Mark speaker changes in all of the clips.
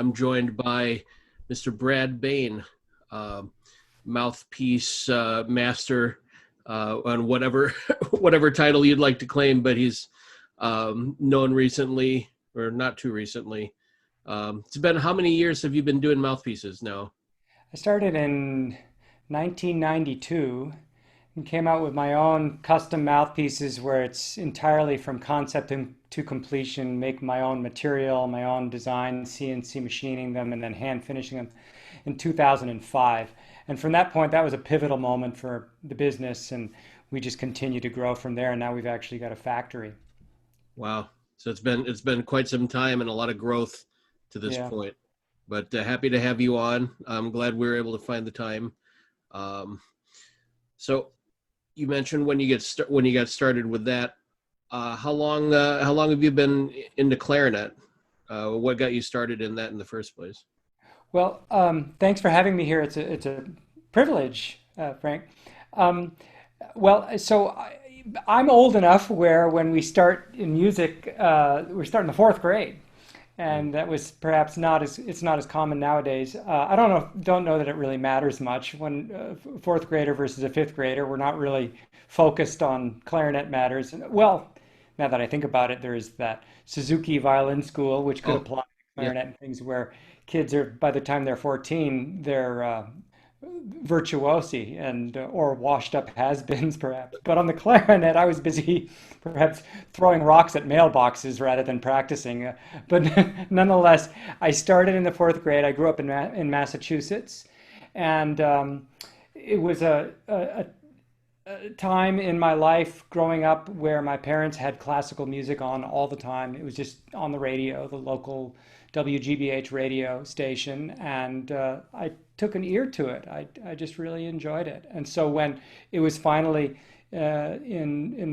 Speaker 1: I'm joined by Mr. Brad Behn, mouthpiece master on whatever whatever title you'd like to claim, but he's known recently, or not too recently. It's been, how many years have you been doing mouthpieces now?
Speaker 2: I started in 1992 and came out with my own custom mouthpieces where it's entirely from concept to completion, make my own material, my own design, CNC machining them, and then hand finishing them in 2005. And from that point, that was a pivotal moment for the business, and we just continued to grow from there. And now we've actually got a factory.
Speaker 1: Wow. So it's been quite some time and a lot of growth to this
Speaker 2: Yeah.
Speaker 1: point. But happy to have you on. I'm glad we were able to find the time. Um, so you mentioned when you got started with that. How long have you been into clarinet? What got you started in that in the first place?
Speaker 2: Well, thanks for having me here. It's a privilege, Frank. Um, I'm old enough where when we start in music, we're starting the fourth grade,
Speaker 1: Mm.
Speaker 2: and that was perhaps not as it's not as common nowadays. I don't know that it really matters much when fourth grader versus a fifth grader. We're not really focused on clarinet matters. Well, now that I think about it, there is that Suzuki Violin School, which could
Speaker 1: Oh,
Speaker 2: apply to
Speaker 1: yeah.
Speaker 2: clarinet and things where kids are by the time they're 14, they're virtuosi and or washed up has-beens perhaps. But on the clarinet, I was busy perhaps throwing rocks at mailboxes rather than practicing. But nonetheless, I started in the fourth grade. I grew up in Massachusetts, and it was a time in my life growing up where my parents had classical music on all the time. It was just on the radio, the local WGBH radio station, and I took an ear to it. I just really enjoyed it. And so when it was finally in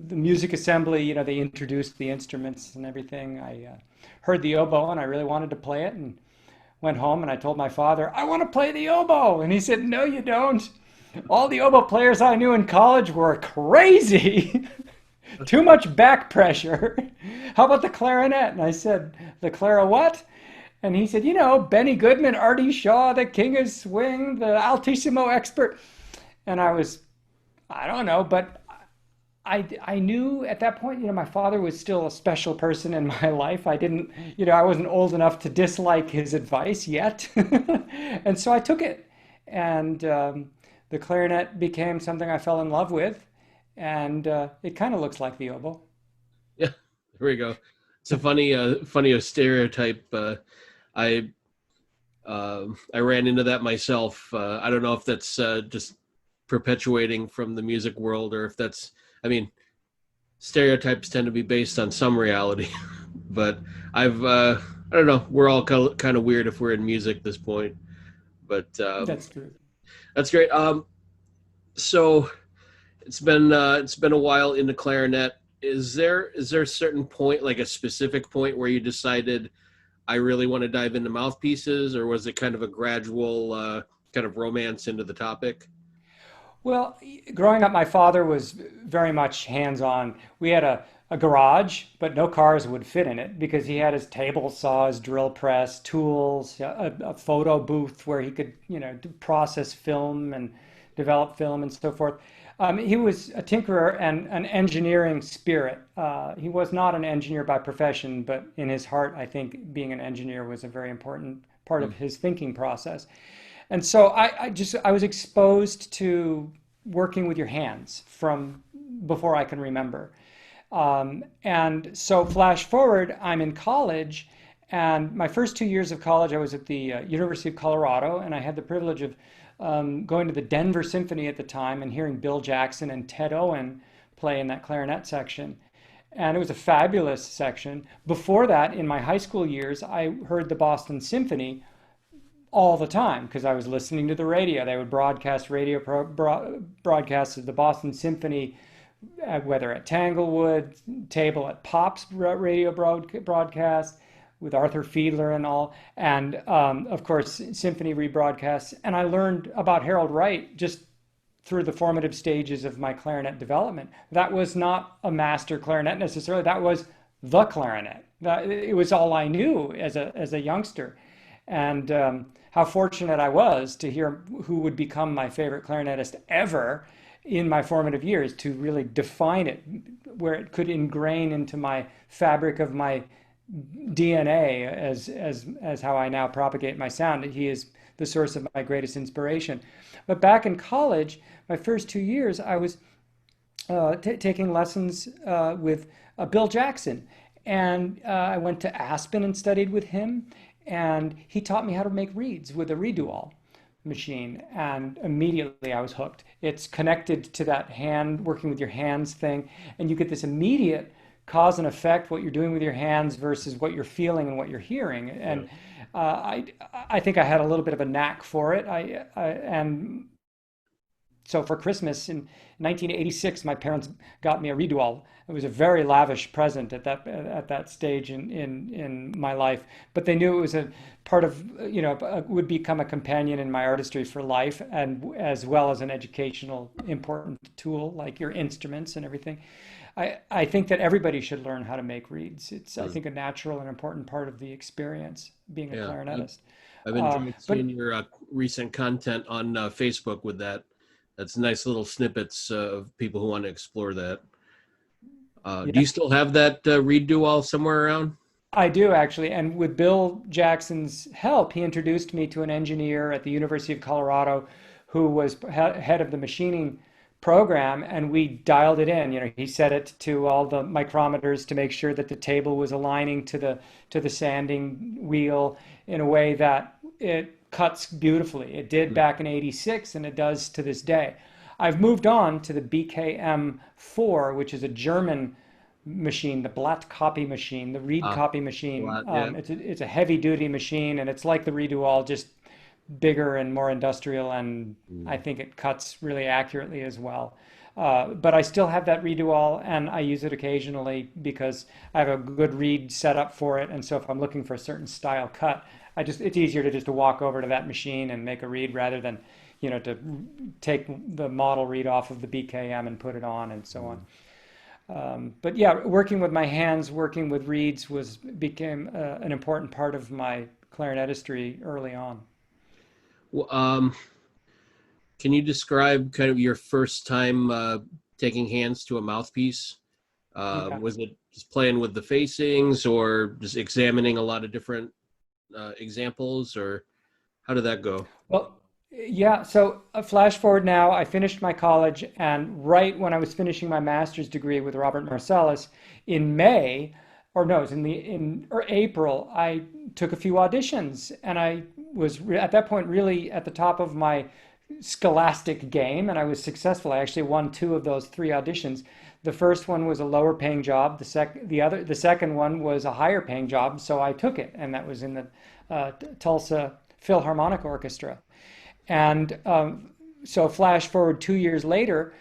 Speaker 2: the music assembly, they introduced the instruments and everything. I heard the oboe, and I really wanted to play it, and went home and I told my father, I want to play the oboe. And he said, no, you don't. All the oboe players I knew in college were crazy. Too much back pressure. How about the clarinet? And I said, the Clara what? And he said, Benny Goodman, Artie Shaw, the King of Swing, the altissimo expert. And I don't know, but I knew at that point, my father was still a special person in my life. I didn't, I wasn't old enough to dislike his advice yet. And so I took it. And the clarinet became something I fell in love with. And it kind of looks like the oboe.
Speaker 1: Yeah, there we go. It's a funny stereotype. I I ran into that myself. I don't know if that's just perpetuating from the music world, or if that's, I mean, stereotypes tend to be based on some reality. But I don't know. We're all kind of weird if we're in music at this point. But
Speaker 2: That's true.
Speaker 1: that's great. So it's been a while in the clarinet. Is there a certain point, like a specific point, where you decided I really want to dive into mouthpieces, or was it kind of a gradual kind of romance into the topic?
Speaker 2: Well, growing up, my father was very much hands-on. We had a garage, but no cars would fit in it because he had his table saw, his drill press, tools, a photo booth where he could, process film and develop film and so forth. He was a tinkerer and an engineering spirit. He was not an engineer by profession, but in his heart, I think being an engineer was a very important part of
Speaker 1: Mm.
Speaker 2: his thinking process. And so I was exposed to working with your hands from before I can remember. And so flash forward, I'm in college, and my first 2 years of college, I was at the University of Colorado, and I had the privilege of going to the Denver Symphony at the time and hearing Bill Jackson and Ted Owen play in that clarinet section. And it was a fabulous section. Before that, in my high school years, I heard the Boston Symphony all the time because I was listening to the radio. They would broadcast broadcasts of the Boston Symphony, whether at Tanglewood, Table at Pop's radio broadcast with Arthur Fiedler and all, and of course symphony rebroadcasts. And I learned about Harold Wright just through the formative stages of my clarinet development. That was not a master clarinet necessarily. That was the clarinet. It was all I knew as a youngster, and how fortunate I was to hear who would become my favorite clarinetist ever in my formative years, to really define it, where it could ingrain into my fabric of my DNA as how I now propagate my sound. He is the source of my greatest inspiration. But back in college, my first 2 years, I was taking lessons with Bill Jackson. And I went to Aspen and studied with him. And he taught me how to make reeds with a redual machine. And immediately I was hooked. It's connected to that hand, working with your hands thing. And you get this immediate cause and effect, what you're doing with your hands versus what you're feeling and what you're hearing.
Speaker 1: Yeah.
Speaker 2: And I think I had a little bit of a knack for it. And so for Christmas in 1986, my parents got me a redual. It was a very lavish present at that stage in my life. But they knew it was a part of, would become a companion in my artistry for life, and as well as an educational important tool like your instruments and everything. I think that everybody should learn how to make reeds. It's, I
Speaker 1: Mm.
Speaker 2: think, a natural and important part of the experience being a
Speaker 1: Yeah.
Speaker 2: clarinetist.
Speaker 1: I've enjoyed
Speaker 2: But
Speaker 1: seeing your recent content on Facebook with that. That's nice little snippets of people who want to explore that. Do
Speaker 2: yeah,
Speaker 1: you still have that redo all somewhere around?
Speaker 2: I do actually. And with Bill Jackson's help, he introduced me to an engineer at the University of Colorado who was head of the machining program, and we dialed it in. He set it to all the micrometers to make sure that the table was aligning to the sanding wheel in a way that it cuts beautifully. It did back in '86, and it does to this day. I've moved on to the BKM4, which is a German machine, the Blatt copy machine, the reed
Speaker 1: Uh,
Speaker 2: copy
Speaker 1: a
Speaker 2: machine.
Speaker 1: lot, yeah.
Speaker 2: It's a heavy duty machine, and it's like the redo all, just bigger and more industrial, and I
Speaker 1: Mm.
Speaker 2: think it cuts really accurately as well. But I still have that redo all, and I use it occasionally because I have a good reed setup for it. And so if I'm looking for a certain style cut, it's easier to just to walk over to that machine and make a reed rather than, to take the model reed off of the BKM and put it on and so on. But yeah, working with my hands, working with reeds became an important part of my clarinetistry early on.
Speaker 1: Well, can you describe kind of your first time taking hands to a mouthpiece?
Speaker 2: Yeah.
Speaker 1: Was it just playing with the facings or just examining a lot of different examples, or how did that go?
Speaker 2: Well, yeah. So flash forward now, I finished my college, and right when I was finishing my master's degree with Robert Marcellus in May, or no, it was in or April, I took a few auditions, and I was at that point really at the top of my scholastic game, and I was successful. I actually won two of those three auditions. The first one was a lower paying job. The second one was a higher paying job, so I took it, and that was in the Tulsa Philharmonic Orchestra. And so flash forward 2 years later,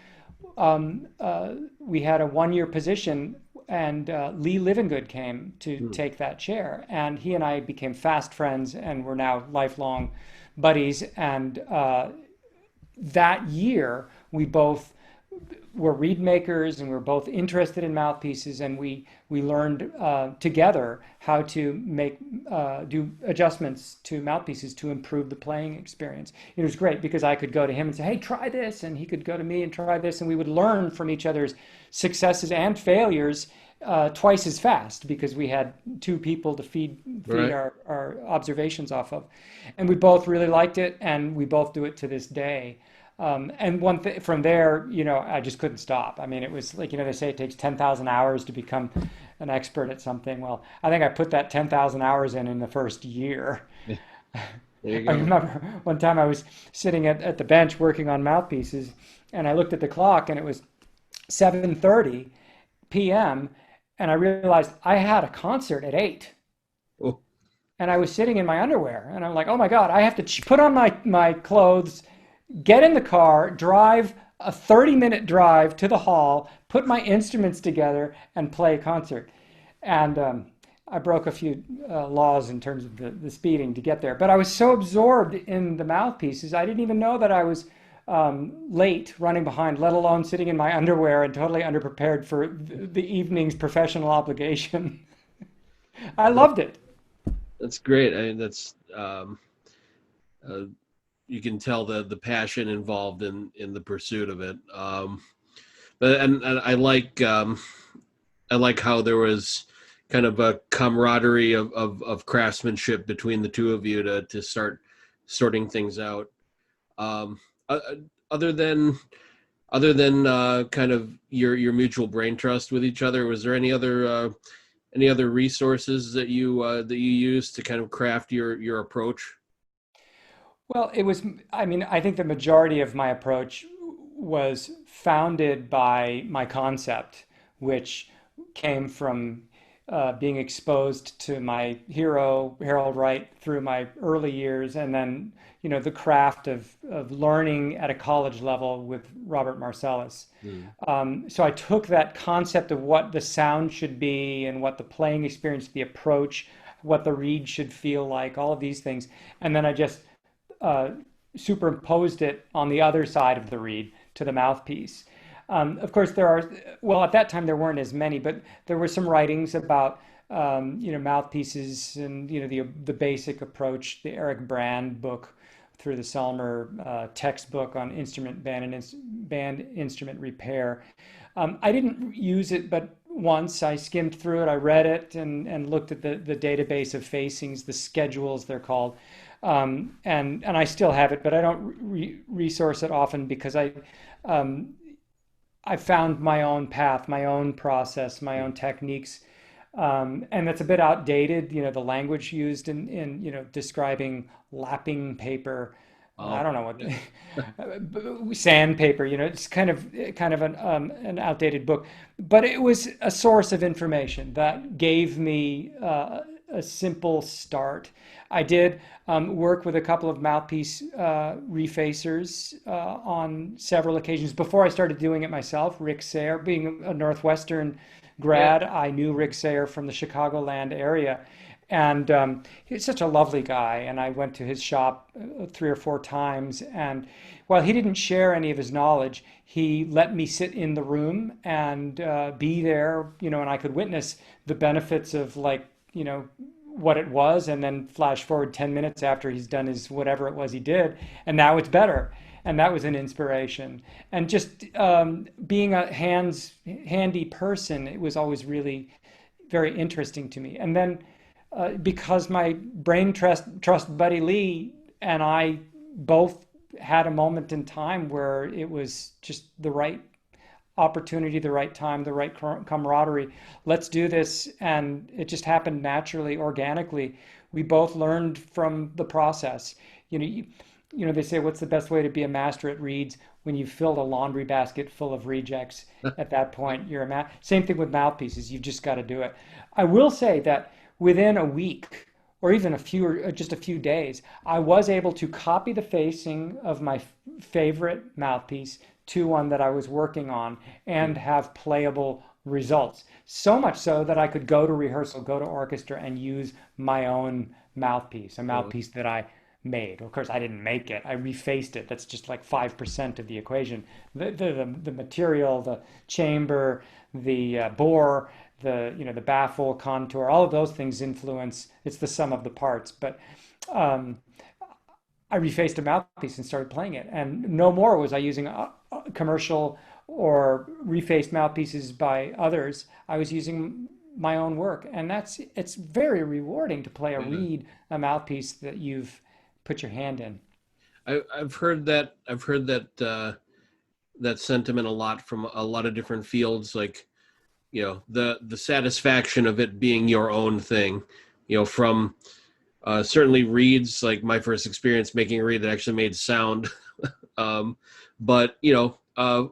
Speaker 2: we had a 1 year position, and Lee Livingood came to
Speaker 1: Hmm.
Speaker 2: take that chair, and he and I became fast friends, and we're now lifelong buddies. And that year, we both were reed makers, and we were both interested in mouthpieces, and we learned together how to do adjustments to mouthpieces to improve the playing experience. It was great because I could go to him and say, "Hey, try this," and he could go to me and try this, and we would learn from each other's successes and failures twice as fast because we had two people to feed
Speaker 1: Right.
Speaker 2: our observations off of, and we both really liked it, and we both do it to this day. And one thing from there, I just couldn't stop. I mean, it was like, they say it takes 10,000 hours to become an expert at something. Well, I think I put that 10,000 hours in the first year.
Speaker 1: Yeah, there you
Speaker 2: I
Speaker 1: go.
Speaker 2: remember one time I was sitting at the bench working on mouthpieces, and I looked at the clock, and it was 7:30 p.m. and I realized I had a concert at 8.
Speaker 1: Oh,
Speaker 2: And I was sitting in my underwear, and I'm like, "Oh my God, I have to put on my clothes, get in the car, drive a 30-minute drive to the hall, put my instruments together, and play a concert." And I broke a few laws in terms of the speeding to get there. But I was so absorbed in the mouthpieces, I didn't even know that I was late running behind, let alone sitting in my underwear and totally underprepared for the evening's professional obligation. I
Speaker 1: That,
Speaker 2: loved it.
Speaker 1: that's great. I mean, that's uh, you can tell the passion involved in the pursuit of it. But and I like how there was kind of a camaraderie of craftsmanship between the two of you to start sorting things out. Um, uh, uh, other than kind of your mutual brain trust with each other, was there any other resources that you use to kind of craft your approach?
Speaker 2: Well, it was, I mean, I think the majority of my approach was founded by my concept, which came from being exposed to my hero, Harold Wright, through my early years, and then, the craft of learning at a college level with Robert Marcellus.
Speaker 1: Hmm.
Speaker 2: So I took that concept of what the sound should be and what the playing experience, the approach, what the reed should feel like, all of these things, and then I just uh, superimposed it on the other side of the reed to the mouthpiece. Of course, well, at that time there weren't as many, but there were some writings about, mouthpieces and, the basic approach, the Eric Brand book through the Selmer textbook on instrument band instrument repair. I didn't use it, but once I skimmed through it, I read it and looked at the database of facings, the schedules they're called, and I still have it, but I don't resource it often because um, I found my own path, my own process, my own techniques, and that's a bit outdated. The language used in describing lapping paper. I
Speaker 1: Oh,
Speaker 2: don't know
Speaker 1: yeah.
Speaker 2: what sandpaper. It's kind of an outdated book, but it was a source of information that gave me a simple start. I did work with a couple of mouthpiece refacers on several occasions before I started doing it myself. Rick Sayre, being a Northwestern
Speaker 1: Yeah.
Speaker 2: grad, I knew Rick Sayre from the Chicagoland area. And he's such a lovely guy. And I went to his shop 3 or 4 times. And while he didn't share any of his knowledge, he let me sit in the room and be there, and I could witness the benefits of, like, what it was, and then flash forward 10 minutes after he's done his whatever it was he did, and now it's better. And that was an inspiration. And just being a handy person, it was always really very interesting to me. And then because my brain trust buddy Lee and I both had a moment in time where it was just the right opportunity, the right time, the right camaraderie. Let's do this. And it just happened naturally, organically. We both learned from the process. They say, what's the best way to be a master at reeds? When you've filled a laundry basket full of rejects, at that point, you're a Same thing with mouthpieces. You've just got to do it. I will say that within a week, or even just a few days, I was able to copy the facing of my favorite mouthpiece to one that I was working on and have playable results. So much so that I could go to rehearsal, go to orchestra, and use my own mouthpiece, a
Speaker 1: Oh,
Speaker 2: mouthpiece that I made. Of course, I didn't make it. I refaced it. That's just like 5% of the equation. The material, the chamber, the bore, the baffle, contour, all of those things influence. It's the sum of the parts. But um, I refaced a mouthpiece and started playing it. And no more was I using a commercial or refaced mouthpieces by others. I was using my own work. And it's very rewarding to play a
Speaker 1: yeah.
Speaker 2: reed, a mouthpiece that you've put your hand in.
Speaker 1: I've heard that that sentiment a lot from a lot of different fields, like the satisfaction of it being your own thing, from certainly reeds, like my first experience making a reed that actually made sound. But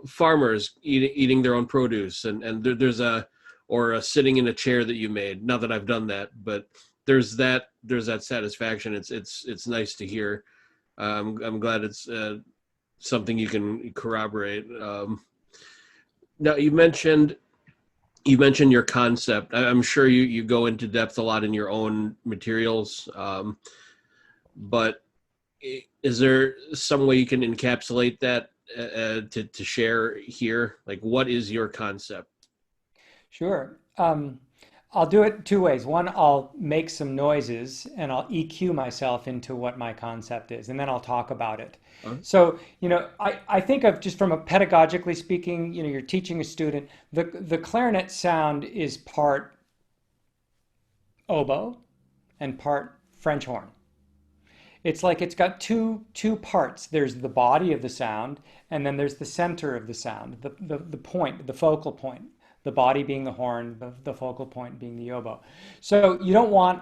Speaker 1: farmers eating their own produce, and there's or sitting in a chair that you made. Not that I've done that, but there's that satisfaction. It's nice to hear. I'm glad it's something you can corroborate. Now you mentioned your concept. I'm sure you go into depth a lot in your own materials, but is there some way you can encapsulate that to share here? Like, what is your concept?
Speaker 2: Sure. I'll do it two ways. One, I'll make some noises and I'll EQ myself into what my concept is, and then I'll talk about it.
Speaker 1: Huh?
Speaker 2: So, I think of just from a pedagogically speaking, you're teaching a student, the clarinet sound is part oboe and part French horn. It's like it's got two parts. There's the body of the sound, and then there's the center of the sound, the point, the focal point. The body being the horn, the focal point being the oboe. So you don't want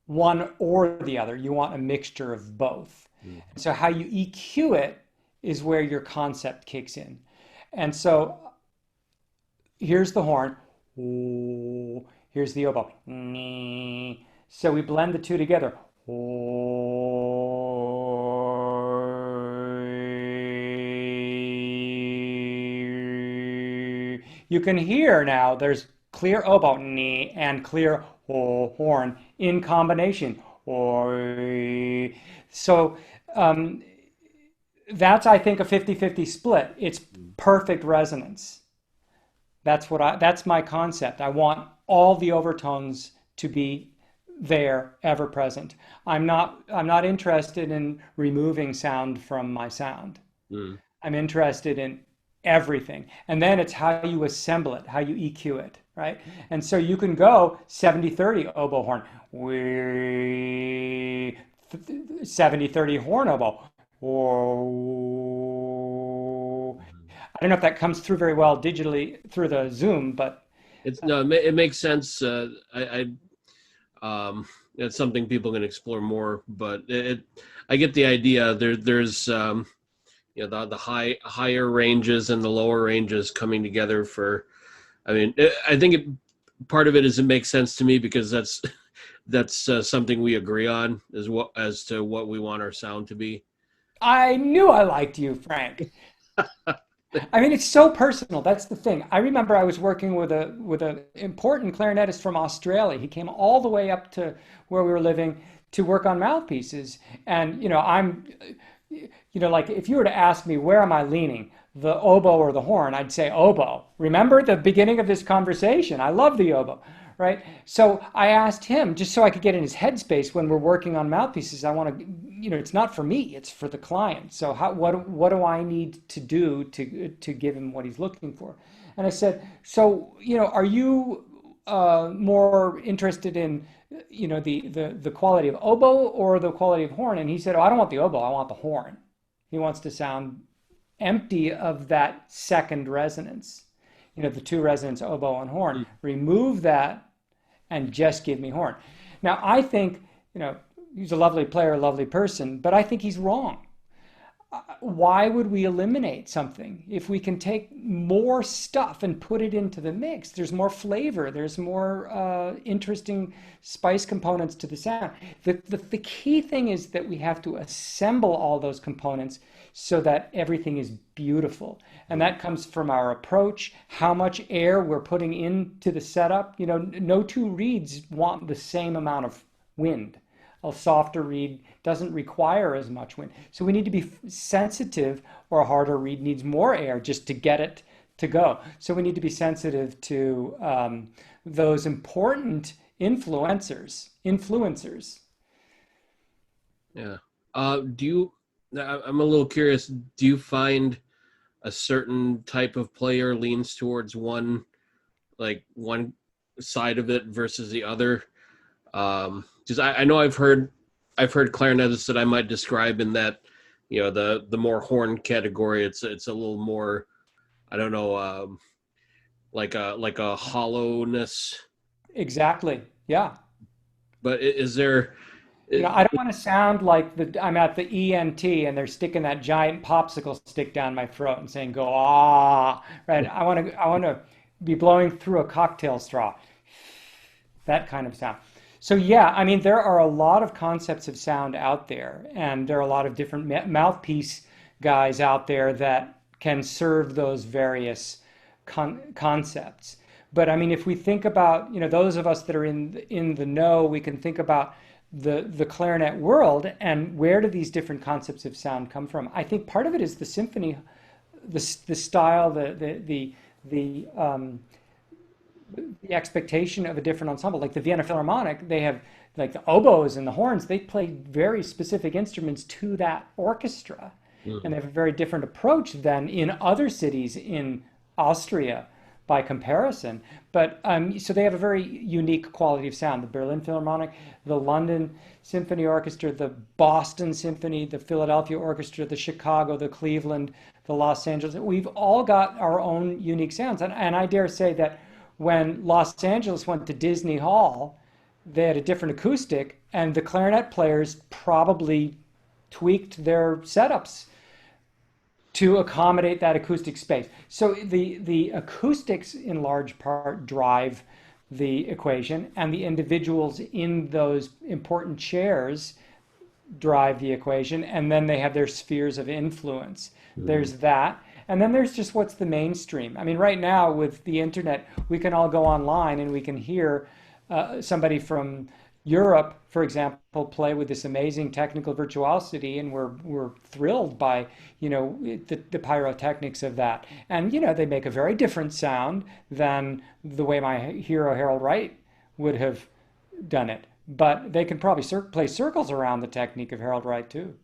Speaker 2: one or the other. You want a mixture of both.
Speaker 1: Mm.
Speaker 2: So how you EQ it is where your concept kicks in. And so here's the horn. Here's the oboe. So we blend the two together. You can hear now there's clear oboe and clear horn in combination. So that's, I think, a 50-50 split. It's perfect resonance. That's my concept. I want all the overtones to be there, ever present. I'm not interested in removing sound from my sound.
Speaker 1: Mm.
Speaker 2: I'm interested in everything. And then it's how you assemble it, how you EQ it, right? And so you can go 70-30 oboe horn, 70-30 horn oboe. I don't know if that comes through very well digitally through the Zoom, but
Speaker 1: It's no, it makes sense. It's something people can explore more, but I get the idea. There's the higher ranges and the lower ranges coming together for. I mean, I think part of it is it makes sense to me because that's something we agree on as to what we want our sound to be.
Speaker 2: I knew I liked you, Frank. I mean, it's so personal. That's the thing. I remember I was working with a important clarinetist from Australia. He came all the way up to where we were living to work on mouthpieces. And like if you were to ask me where am I leaning, the oboe or the horn, I'd say oboe. Remember the beginning of this conversation? I love the oboe, right? So I asked him just so I could get in his headspace when we're working on mouthpieces. I want to, it's not for me, it's for the client. So what do I need to do to give him what he's looking for? And I said, so, are you more interested in, the quality of oboe or the quality of horn? And he said, oh, I don't want the oboe, I want the horn. He wants to sound empty of that second resonance, the two resonants, oboe and horn. Remove that and just give me horn. Now, I think, he's a lovely player, a lovely person, but I think he's wrong. Why would we eliminate something if we can take more stuff and put it into the mix? There's more flavor. There's more interesting spice components to the sound. The key thing is that we have to assemble all those components so that everything is beautiful. And that comes from our approach, how much air we're putting into the setup. No two reeds want the same amount of wind. A softer reed doesn't require as much wind. So we need to be sensitive, or a harder reed needs more air just to get it to go. So we need to be sensitive to those important influencers.
Speaker 1: Yeah. I'm a little curious. Do you find a certain type of player leans towards one side of it versus the other? Because I know I've heard clarinetists that I might describe in that, the more horn category. It's a little more, I don't know, like a hollowness.
Speaker 2: Exactly. Yeah.
Speaker 1: But is there?
Speaker 2: I don't want to sound like I'm at the ENT and they're sticking that giant popsicle stick down my throat and saying "go ah," right? I want to be blowing through a cocktail straw. That kind of sound. So yeah, I mean, there are a lot of concepts of sound out there, and there are a lot of different mouthpiece guys out there that can serve those various concepts. But I mean, if we think about, those of us that are in the know, we can think about the clarinet world, and where do these different concepts of sound come from? I think part of it is the symphony, the style, the expectation of a different ensemble. Like the Vienna Philharmonic, they have like the oboes and the horns. They play very specific instruments to that orchestra, and they have a very different approach than in other cities in Austria by comparison. But so they have a very unique quality of sound. The Berlin Philharmonic, the London Symphony Orchestra, the Boston Symphony, the Philadelphia Orchestra, the Chicago, the Cleveland, the Los Angeles. We've all got our own unique sounds. And I dare say that when Los Angeles went to Disney Hall, they had a different acoustic, and the clarinet players probably tweaked their setups to accommodate that acoustic space. So the acoustics in large part drive the equation, and the individuals in those important chairs drive the equation, and then they have their spheres of influence. There's that. And then there's just what's the mainstream. I mean, right now with the internet, we can all go online and we can hear somebody from Europe, for example, play with this amazing technical virtuosity, and we're thrilled by the pyrotechnics of that. And they make a very different sound than the way my hero Harold Wright would have done it. But they can probably play circles around the technique of Harold Wright too.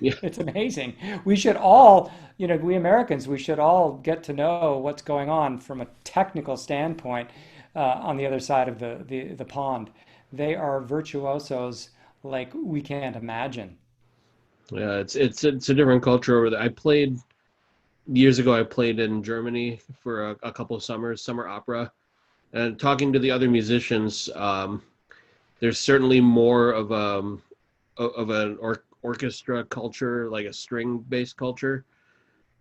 Speaker 1: Yeah.
Speaker 2: It's amazing. We should all, we Americans, we should all get to know what's going on from a technical standpoint on the other side of the pond. They are virtuosos like we can't imagine.
Speaker 1: Yeah, it's a different culture over there. I played years ago. I played in Germany for a couple of summers, summer opera, and talking to the other musicians, there's certainly more of an orchestra culture, like a string-based culture,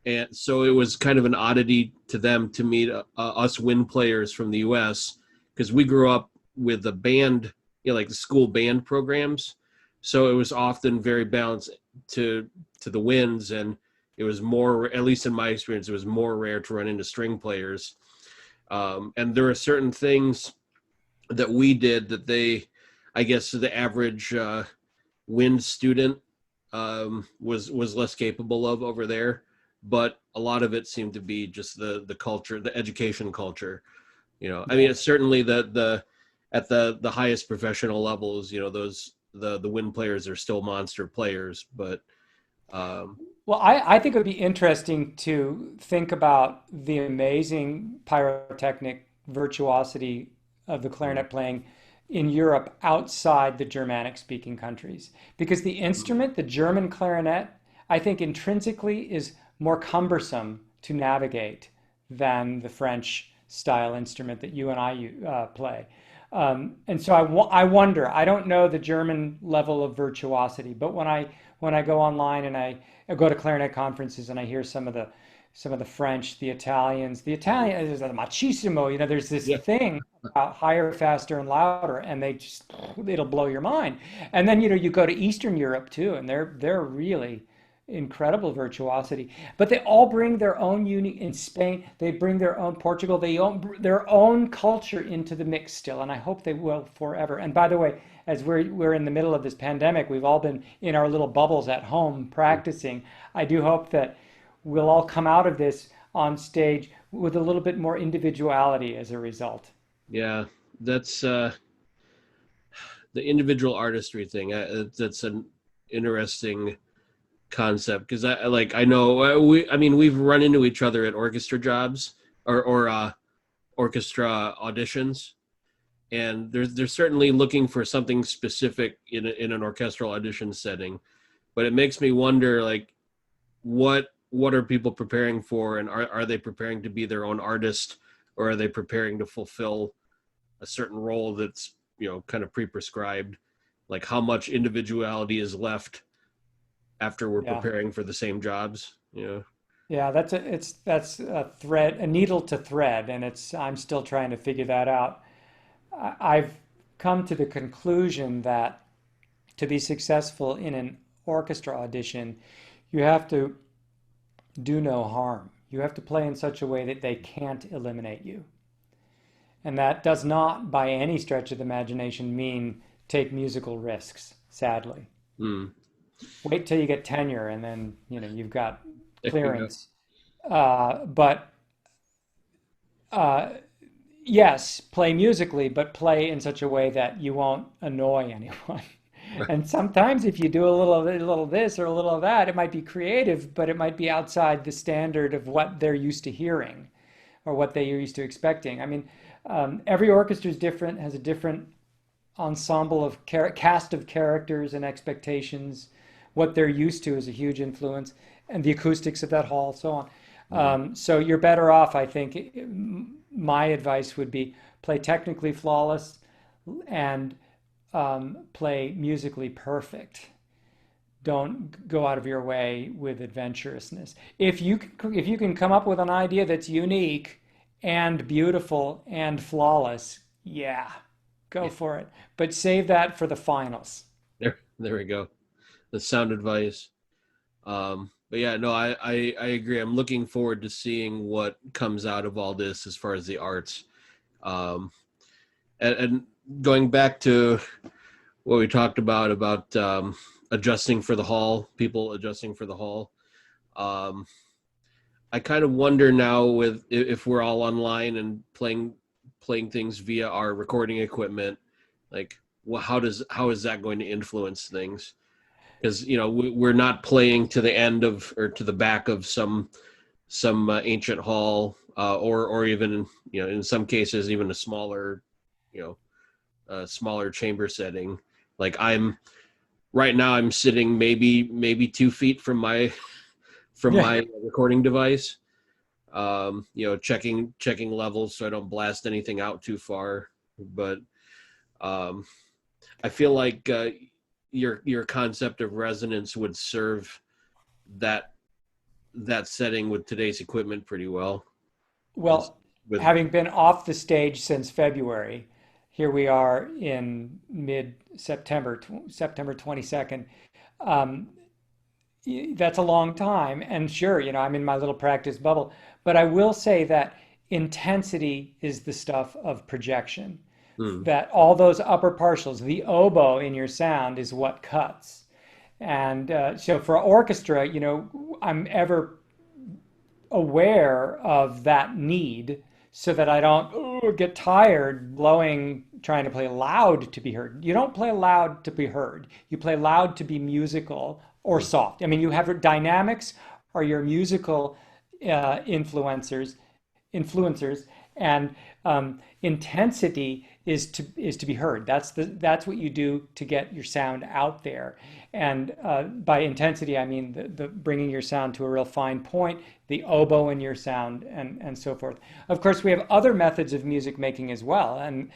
Speaker 1: and so it was kind of an oddity to them to meet us wind players from the U.S. because we grew up with the band, like the school band programs, so it was often very balanced to the winds, and it was more, at least in my experience, it was more rare to run into string players, and there are certain things that we did that I guess the average wind student was less capable of over there, but a lot of it seemed to be just the culture, the education culture. I mean, it's certainly at the highest professional levels, those the wind players are still monster players, but
Speaker 2: well, I think it would be interesting to think about the amazing pyrotechnic virtuosity of the clarinet playing in Europe outside the Germanic speaking countries. Because the instrument, the German clarinet, I think intrinsically is more cumbersome to navigate than the French style instrument that you and I play. And so I wonder, I don't know the German level of virtuosity, but when I go online and I go to clarinet conferences and I hear some of the French, the Italian, there's a machismo, there's this thing about higher, faster, and louder, and it'll blow your mind. And then, you go to Eastern Europe too, and they're really incredible virtuosity, but they all bring their own unique. In Spain, they bring their own. Portugal, they own their own culture into the mix still, and I hope they will forever. And by the way, as we're in the middle of this pandemic, we've all been in our little bubbles at home practicing. I do hope that we'll all come out of this on stage with a little bit more individuality as a result.
Speaker 1: Yeah, that's the individual artistry thing. That's an interesting concept, because I know we've run into each other at orchestra jobs or orchestra auditions, and they're certainly looking for something specific in an orchestral audition setting, but it makes me wonder, like, what are people preparing for, and are they preparing to be their own artist, or are they preparing to fulfill a certain role that's kind of pre-prescribed? Like, how much individuality is left after we're preparing for the same jobs?
Speaker 2: Yeah, that's a thread, a needle to thread, and I'm still trying to figure that out. I've come to the conclusion that to be successful in an orchestra audition, you have to do no harm. You have to play in such a way that they can't eliminate you. And that does not, by any stretch of the imagination, mean take musical risks, sadly.
Speaker 1: Mm.
Speaker 2: Wait till you get tenure and then, you've got
Speaker 1: There you go.
Speaker 2: clearance. But uh, yes, play musically, but play in such a way that you won't annoy anyone.
Speaker 1: Right.
Speaker 2: And sometimes if you do a little this or a little of that, it might be creative, but it might be outside the standard of what they're used to hearing or what they're used to expecting. I mean, every orchestra is different, has a different ensemble of cast of characters and expectations. What they're used to is a huge influence, and the acoustics of that hall, so on.
Speaker 1: Mm.
Speaker 2: So you're better off, I think. My advice would be play technically flawless and play musically perfect. Don't go out of your way with adventurousness. If you can come up with an idea that's unique and beautiful and flawless, yeah, go
Speaker 1: Yeah.
Speaker 2: for it. But save that for the finals.
Speaker 1: There we go. The sound advice. But yeah, no, I agree. I'm looking forward to seeing what comes out of all this as far as the arts. Um, and going back to what we talked about adjusting for the hall, people adjusting for the hall. Um, I kind of wonder now with if we're all online and playing things via our recording equipment, like well, how is that going to influence things? Because we're not playing to the end of or to the back of some ancient hall, or even in some cases even a smaller you know smaller chamber setting. Like right now I'm sitting maybe 2 feet from
Speaker 2: Yeah.
Speaker 1: my recording device, checking levels so I don't blast anything out too far. But um, I feel like your concept of resonance would serve that setting with today's equipment pretty well. Just
Speaker 2: Well,
Speaker 1: with
Speaker 2: having been off the stage since February, here we are in mid-September, September 22nd. Um, that's a long time. And sure, I'm in my little practice bubble. But I will say that intensity is the stuff of projection.
Speaker 1: mm,
Speaker 2: That all those upper partials, the oboe in your sound is what cuts. And so for orchestra, I'm ever aware of that need so that I don't get tired blowing, trying to play loud to be heard. You don't play loud to be heard. You play loud to be musical or
Speaker 1: mm,
Speaker 2: soft. I mean, you have dynamics are your musical influencers, and intensity is to be heard. That's what you do to get your sound out there. And by intensity, I mean the bringing your sound to a real fine point, the oboe in your sound, and so forth. Of course, we have other methods of music making as well, and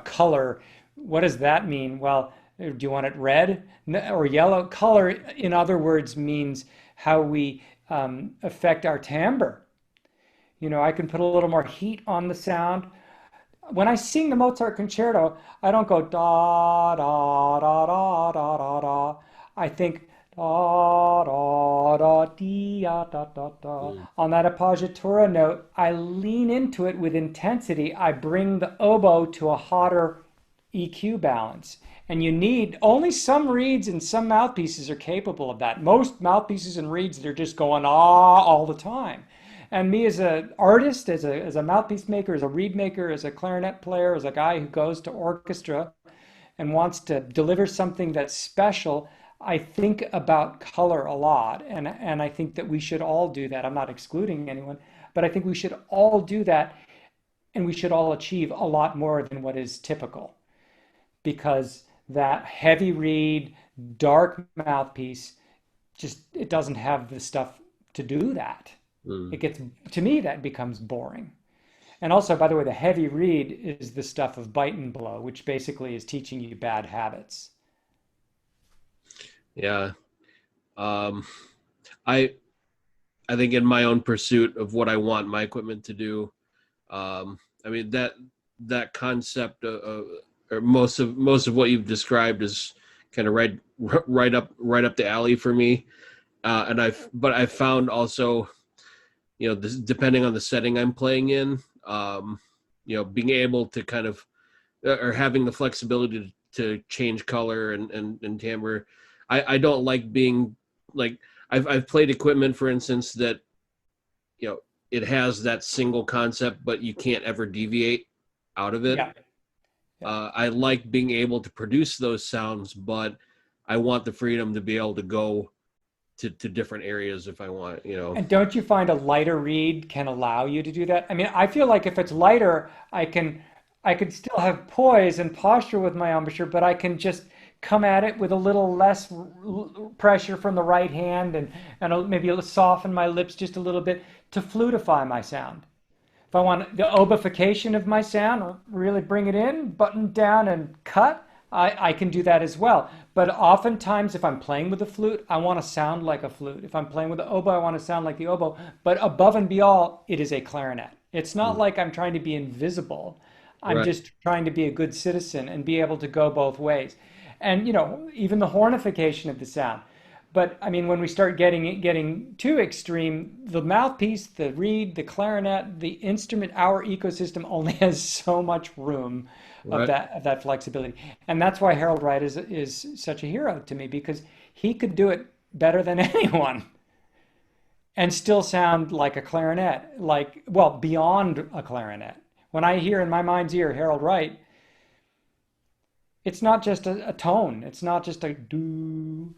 Speaker 2: color. What does that mean? Well, do you want it red or yellow? Color, in other words, means how we affect our timbre. I can put a little more heat on the sound. When I sing the Mozart concerto, I don't go da da da da da da da. I think da da da dee da da da da.
Speaker 1: mm,
Speaker 2: On that appoggiatura note, I lean into it with intensity. I bring the oboe to a hotter EQ balance. And you need only some reeds and some mouthpieces are capable of that. Most mouthpieces and reeds, they're just going all the time. And me as an artist, as a mouthpiece maker, as a reed maker, as a clarinet player, as a guy who goes to orchestra and wants to deliver something that's special, I think about color a lot. And I think that we should all do that. I'm not excluding anyone, but I think we should all do that, and we should all achieve a lot more than what is typical, because that heavy reed, dark mouthpiece, just it doesn't have the stuff to do that.
Speaker 1: mm.
Speaker 2: It gets, to me, that becomes boring. And also, by the way, the heavy reed is the stuff of bite and blow, which basically is teaching you bad habits.
Speaker 1: Yeah. Um, I I think in my own pursuit of what I want my equipment to do, I mean that concept or most of what you've described is kind of right up the alley for me. But I've found also, this, depending on the setting I'm playing in, being able to kind of or having the flexibility to change color and timbre. I don't like being like I've played equipment, for instance, that you know it has that single concept, but you can't ever deviate out of it.
Speaker 2: Yeah. Yeah.
Speaker 1: I like being able to produce those sounds, but I want the freedom to be able to go to different areas if I want, you know.
Speaker 2: And don't you find a lighter reed can allow you to do that? I mean, I feel like if it's lighter, I can still have poise and posture with my embouchure, but I can just come at it with a little less pressure from the right hand and maybe soften my lips just a little bit to flutify my sound. If I want the obification of my sound, really bring it in, button down and cut, I can do that as well. But oftentimes, if I'm playing with the flute, I want to sound like a flute. If I'm playing with the oboe, I want to sound like the oboe. But above and beyond, it is a clarinet. It's not like I'm trying to be invisible. I'm
Speaker 1: Right.
Speaker 2: just trying to be a good citizen and be able to go both ways. And, even the hornification of the sound. But I mean, when we start getting too extreme, the mouthpiece, the reed, the clarinet, the instrument, our ecosystem only has so much room of
Speaker 1: Right.
Speaker 2: that flexibility, and that's why Harold Wright is such a hero to me because he could do it better than anyone and still sound like a clarinet, like well beyond a clarinet. When I hear in my mind's ear Harold Wright, it's not just a tone. It's not just a do.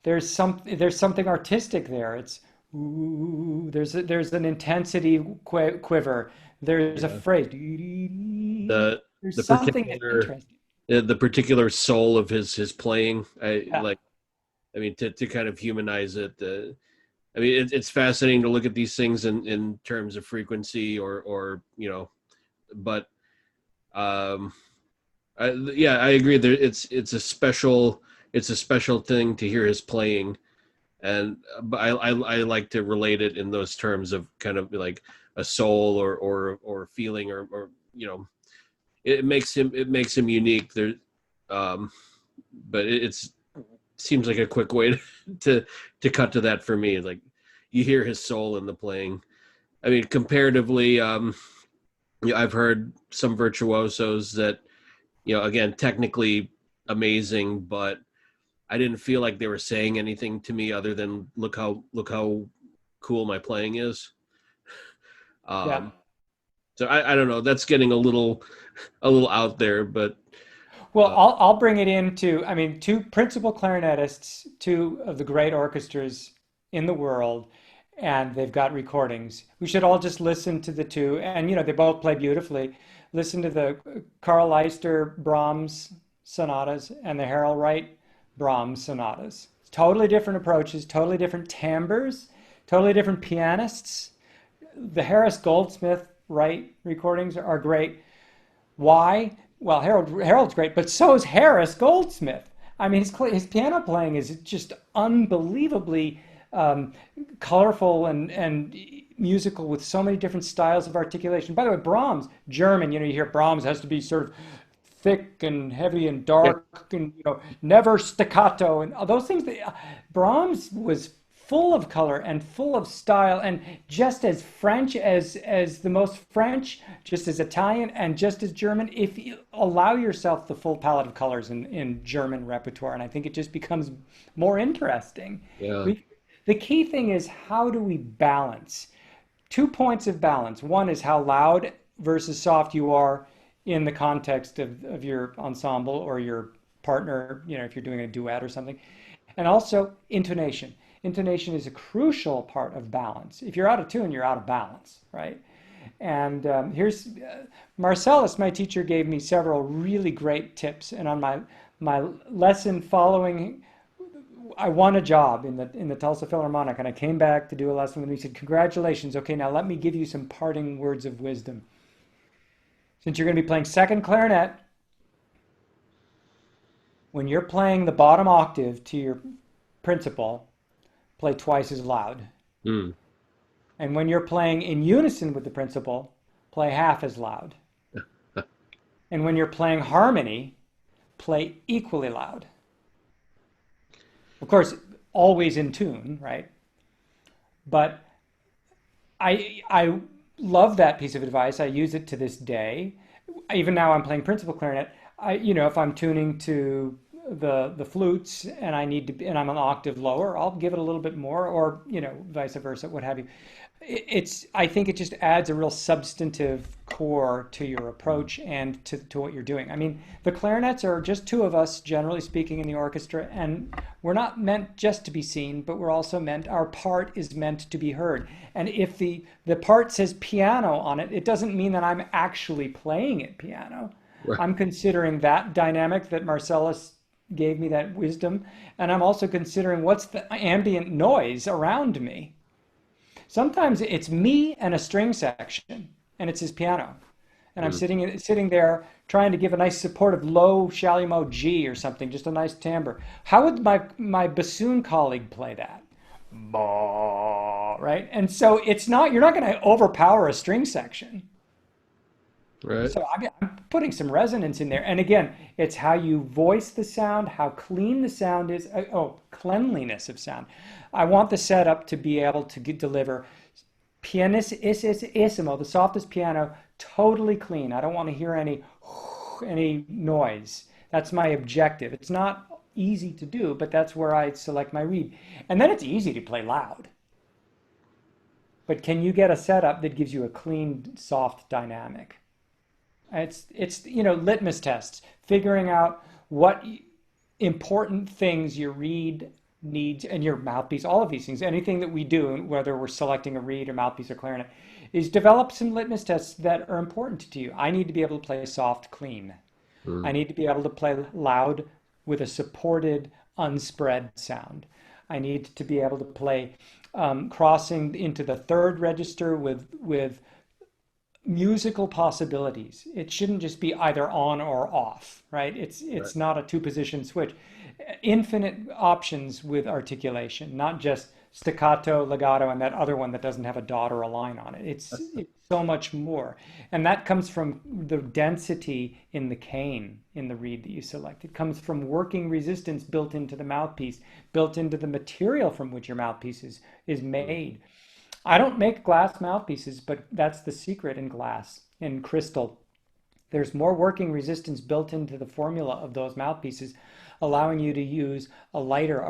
Speaker 2: There's something artistic there. It's ooh, there's an intensity quiver. There's a
Speaker 1: Yeah.
Speaker 2: phrase.
Speaker 1: The
Speaker 2: There's
Speaker 1: the
Speaker 2: something that's
Speaker 1: particular
Speaker 2: interesting.
Speaker 1: the particular soul of his playing. I
Speaker 2: Yeah.
Speaker 1: like. I mean, to kind of humanize it. I mean, it's fascinating to look at these things in terms of frequency or but um, yeah, I agree. There, it's a special thing to hear his playing, and but I like to relate it in those terms of kind of like a soul or feeling or it makes him unique. There, um, but it's seems like a quick way to to cut to that for me. Like you hear his soul in the playing. I mean, comparatively, I've heard some virtuosos that again, technically amazing, but I didn't feel like they were saying anything to me other than look how cool my playing is.
Speaker 2: Yeah.
Speaker 1: Um, so I don't know. That's getting a little out there, but
Speaker 2: Well,
Speaker 1: uh,
Speaker 2: I'll bring it into, I mean, two principal clarinetists, two of the great orchestras in the world, and they've got recordings. We should all just listen to the two, and they both play beautifully. Listen to the Carl Leister Brahms sonatas and the Harold Wright Brahms sonatas. Totally different approaches, totally different timbres, totally different pianists. The Harris Goldsmith Wright recordings are great. Why? Well, Harold's great, but so is Harris Goldsmith. I mean, his piano playing is just unbelievably um, colorful and musical with so many different styles of articulation. By the way, Brahms, German, you hear Brahms has to be sort of thick and heavy and
Speaker 1: yeah,
Speaker 2: dark and never staccato and all those things. Brahms was full of color and full of style and just as French as the most French, just as Italian and just as German. If you allow yourself the full palette of colors in German repertoire, and I think it just becomes more interesting.
Speaker 1: yeah,
Speaker 2: We the key thing is how do we balance? 2 points of balance. One is how loud versus soft you are in the context of your ensemble or your partner, if you're doing a duet or something. And also intonation. Intonation is a crucial part of balance. If you're out of tune, you're out of balance, right? And here's Marcellus, my teacher, gave me several really great tips. And on my lesson following, I won a job in the Tulsa Philharmonic, and I came back to do a lesson with him. He said, "Congratulations. Okay, now let me give you some parting words of wisdom. Since you're going to be playing second clarinet, when you're playing the bottom octave to your principal, play twice as loud.
Speaker 1: mm,
Speaker 2: And when you're playing in unison with the principal, play half as loud. And when you're playing harmony, play equally loud. Of course, always in tune, right? But I love that piece of advice. I use it to this day. Even now I'm playing principal clarinet. if I'm tuning to the flutes and I need to be, and I'm an octave lower, I'll give it a little bit more, or vice versa, what have you. I think it just adds a real substantive core to your approach and to what you're doing. I mean, the clarinets are just two of us, generally speaking, in the orchestra, and we're not meant just to be seen, but we're also meant, our part is meant to be heard. And if the part says piano on it, it doesn't mean that I'm actually playing it piano.
Speaker 1: Right.
Speaker 2: I'm considering that dynamic that Marcellus gave me, that wisdom, and I'm also considering what's the ambient noise around me. Sometimes it's me and a string section, and it's his piano, and I'm
Speaker 1: Mm.
Speaker 2: sitting there trying to give a nice supportive low Chalumeau G or something, just a nice timbre. How would my bassoon colleague play that? Bah, right? And so you're not going to overpower a string section.
Speaker 1: Right.
Speaker 2: So I'm putting some resonance in there. And again, it's how you voice the sound, how clean the sound is. Cleanliness of sound. I want the setup to be able to deliver pianissimo, the softest piano, totally clean. I don't want to hear any noise. That's my objective. It's not easy to do, but that's where I select my reed. And then it's easy to play loud. But can you get a setup that gives you a clean, soft dynamic? It's litmus tests, figuring out what important things your reed needs and your mouthpiece, all of these things, anything that we do, whether we're selecting a reed or mouthpiece or clarinet, is develop some litmus tests that are important to you. I need to be able to play soft, clean. I
Speaker 1: Mm.
Speaker 2: need to be able to play loud with a supported, unspread sound. I need to be able to play crossing into the third register with musical possibilities. It shouldn't just be either on or off, right?
Speaker 1: Right.
Speaker 2: It's not a two position switch. Infinite options with articulation, not just staccato, legato, and that other one that doesn't have a dot or a line on it. It's so much more. And that comes from the density in the cane in the reed that you select. It comes from working resistance built into the mouthpiece, built into the material from which your mouthpiece is
Speaker 1: Mm.
Speaker 2: made. I don't make glass mouthpieces, but that's the secret in glass. In crystal, there's more working resistance built into the formula of those mouthpieces, allowing you to use a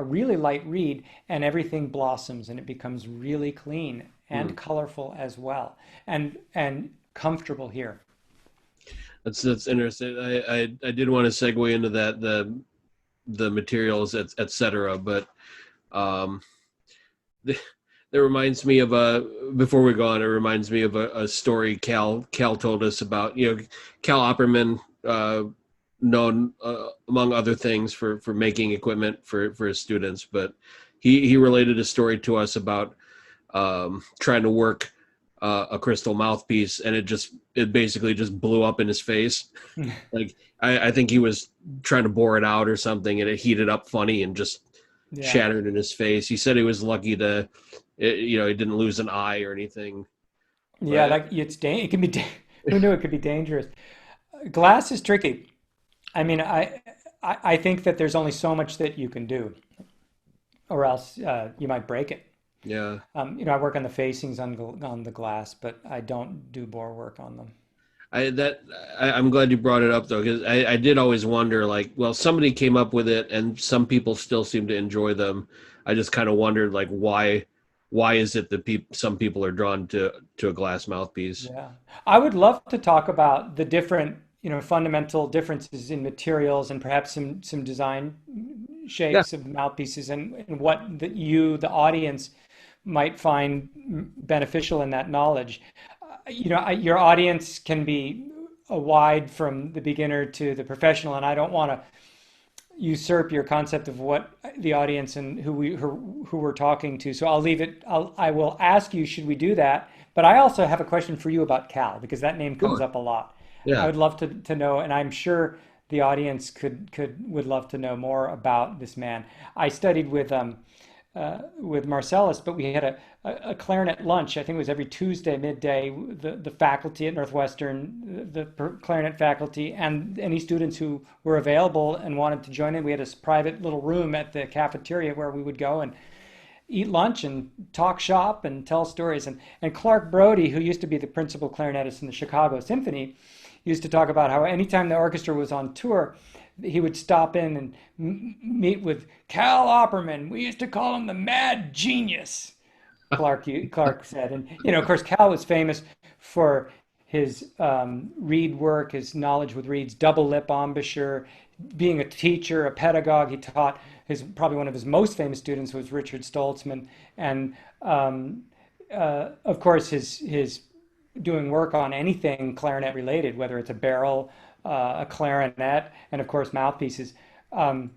Speaker 2: really light reed, and everything blossoms and it becomes really clean
Speaker 1: Mm.
Speaker 2: and colorful as well, and comfortable here.
Speaker 1: That's interesting. I did want to segue into that, the materials, et cetera, but um, that reminds me of before we go on, it reminds me of a story Cal told us about. Cal Opperman, known among other things for making equipment for his students, but he related a story to us about trying to work a crystal mouthpiece, and it basically just blew up in his face. Like I think he was trying to bore it out or something, and it heated up funny and just
Speaker 2: Yeah.
Speaker 1: shattered in his face. He said he was lucky he didn't lose an eye or anything.
Speaker 2: Yeah,
Speaker 1: But
Speaker 2: like it can be who knew it could be dangerous. Glass is tricky. I mean, I think that there's only so much that you can do, or else you might break it.
Speaker 1: yeah,
Speaker 2: I work on the facings on the glass, but I don't do bore work on them.
Speaker 1: I'm glad you brought it up though, because I did always wonder, like, well, somebody came up with it, and some people still seem to enjoy them. I just kind of wondered, like, why is it that some people are drawn to a glass mouthpiece?
Speaker 2: Yeah, I would love to talk about the different, fundamental differences in materials and perhaps some design
Speaker 1: Yeah.
Speaker 2: shapes of mouthpieces, and what the audience, might find beneficial in that knowledge. Your audience can be a wide from the beginner to the professional, and I don't want to usurp your concept of what the audience and who we're talking to. So I'll leave it. I will ask you, should we do that? But I also have a question for you about Cal, because that name comes
Speaker 1: Sure.
Speaker 2: up a lot. I
Speaker 1: Yeah.
Speaker 2: would love to know, and I'm sure the audience would love to know more about this man. I studied with Marcellus, but we had a clarinet lunch. I think it was every Tuesday midday. The faculty at Northwestern, the clarinet faculty, and any students who were available and wanted to join in. We had this private little room at the cafeteria where we would go and eat lunch and talk shop and tell stories. And Clark Brody, who used to be the principal clarinetist in the Chicago Symphony, used to talk about how anytime the orchestra was on tour, he would stop in and meet with Cal Opperman. We used to call him the Mad Genius. Clark said, and of course, Cal was famous for his reed work, his knowledge with reeds, double lip embouchure, being a teacher, a pedagogue. He taught his probably one of his most famous students was Richard Stoltzman, and of course his doing work on anything clarinet related, whether it's a barrel, a clarinet, and of course mouthpieces. Um,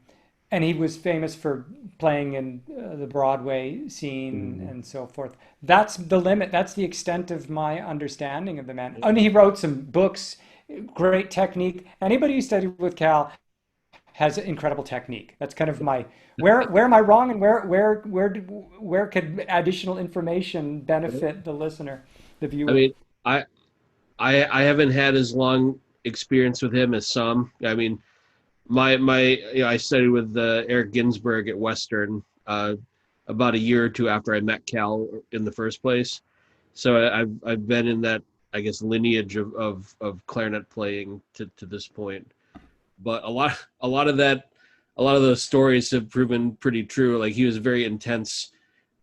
Speaker 2: and he was famous for playing in the Broadway scene
Speaker 1: Mhm.
Speaker 2: and so forth. That's the limit. That's the extent of my understanding of the man. I mean, he wrote some books, great technique. Anybody who studied with Cal has incredible technique. That's kind of my where am I wrong, and where could additional information benefit the listener, the
Speaker 1: I
Speaker 2: viewer?
Speaker 1: mean, I I haven't had as long experience with him as some. I mean, my I studied with Eric Ginsberg at Western about a year or two after I met Cal in the first place. So I've been in that, I guess, lineage of clarinet playing to this point. But a lot of those stories have proven pretty true. Like he was a very intense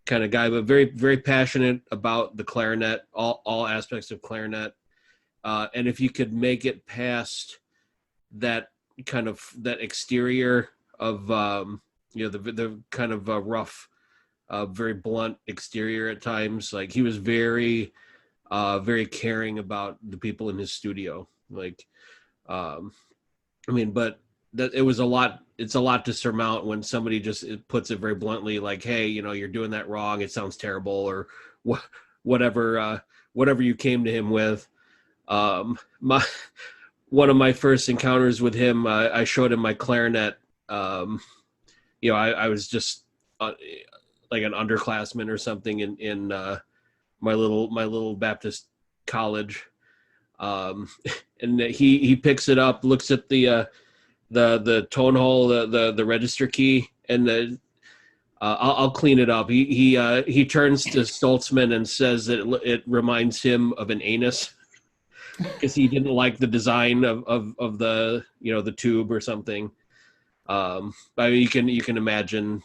Speaker 1: kind of guy, but very passionate about the clarinet, all aspects of clarinet. And if you could make it past that kind of that exterior of the kind of rough, very blunt exterior at times, like he was very caring about the people in his studio. Like, um, I mean, but that it was a lot. It's a lot to surmount when somebody just puts it very bluntly, like, "Hey, you're doing that wrong. It sounds terrible," or wh- whatever, whatever you came to him with. My one of my first encounters with him, I showed him my clarinet. Um, I was just like an underclassman or something in my little Baptist college, um, and he picks it up, looks at the tone hole, the register key, and I'll clean it up. He turns to Stoltzman and says that it reminds him of an anus because he didn't like the design of the the tube or something. I mean, you can imagine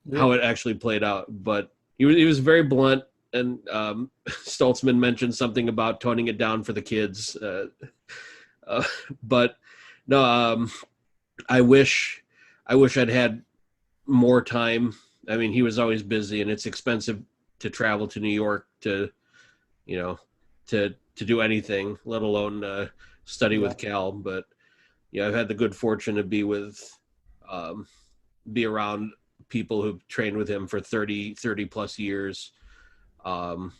Speaker 2: Yeah.
Speaker 1: how it actually played out, but he was very blunt. And Stoltzman mentioned something about toning it down for the kids, uh, but no, I wish I wish I'd had more time. I mean, he was always busy, and it's expensive to travel to New York you know to do anything, let alone study
Speaker 2: Yeah.
Speaker 1: with Cal. But I've had the good fortune to um, be around people who've trained with him for 30 plus years. Um,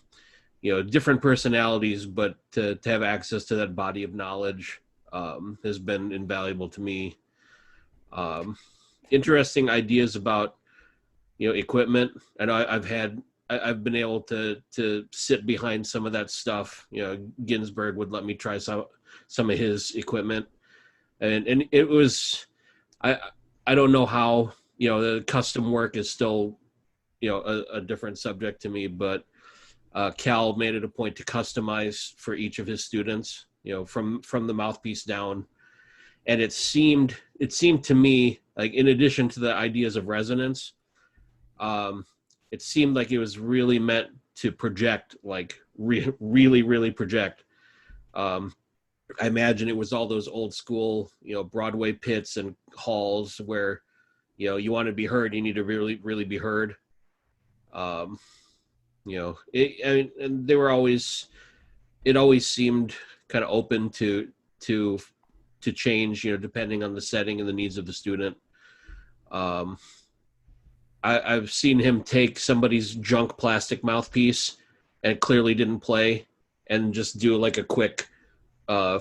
Speaker 1: different personalities, but to have access to that body of knowledge has been invaluable to me. Um, Interesting ideas about equipment. I know I've been able to sit behind some of that stuff. Ginsberg would let me try some of his equipment, and it was I I don't know how the custom work is still a different subject to me, but Cal made it a point to customize for each of his students, from the mouthpiece down. And it seemed to me, like, in addition to the ideas of resonance, um, it seemed like it was really meant to project, like, really project. Um, I imagine it was all those old school, Broadway pits and halls where you want to be heard, you need to really be heard. Um, and they were always it always seemed kind of open to to change, depending on the setting and the needs of the student. Um, I've seen him take somebody's junk plastic mouthpiece and clearly didn't play, and just do like a quick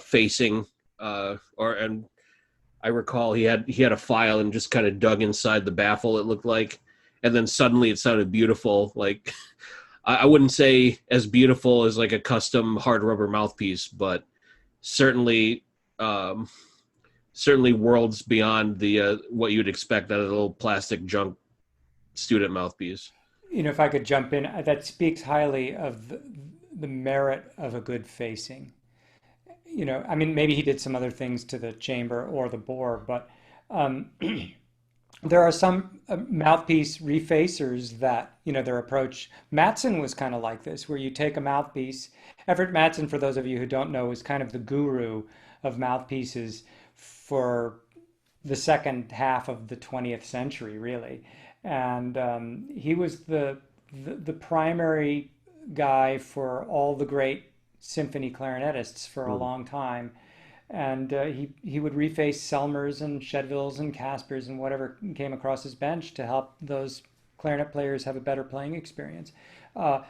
Speaker 1: facing, or and I recall he had a file and just kind of dug inside the baffle, it looked like, and then suddenly it sounded beautiful. Like, I wouldn't say as beautiful as like a custom hard rubber mouthpiece, but certainly um, certainly worlds beyond the what you'd expect out of a little plastic junk student mouthpiece.
Speaker 2: If I could jump in, that speaks highly of the merit of a good facing. I mean, maybe he did some other things to the chamber or the bore, but um, there are some mouthpiece refacers that, their approach. Matson was kind of like this, where you take a mouthpiece. Everett Matson, for those of you who don't know, is kind of the guru of mouthpieces for the second half of the 20th century, really. And he was the primary guy for all the great symphony clarinetists for a
Speaker 1: Mm.
Speaker 2: long time. And he would reface Selmers and Shedvilles and Caspers and whatever came across his bench to help those clarinet players have a better playing experience. Uh,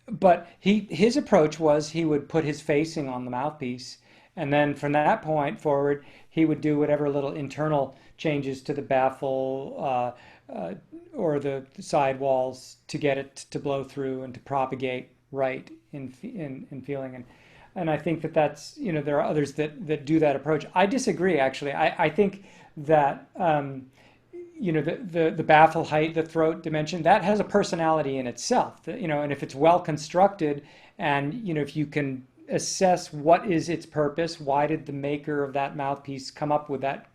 Speaker 2: but his approach was he would put his facing on the mouthpiece, and then from that point forward, he would do whatever little internal changes to the baffle or the side walls to get it to blow through and to propagate right in feeling. And I think that's, there are others that do that approach. I disagree, actually. I think that the baffle height, the throat dimension, that has a personality in itself. And if it's well constructed, and if you can assess what is its purpose, why did the maker of that mouthpiece come up with that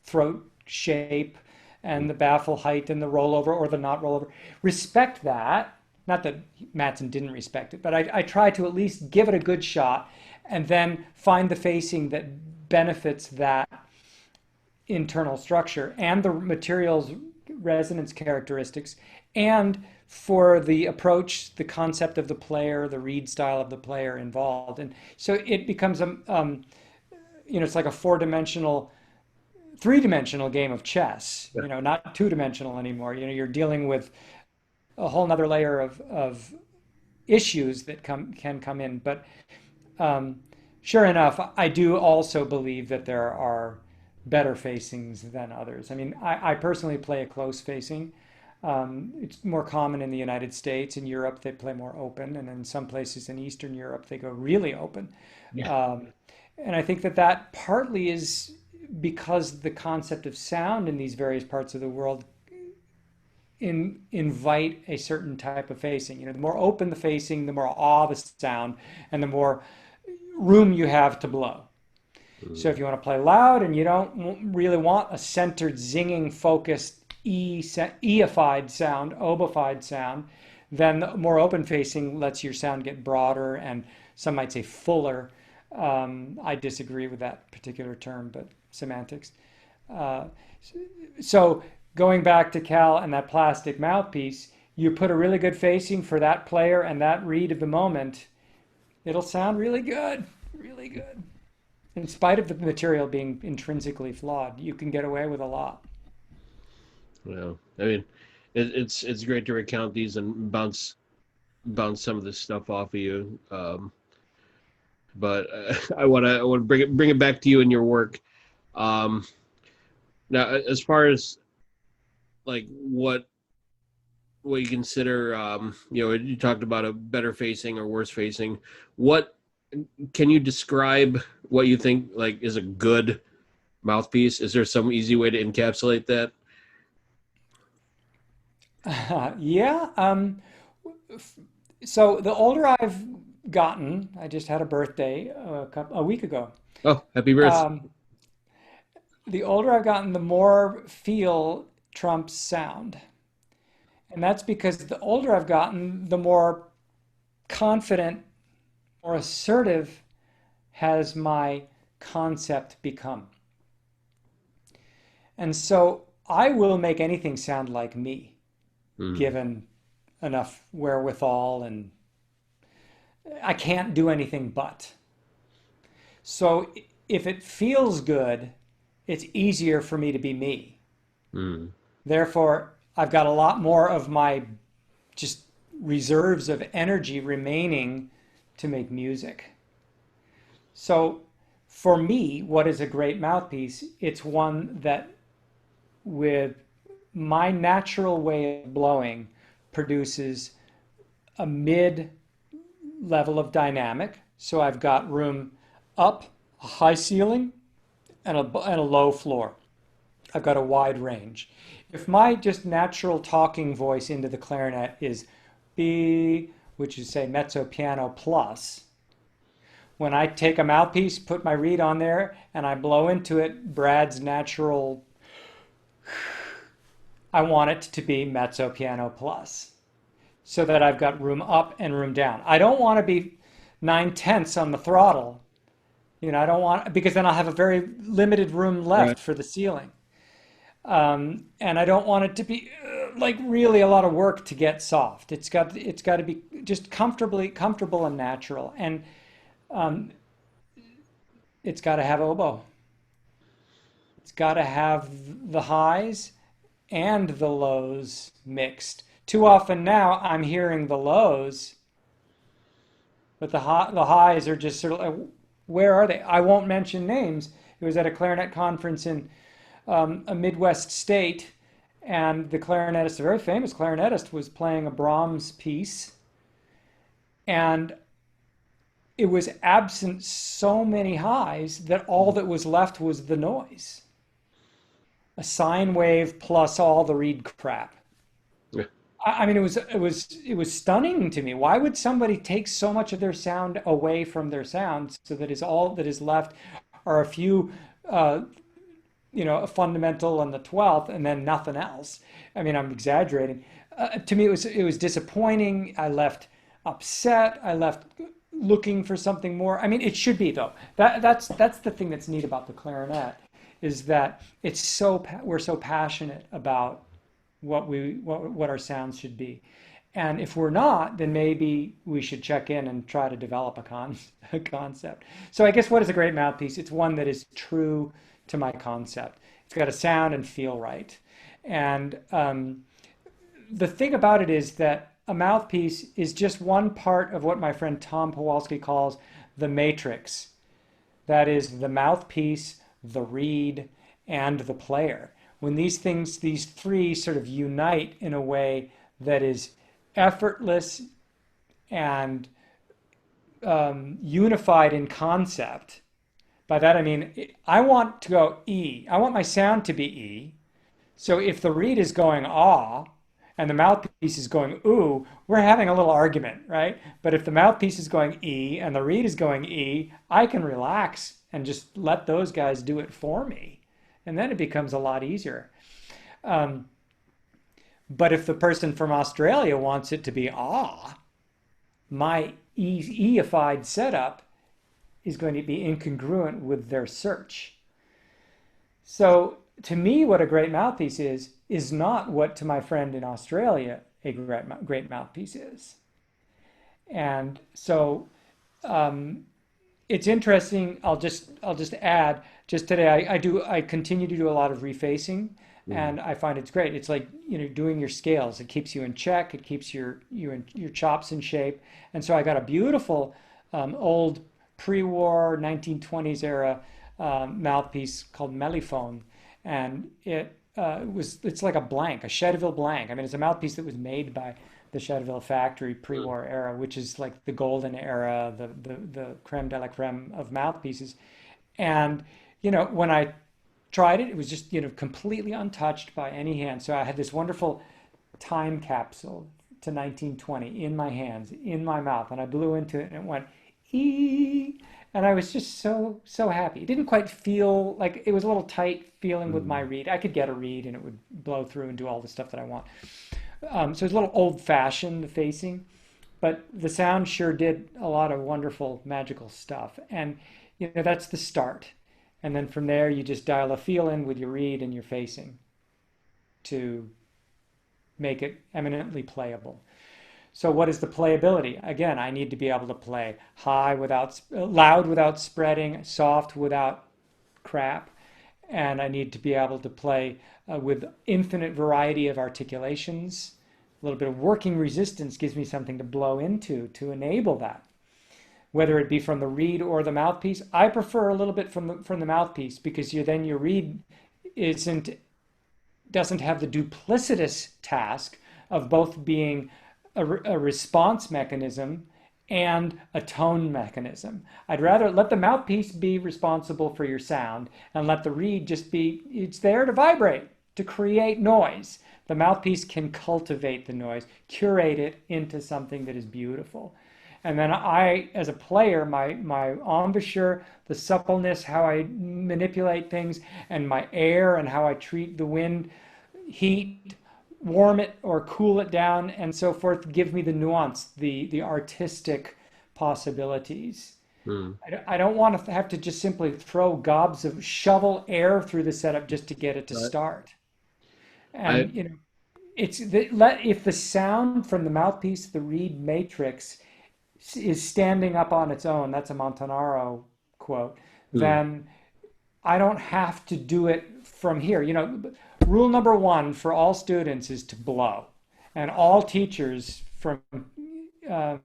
Speaker 2: throat shape and the baffle height and the rollover or the not rollover, respect that. Not that Matson didn't respect it, but I try to at least give it a good shot and then find the facing that benefits that internal structure and the material's resonance characteristics, and for the approach, the concept of the player, the reed style of the player involved. And so it becomes it's like a three-dimensional game of chess,
Speaker 1: Yeah.
Speaker 2: not two-dimensional anymore. You're dealing with a whole nother layer of issues that can come in. But sure enough, I do also believe that there are better facings than others. I mean, I personally play a close facing. It's more common in the United States. In Europe, they play more open, and in some places in Eastern Europe, they go really open.
Speaker 1: Yeah.
Speaker 2: Um, and I think that partly is because the concept of sound in these various parts of the world invite a certain type of facing. The more open the facing, the more awe the sound, and the more room you have to blow. So if you want to play loud and you don't really want a centered, zinging, focused, Eified sound, obified sound, then the more open facing lets your sound get broader and some might say fuller. I disagree with that particular term, but semantics. Uh, so going back to Cal and that plastic mouthpiece, you put a really good facing for that player and that reed of the moment, it'll sound really good, really good. In spite of the material being intrinsically flawed, you can get away with a lot.
Speaker 1: Well, I mean, it's great to recount these and bounce some of this stuff off of you. But I want to bring it back to you and your work. Um, Now, as far as like what you consider, you talked about a better facing or worse facing. What can you describe what you think like is a good mouthpiece? Is there some easy way to encapsulate that?
Speaker 2: Yeah. So the older I've gotten, I just had a birthday a week ago.
Speaker 1: Oh, happy birthday!
Speaker 2: Um, the older I've gotten, the more feel trumps sound. And that's because the older I've gotten, the more confident or assertive has my concept become. And so I will make anything sound like me,
Speaker 1: Mm,
Speaker 2: given enough wherewithal, and I can't do anything but. So if it feels good, it's easier for me to be me.
Speaker 1: mm,
Speaker 2: Therefore, I've got a lot more of my just reserves of energy remaining to make music. So for me, what is a great mouthpiece? It's one that, with my natural way of blowing, produces a mid level of dynamic. So I've got room up, a high ceiling, and a low floor. I've got a wide range. If my just natural talking voice into the clarinet is B, which is say mezzo piano plus, when I take a mouthpiece, put my reed on there, and I blow into it, Brad's natural, I want it to be mezzo piano plus, so that I've got room up and room down. I don't want to be 9/10 on the throttle. I don't want, because then I'll have a very limited room
Speaker 1: Right.
Speaker 2: left for the ceiling. And I don't want it to be like really a lot of work to get soft. It's got to be just comfortable and natural. And um, it's got to have oboe. It's got to have the highs and the lows mixed. Too often now I'm hearing the lows, but the highs are just sort of like, where are they? I won't mention names. It was at a clarinet conference in a Midwest state, and the clarinetist, a very famous clarinetist, was playing a Brahms piece, and it was absent so many highs that all that was left was the noise. A sine wave plus all the reed crap.
Speaker 1: Yeah.
Speaker 2: I mean, it was stunning to me. Why would somebody take so much of their sound away from their sound so that is all that is left are a few, a fundamental and the 12th, and then nothing else? I mean, I'm exaggerating. To me, it was disappointing. I left upset. I left looking for something more. I mean, it should be though. That's the thing that's neat about the clarinet, is that we're so passionate about what our sounds should be. And if we're not, then maybe we should check in and try to develop a concept. So I guess, what is a great mouthpiece? It's one that is true to my concept. It's got to sound and feel right. And the thing about it is that a mouthpiece is just one part of what my friend Tom Pawalski calls the matrix. That is the mouthpiece, the reed, and the player. When these three sort of unite in a way that is effortless and unified in concept. By that I mean, I want to go E. I want my sound to be E. So if the reed is going ah and the mouthpiece is going ooh, we're having a little argument, right? But if the mouthpiece is going E and the reed is going E, I can relax and just let those guys do it for me. And then it becomes a lot easier. But if the person from Australia wants it to be ah, my E-ified setup is going to be incongruent with their search. So to me, what a great mouthpiece is not what to my friend in Australia a great mouthpiece is. And so it's interesting. I'll just add. Just today, I continue to do a lot of refacing, and I find it's great. It's like doing your scales. It keeps you in check. It keeps your chops in shape. And so I got a beautiful old pre-war 1920s era mouthpiece called Mellophone, and it's like a blank, a Chedeville blank. I mean, it's a mouthpiece that was made by the Chedeville factory pre-war era, which is like the golden era, the creme de la creme of mouthpieces. And when I tried it, it was just completely untouched by any hand. So I had this wonderful time capsule to 1920 in my hands, in my mouth, and I blew into it, and it went ee, and I was just so happy. It didn't quite feel like, it was a little tight feeling with my reed. I could get a reed and it would blow through and do all the stuff that I want. So it's a little old-fashioned, the facing, but the sound sure did a lot of wonderful magical stuff. And that's the start. And then from there, you just dial a feel in with your reed and your facing to make it eminently playable. So what is the playability? Again, I need to be able to play high loud without spreading, soft without crap, and I need to be able to play with infinite variety of articulations. A little bit of working resistance gives me something to blow into to enable that. Whether it be from the reed or the mouthpiece, I prefer a little bit from the mouthpiece, because then your reed doesn't have the duplicitous task of both being a response mechanism and a tone mechanism. I'd rather let the mouthpiece be responsible for your sound and let the reed just be, it's there to vibrate, to create noise. The mouthpiece can cultivate the noise, curate it into something that is beautiful. And then I, as a player, my embouchure, the suppleness, how I manipulate things, and my air and how I treat the wind, heat, warm it or cool it down, and so forth, give me the nuance, the artistic possibilities.
Speaker 1: Mm.
Speaker 2: I don't want to have to just simply throw gobs of shovel air through the setup just to get it to
Speaker 1: But
Speaker 2: start.
Speaker 1: I
Speaker 2: And if the sound from the mouthpiece, the reed matrix, is standing up on its own, that's a Montanaro quote,
Speaker 1: mm,
Speaker 2: then I don't have to do it from here. Rule number one for all students is to blow. And all teachers from um,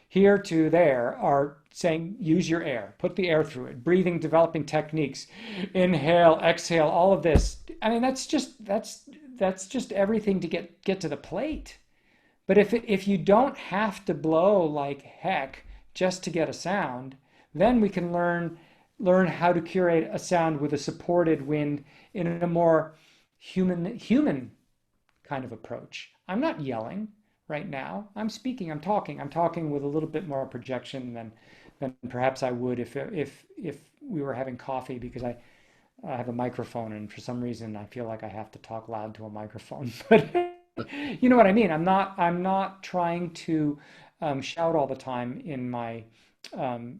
Speaker 2: here to there are saying use your air, put the air through it, breathing, developing techniques, inhale, exhale, all of this. I mean, that's just everything to get to the plate. But if you don't have to blow like heck just to get a sound, then we can learn how to curate a sound with a supported wind in a more human kind of approach. I'm not yelling right now. I'm speaking, I'm talking with a little bit more projection than perhaps I would if we were having coffee, because I have a microphone and for some reason I feel like I have to talk loud to a microphone. But you know what I mean? I'm not trying to shout all the time in my um,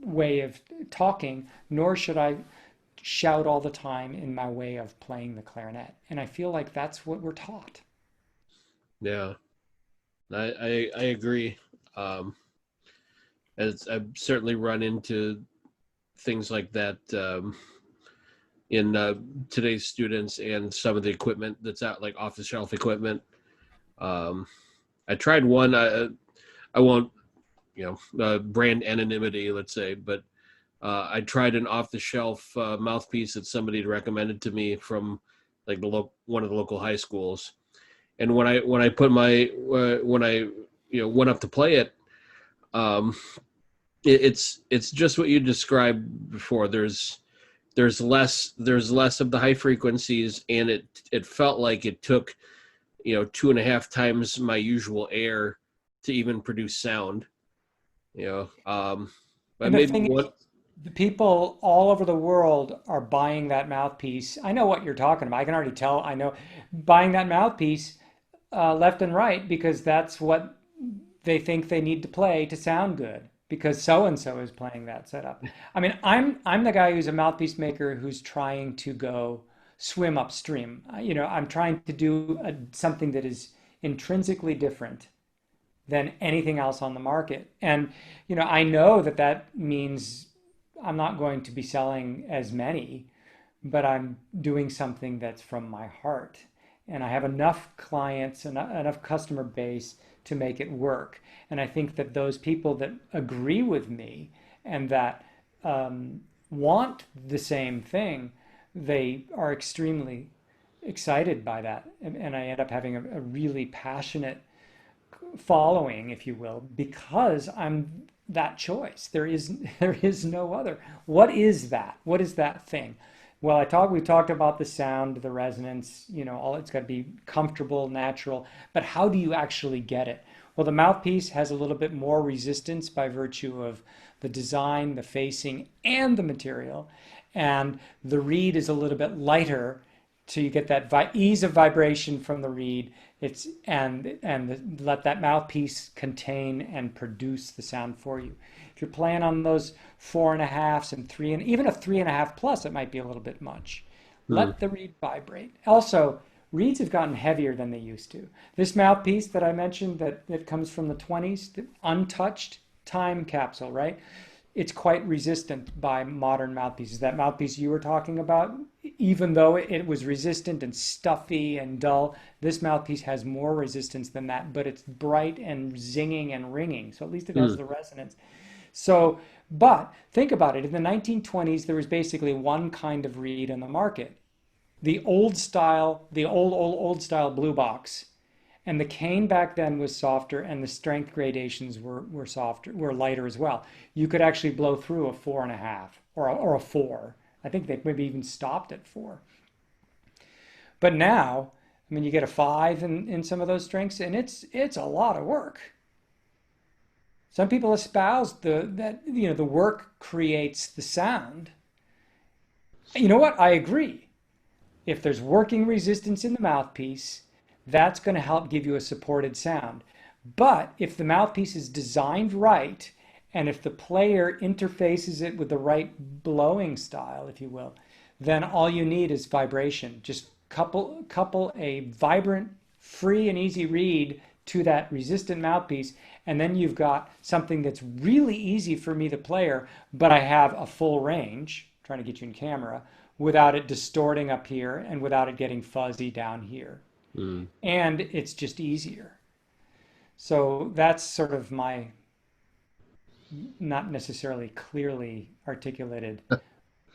Speaker 2: way of talking, nor should I shout all the time in my way of playing the clarinet. And I feel like that's what we're taught.
Speaker 1: yeah, I agree. Um, as I've certainly run into things like that in today's students and some of the equipment that's out, like off the shelf equipment. Um, I tried one. I won't, brand anonymity, let's say, but I tried an off the shelf mouthpiece that somebody had recommended to me from like one of the local high schools. And when I put my when I went up to play it, um, it's just what you described before. There's less of the high frequencies, and it felt like it took 2.5 times my usual air to even produce sound. But
Speaker 2: And the
Speaker 1: maybe
Speaker 2: thing is,
Speaker 1: what.
Speaker 2: the people all over the world are buying that mouthpiece. I know what you're talking about. I can already tell. I know buying that mouthpiece left and right because that's what they think they need to play to sound good because so and so is playing that setup. I mean, I'm the guy who's a mouthpiece maker who's trying to go swim upstream. I'm trying to do something that is intrinsically different than anything else on the market. And I know that that means I'm not going to be selling as many, but I'm doing something that's from my heart. And I have enough clients and enough customer base to make it work. And I think that those people that agree with me and that want the same thing, they are extremely excited by that. And I end up having a really passionate following, if you will, because I'm that choice. There is no other. What is that? What is that thing? Well, we talked about the sound, the resonance, all it's got to be comfortable, natural, but how do you actually get it? Well, the mouthpiece has a little bit more resistance by virtue of the design, the facing, and the material. And the reed is a little bit lighter, so you get that ease of vibration from the reed. Let that mouthpiece contain and produce the sound for you. If you're playing on those 4.5s and three, and even a 3.5 plus, it might be a little bit much.
Speaker 1: Hmm.
Speaker 2: Let the reed vibrate. Also, reeds have gotten heavier than they used to. This mouthpiece that I mentioned that comes from the 20s, the untouched time capsule, right? It's quite resistant by modern mouthpieces. That mouthpiece you were talking about, even though it was resistant and stuffy and dull, this mouthpiece has more resistance than that, but it's bright and zinging and ringing. So at least it has
Speaker 1: Hmm.
Speaker 2: the resonance. So, but think about it. In the 1920s, there was basically one kind of reed in the market. The old style, the old style blue box. And the cane back then was softer, and the strength gradations were softer, were lighter as well. You could actually blow through a 4.5 or a 4. I think they maybe even stopped at 4. But now, I mean, you get a five in some of those strengths, and it's a lot of work. Some people espouse that the work creates the sound. You know what? I agree. If there's working resistance in the mouthpiece, that's going to help give you a supported sound. But if the mouthpiece is designed right, and if the player interfaces it with the right blowing style, if you will, then all you need is vibration. Just couple a vibrant, free and easy reed to that resistant mouthpiece, and then you've got something that's really easy for me, the player, but I have a full range, trying to get you in camera, without it distorting up here and without it getting fuzzy down here.
Speaker 1: Mm.
Speaker 2: And it's just easier. So that's sort of my not necessarily clearly articulated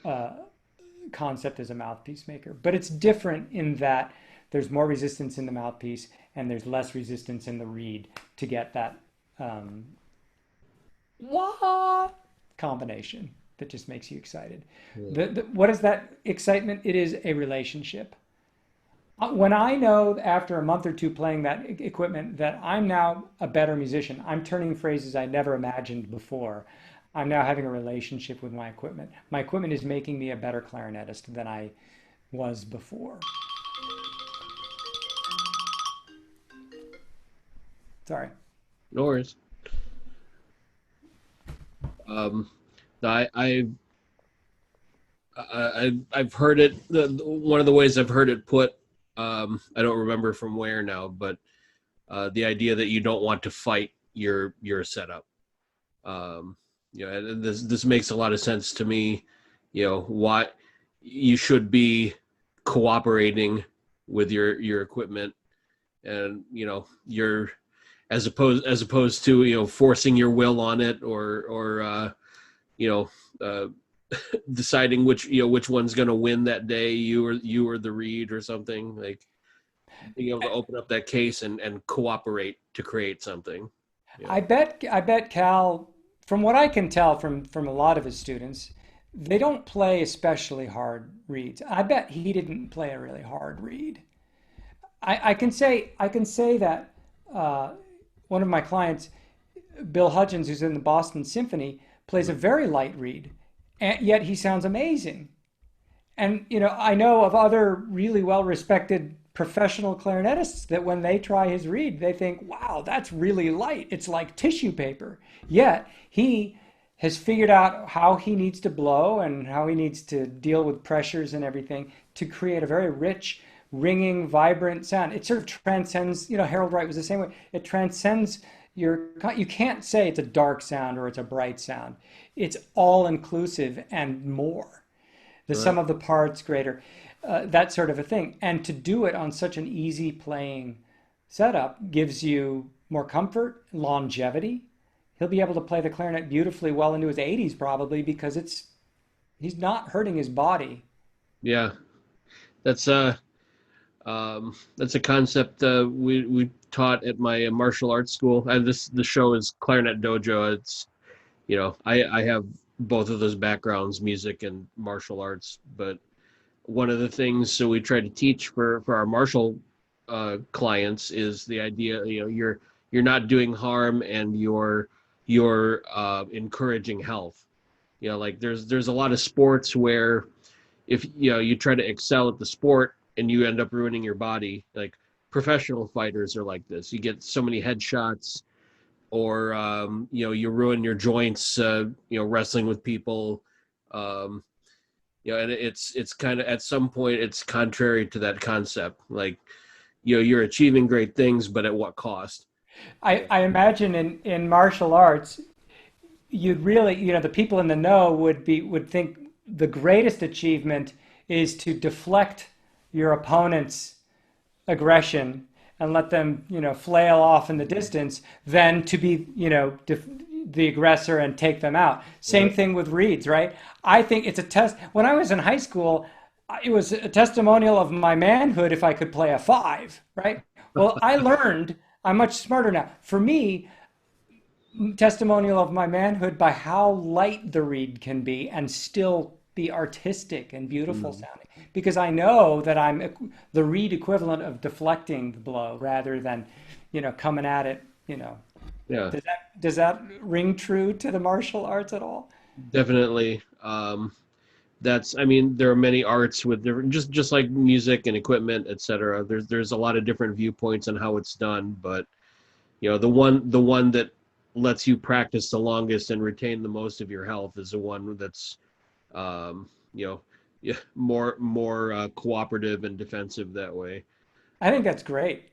Speaker 2: uh, concept as a mouthpiece maker, but it's different in that there's more resistance in the mouthpiece and there's less resistance in the reed to get that um, wah combination that just makes you excited.
Speaker 1: Yeah.
Speaker 2: What is that excitement? It is a relationship. When I know after a month or two playing that equipment that I'm now a better musician, I'm turning phrases I never imagined before. I'm now having a relationship with my equipment. My equipment is making me a better clarinetist than I was before. Sorry.
Speaker 1: No worries. Um, I've heard it. One of the ways I've heard it put, I don't remember from where now, but the idea that you don't want to fight your setup. And this makes a lot of sense to me. Why you should be cooperating with your equipment, and you're as opposed to forcing your will on it, or you know uh, deciding which one's going to win that day, you or the reed or something, like being able to open up that case and cooperate to create something. Yeah.
Speaker 2: I bet Cal, from what I can tell from a lot of his students, they don't play especially hard reeds. I bet he didn't play a really hard reed. I can say that one of my clients, Bill Hudgens, who's in the Boston Symphony, plays a very light reed, and yet he sounds amazing. And I know of other really well-respected professional clarinetists that when they try his reed, they think, "Wow, that's really light. It's like tissue paper." Yet he has figured out how he needs to blow and how he needs to deal with pressures and everything to create a very rich, ringing, vibrant sound. It sort of transcends, Harold Wright was the same way. It transcends you can't say it's a dark sound or it's a bright sound. It's all inclusive and more. The sum
Speaker 1: Right.
Speaker 2: of the parts greater, that sort of a thing. And to do it on such an easy playing setup gives you more comfort, longevity. He'll be able to play the clarinet beautifully well into his 80s probably because he's not hurting his body.
Speaker 1: Yeah, that's that's a concept we taught at my martial arts school. And the show is Clarinet Dojo. It's I have both of those backgrounds, music and martial arts. But one of the things, so we try to teach for our martial clients, is the idea, you're not doing harm, and you're encouraging health. Like there's a lot of sports where if you try to excel at the sport and you end up ruining your body. Like professional fighters are like this. You get so many headshots, or you ruin your joints, wrestling with people. um and it's kind of, at some point, it's contrary to that concept. Like you're achieving great things, but at what cost?
Speaker 2: I,
Speaker 1: Yeah.
Speaker 2: I imagine in martial arts, you'd really, the people in the know would think the greatest achievement is to deflect your opponent's aggression and let them, flail off in the distance, than to be, the aggressor and take them out. Same
Speaker 1: Right.
Speaker 2: thing with reeds, right? I think it's a test. When I was in high school, it was a testimonial of my manhood if I could play a five, right? Well, I learned I'm much smarter now. For me, testimonial of my manhood by how light the reed can be and still be artistic and beautiful
Speaker 1: Mm.
Speaker 2: sounding because I know that I'm the reed equivalent of deflecting the blow rather than, coming at it,
Speaker 1: Yeah,
Speaker 2: does that ring true to the martial arts at all?
Speaker 1: definitely. That's, I mean, there are many arts with different, just like music and equipment, etc. There's a lot of different viewpoints on how it's done, but the one that lets you practice the longest and retain the most of your health is the one that's um, you know, yeah, more cooperative and defensive that way.
Speaker 2: I think that's great.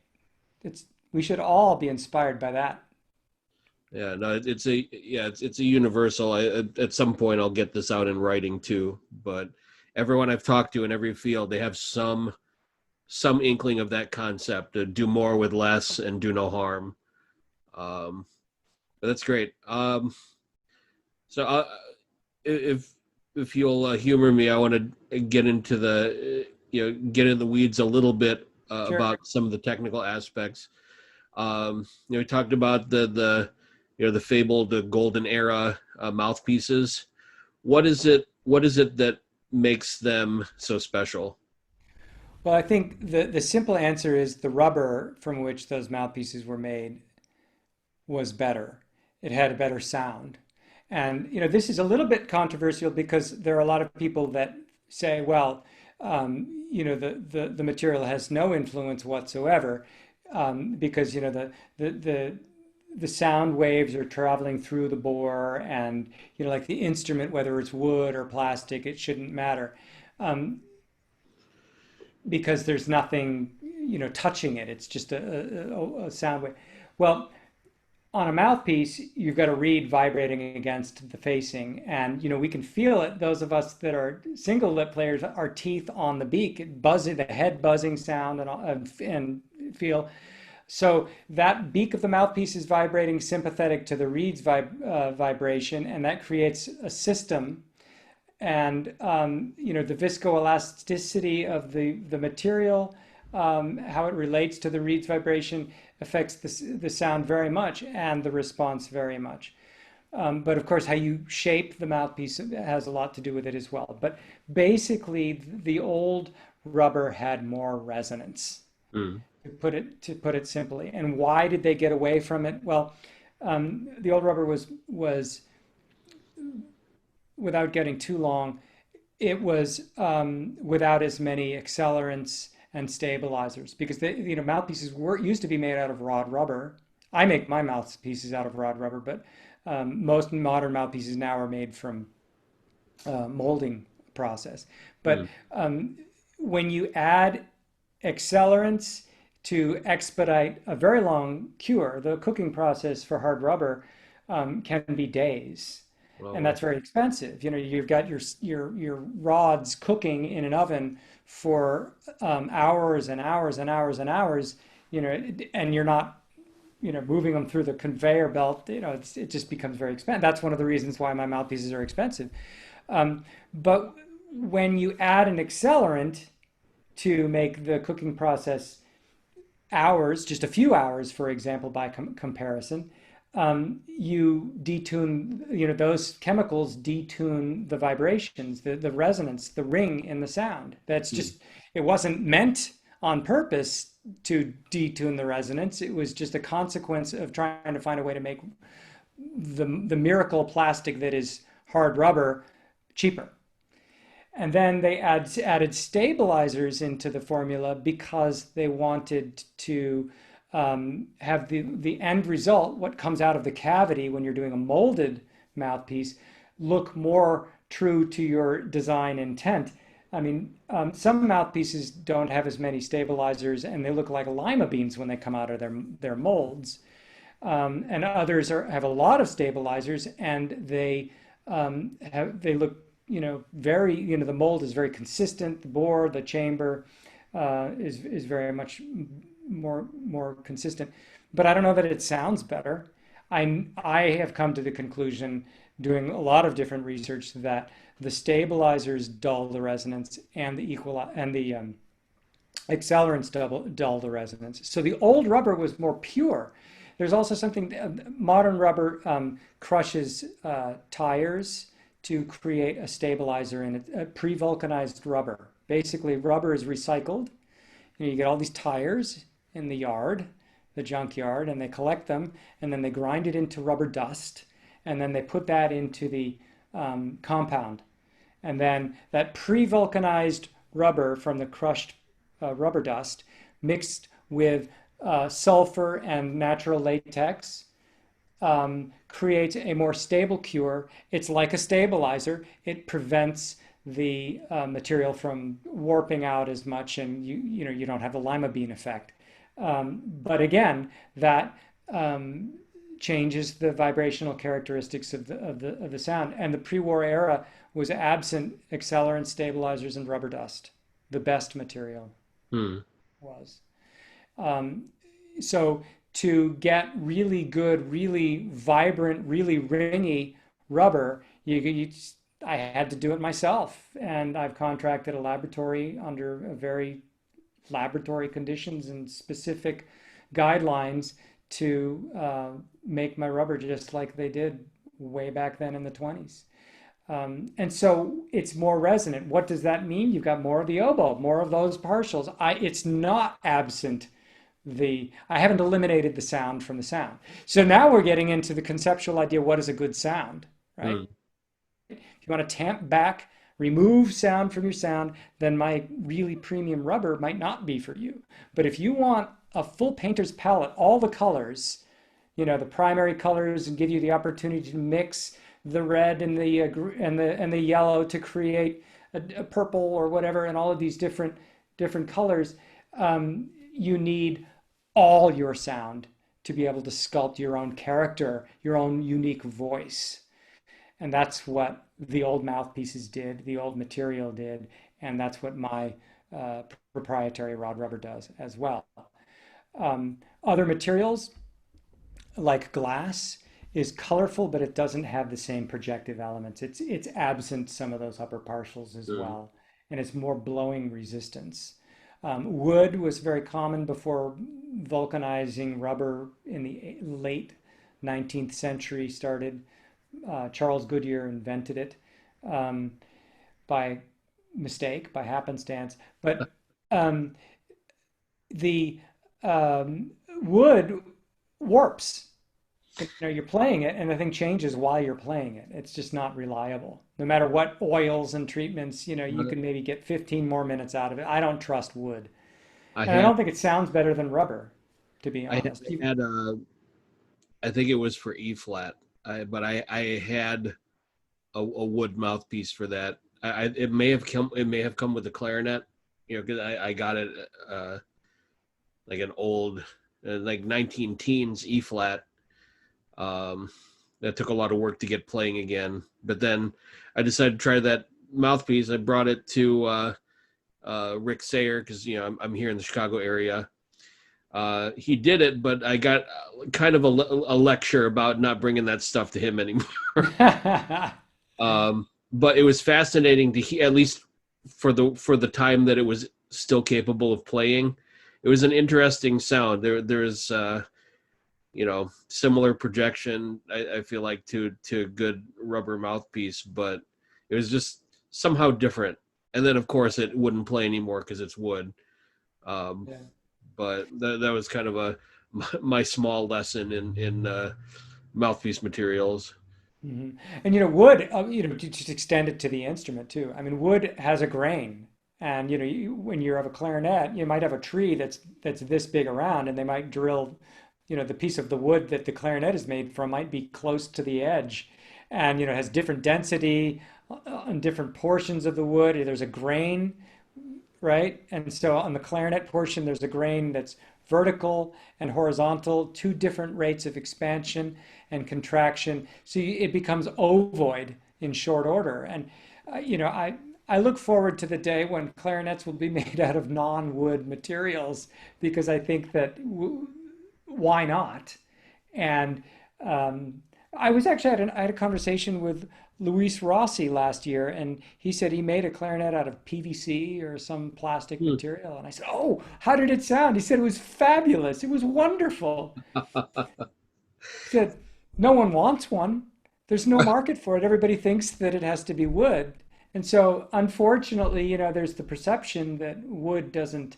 Speaker 2: It's we should all be inspired by that.
Speaker 1: Yeah, no, it's a universal. At some point I'll get this out in writing too, but everyone I've talked to in every field, they have some inkling of that concept to do more with less and do no harm. Um, but that's great. So if if you'll humor me, I want to get into get in the weeds a little bit
Speaker 2: Sure.
Speaker 1: about some of the technical aspects. We talked about the fabled golden era mouthpieces. What is it that makes them so special?
Speaker 2: Well, I think the simple answer is the rubber from which those mouthpieces were made was better. It had a better sound. And this is a little bit controversial because there are a lot of people that say, well, the material has no influence whatsoever because the sound waves are traveling through the bore, and like the instrument, whether it's wood or plastic, it shouldn't matter because there's nothing touching it. It's just a sound wave. Well, on a mouthpiece, you've got a reed vibrating against the facing, and we can feel it. Those of us that are single lip players, our teeth on the beak, buzzing, the head buzzing sound, and feel. So that beak of the mouthpiece is vibrating sympathetic to the reed's vibration, and that creates a system. And the viscoelasticity of the material, how it relates to the reed's vibration affects the sound very much and the response very much. But of course, how you shape the mouthpiece has a lot to do with it as well. But basically, the old rubber had more resonance,
Speaker 1: Mm.
Speaker 2: to put it simply. And why did they get away from it? Well, the old rubber was without getting too long, it was without as many accelerants and stabilizers because mouthpieces used to be made out of rod rubber. I make my mouthpieces out of rod rubber, but most modern mouthpieces now are made from molding process. But
Speaker 1: Mm.
Speaker 2: when you add accelerants to expedite a very long cure, the cooking process for hard rubber can be days, and
Speaker 1: Well,
Speaker 2: that's very expensive. You've got your rods cooking in an oven for hours and hours and hours and hours. And you're not moving them through the conveyor belt. It just becomes very expensive. That's one of the reasons why my mouthpieces are expensive. But when you add an accelerant to make the cooking process hours, just a few hours, for example, by comparison, you detune, those chemicals detune the vibrations, the resonance, the ring in the sound. That's
Speaker 1: mm.
Speaker 2: just, it wasn't meant on purpose to detune the resonance. It was just a consequence of trying to find a way to make the miracle plastic that is hard rubber cheaper. And then they added stabilizers into the formula because they wanted to have the end result, what comes out of the cavity when you're doing a molded mouthpiece, look more true to your design intent. I mean, some mouthpieces don't have as many stabilizers, and they look like lima beans when they come out of their molds. And others have a lot of stabilizers, and they look very, the mold is very consistent. The bore, the chamber is very much more consistent. But I don't know that it sounds better. I have come to the conclusion, doing a lot of different research, that the stabilizers dull the resonance, and the accelerants dull the resonance. So the old rubber was more pure. There's also something, modern rubber crushes tires to create a stabilizer in it, a pre-vulcanized rubber. Basically, rubber is recycled. You get all these tires in the yard, the junkyard, and they collect them, and then they grind it into rubber dust, and then they put that into the compound. And then that pre-vulcanized rubber from the crushed rubber dust mixed with sulfur and natural latex creates a more stable cure. It's like a stabilizer. It prevents the material from warping out as much, and you don't have the lima bean effect. But again, that changes the vibrational characteristics of the sound. And the pre-war era was absent accelerant stabilizers and rubber dust. The best material
Speaker 1: Hmm.
Speaker 2: was. So to get really good, really vibrant, really ringy rubber, I had to do it myself, and I've contracted a laboratory under a very laboratory conditions and specific guidelines to make my rubber just like they did way back then in the 20s. And so it's more resonant. What does that mean? You've got more of the oboe, more of those partials. It's not absent I haven't eliminated the sound from the sound. So now we're getting into the conceptual idea, what is a good sound, right?
Speaker 1: Hmm.
Speaker 2: If you want to tamp back, remove sound from your sound, then my really premium rubber might not be for you. But if you want a full painter's palette, all the colors, the primary colors, and give you the opportunity to mix the red and the yellow to create a purple or whatever, and all of these different colors, you need all your sound to be able to sculpt your own character, your own unique voice. And that's what the old mouthpieces did, the old material did, and that's what my proprietary rod rubber does as well. Other materials, like glass, is colorful, but it doesn't have the same projective elements. It's absent some of those upper partials as
Speaker 1: Hmm.
Speaker 2: well, and it's more blowing resistance. Wood was very common before vulcanizing rubber in the late 19th century started. Charles Goodyear invented it by mistake, by happenstance. But the wood warps. You're playing it and the thing changes while you're playing it. It's just not reliable. No matter what oils and treatments, you can maybe get 15 more minutes out of it. I don't trust wood.
Speaker 1: I
Speaker 2: And I
Speaker 1: had
Speaker 2: don't think it sounds better than rubber, to be
Speaker 1: I had,
Speaker 2: honest.
Speaker 1: I had I think it was for E flat, but I had a wood mouthpiece for that. It may have come with the clarinet, because I got it like an old like 19 teens E flat. Um, that took a lot of work to get playing again. But then I decided to try that mouthpiece. I brought it to Rick Sayer because I'm here in the Chicago area. He did it, but I got kind of a lecture about not bringing that stuff to him anymore. But it was fascinating to hear, at least for the time that it was still capable of playing. It was an interesting sound. There's similar projection. I feel like to a good rubber mouthpiece, but it was just somehow different. And then of course it wouldn't play anymore because it's wood. Um,
Speaker 2: Yeah.
Speaker 1: but that was kind of my small lesson in mouthpiece materials.
Speaker 2: Mhm. And wood, to just extend it to the instrument too. I mean, wood has a grain, and when you have a clarinet, you might have a tree that's this big around, and they might drill, the piece of the wood that the clarinet is made from might be close to the edge, and has different density on different portions of the wood. There's a grain, right? And so on the clarinet portion, there's a grain that's vertical and horizontal, two different rates of expansion and contraction. So it becomes ovoid in short order. And, I look forward to the day when clarinets will be made out of non-wood materials because I think that why not? And I was actually I had a conversation with Luis Rossi last year, and he said he made a clarinet out of PVC or some plastic
Speaker 1: Hmm.
Speaker 2: material. And I said, "Oh, how did it sound?" He said it was fabulous. It was wonderful. He said, "No one wants one." there's no market for it. Everybody thinks that it has to be wood. And so, unfortunately, there's the perception that wood doesn't,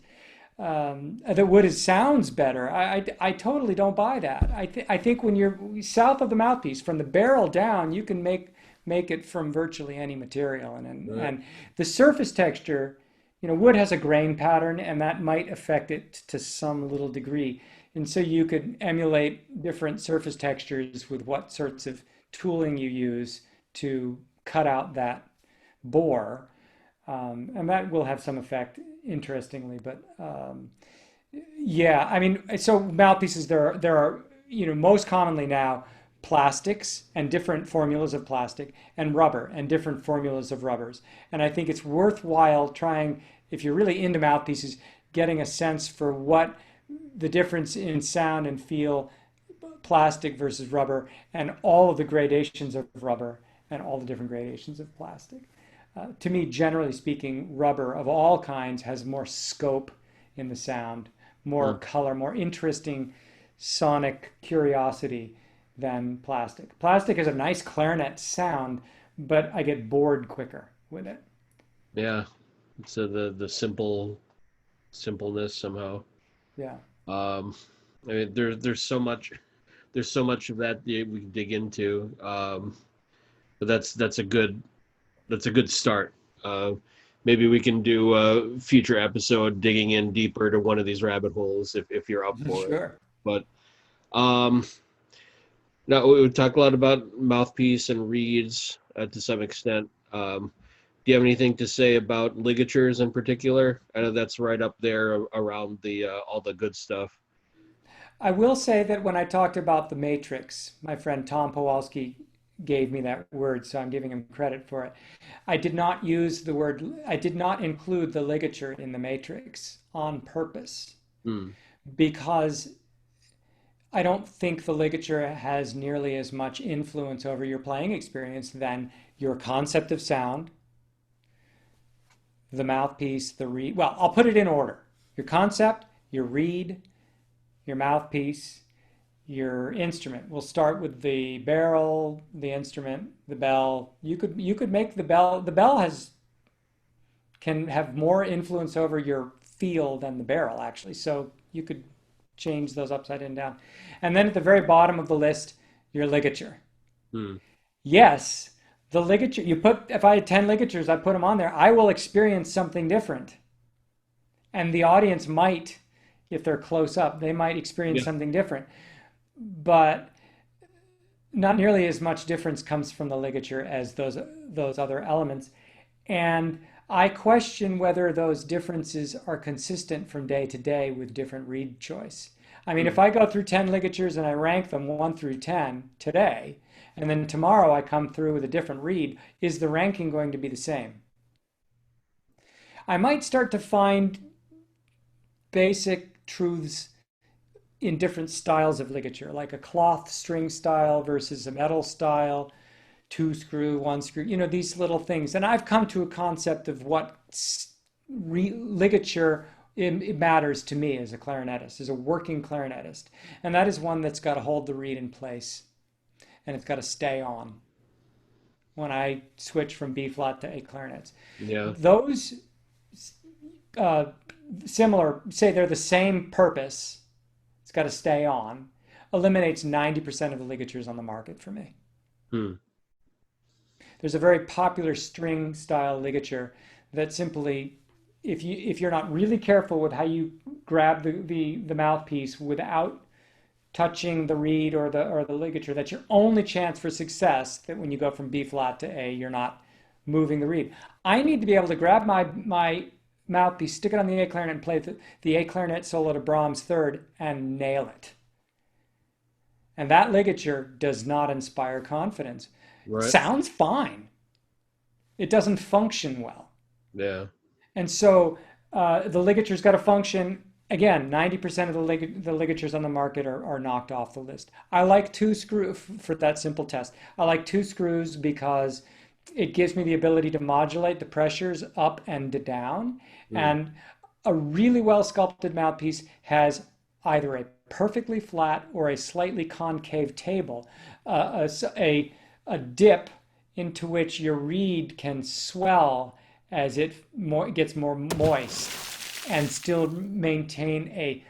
Speaker 2: that wood sounds better. I totally don't buy that. I think when you're south of the mouthpiece, from the barrel down, you can make it from virtually any material.
Speaker 1: Right.
Speaker 2: And the surface texture, wood has a grain pattern, and that might affect it to some little degree. And so you could emulate different surface textures with what sorts of tooling you use to cut out that bore, and that will have some effect, interestingly. But yeah, I mean, so mouthpieces, there are most commonly now plastics and different formulas of plastic, and rubber and different formulas of rubbers. And I think it's worthwhile trying, if you're really into mouthpieces, getting a sense for what the difference in sound and feel, plastic versus rubber, and all of the gradations of rubber and all the different gradations of plastic. To me, generally speaking, rubber of all kinds has more scope in the sound, more
Speaker 1: Mm.
Speaker 2: color, more interesting sonic curiosity than plastic. Plastic is a nice clarinet sound, but I get bored quicker with it.
Speaker 1: Yeah. So the simpleness somehow.
Speaker 2: Yeah.
Speaker 1: Um, I mean, there's so much of that we can dig into. But that's a good start. Uh, Maybe we can do a future episode digging in deeper to one of these rabbit holes if you're up for it.
Speaker 2: Sure.
Speaker 1: But um, now we talk a lot about mouthpiece and reeds to some extent. Do you have anything to say about ligatures in particular? I know that's right up there around the all the good stuff.
Speaker 2: I will say that when I talked about the matrix, my friend Tom Powalski gave me that word, so I'm giving him credit for it. I did not include the ligature in the matrix on purpose
Speaker 1: Hmm.
Speaker 2: because I don't think the ligature has nearly as much influence over your playing experience than your concept of sound, the mouthpiece, the reed. Well, I'll put it in order: your concept, your reed, your mouthpiece, your instrument. We'll start with the barrel, the instrument, the bell. You could make the bell. The bell has can have more influence over your feel than the barrel, actually. So you could change those upside and down. And then at the very bottom of the list, your ligature.
Speaker 1: Hmm.
Speaker 2: Yes, the ligature, if I had 10 ligatures, I put them on there, I will experience something different. And the audience might, if they're close up, they might experience
Speaker 1: Yeah.
Speaker 2: something different. But not nearly as much difference comes from the ligature as those other elements. And I question whether those differences are consistent from day to day with different reed choice. I mean,
Speaker 1: Hmm.
Speaker 2: if I go through 10 ligatures and I rank them 1 through 10 today, and then tomorrow I come through with a different reed, is the ranking going to be the same? I might start to find basic truths in different styles of ligature, like a cloth string style versus a metal style, two screw, one screw, these little things. And I've come to a concept of what ligature it matters to me as a clarinetist, as a working clarinetist. And that is one that's got to hold the reed in place and it's got to stay on when I switch from B flat to A clarinets.
Speaker 1: Yeah.
Speaker 2: Those uh, similar, say they're the same purpose, it's got to stay on, eliminates 90% of the ligatures on the market for me.
Speaker 1: Hmm.
Speaker 2: There's a very popular string style ligature that simply, if you're not really careful with how you grab the mouthpiece without touching the reed or the ligature, that's your only chance for success. That when you go from B flat to A, you're not moving the reed. I need to be able to grab my mouthpiece, stick it on the A clarinet, and play the A clarinet solo to Brahms third and nail it. And that ligature does not inspire confidence.
Speaker 1: Right.
Speaker 2: Sounds fine. It doesn't function well.
Speaker 1: Yeah.
Speaker 2: And so the ligature's got to function. Again, 90% of the ligatures on the market are knocked off the list. I like two screws for that simple test. I like two screws because it gives me the ability to modulate the pressures up and down.
Speaker 1: Hmm.
Speaker 2: And a really well sculpted mouthpiece has either a perfectly flat or a slightly concave table. A a dip into which your reed can swell as it gets more moist and still maintain a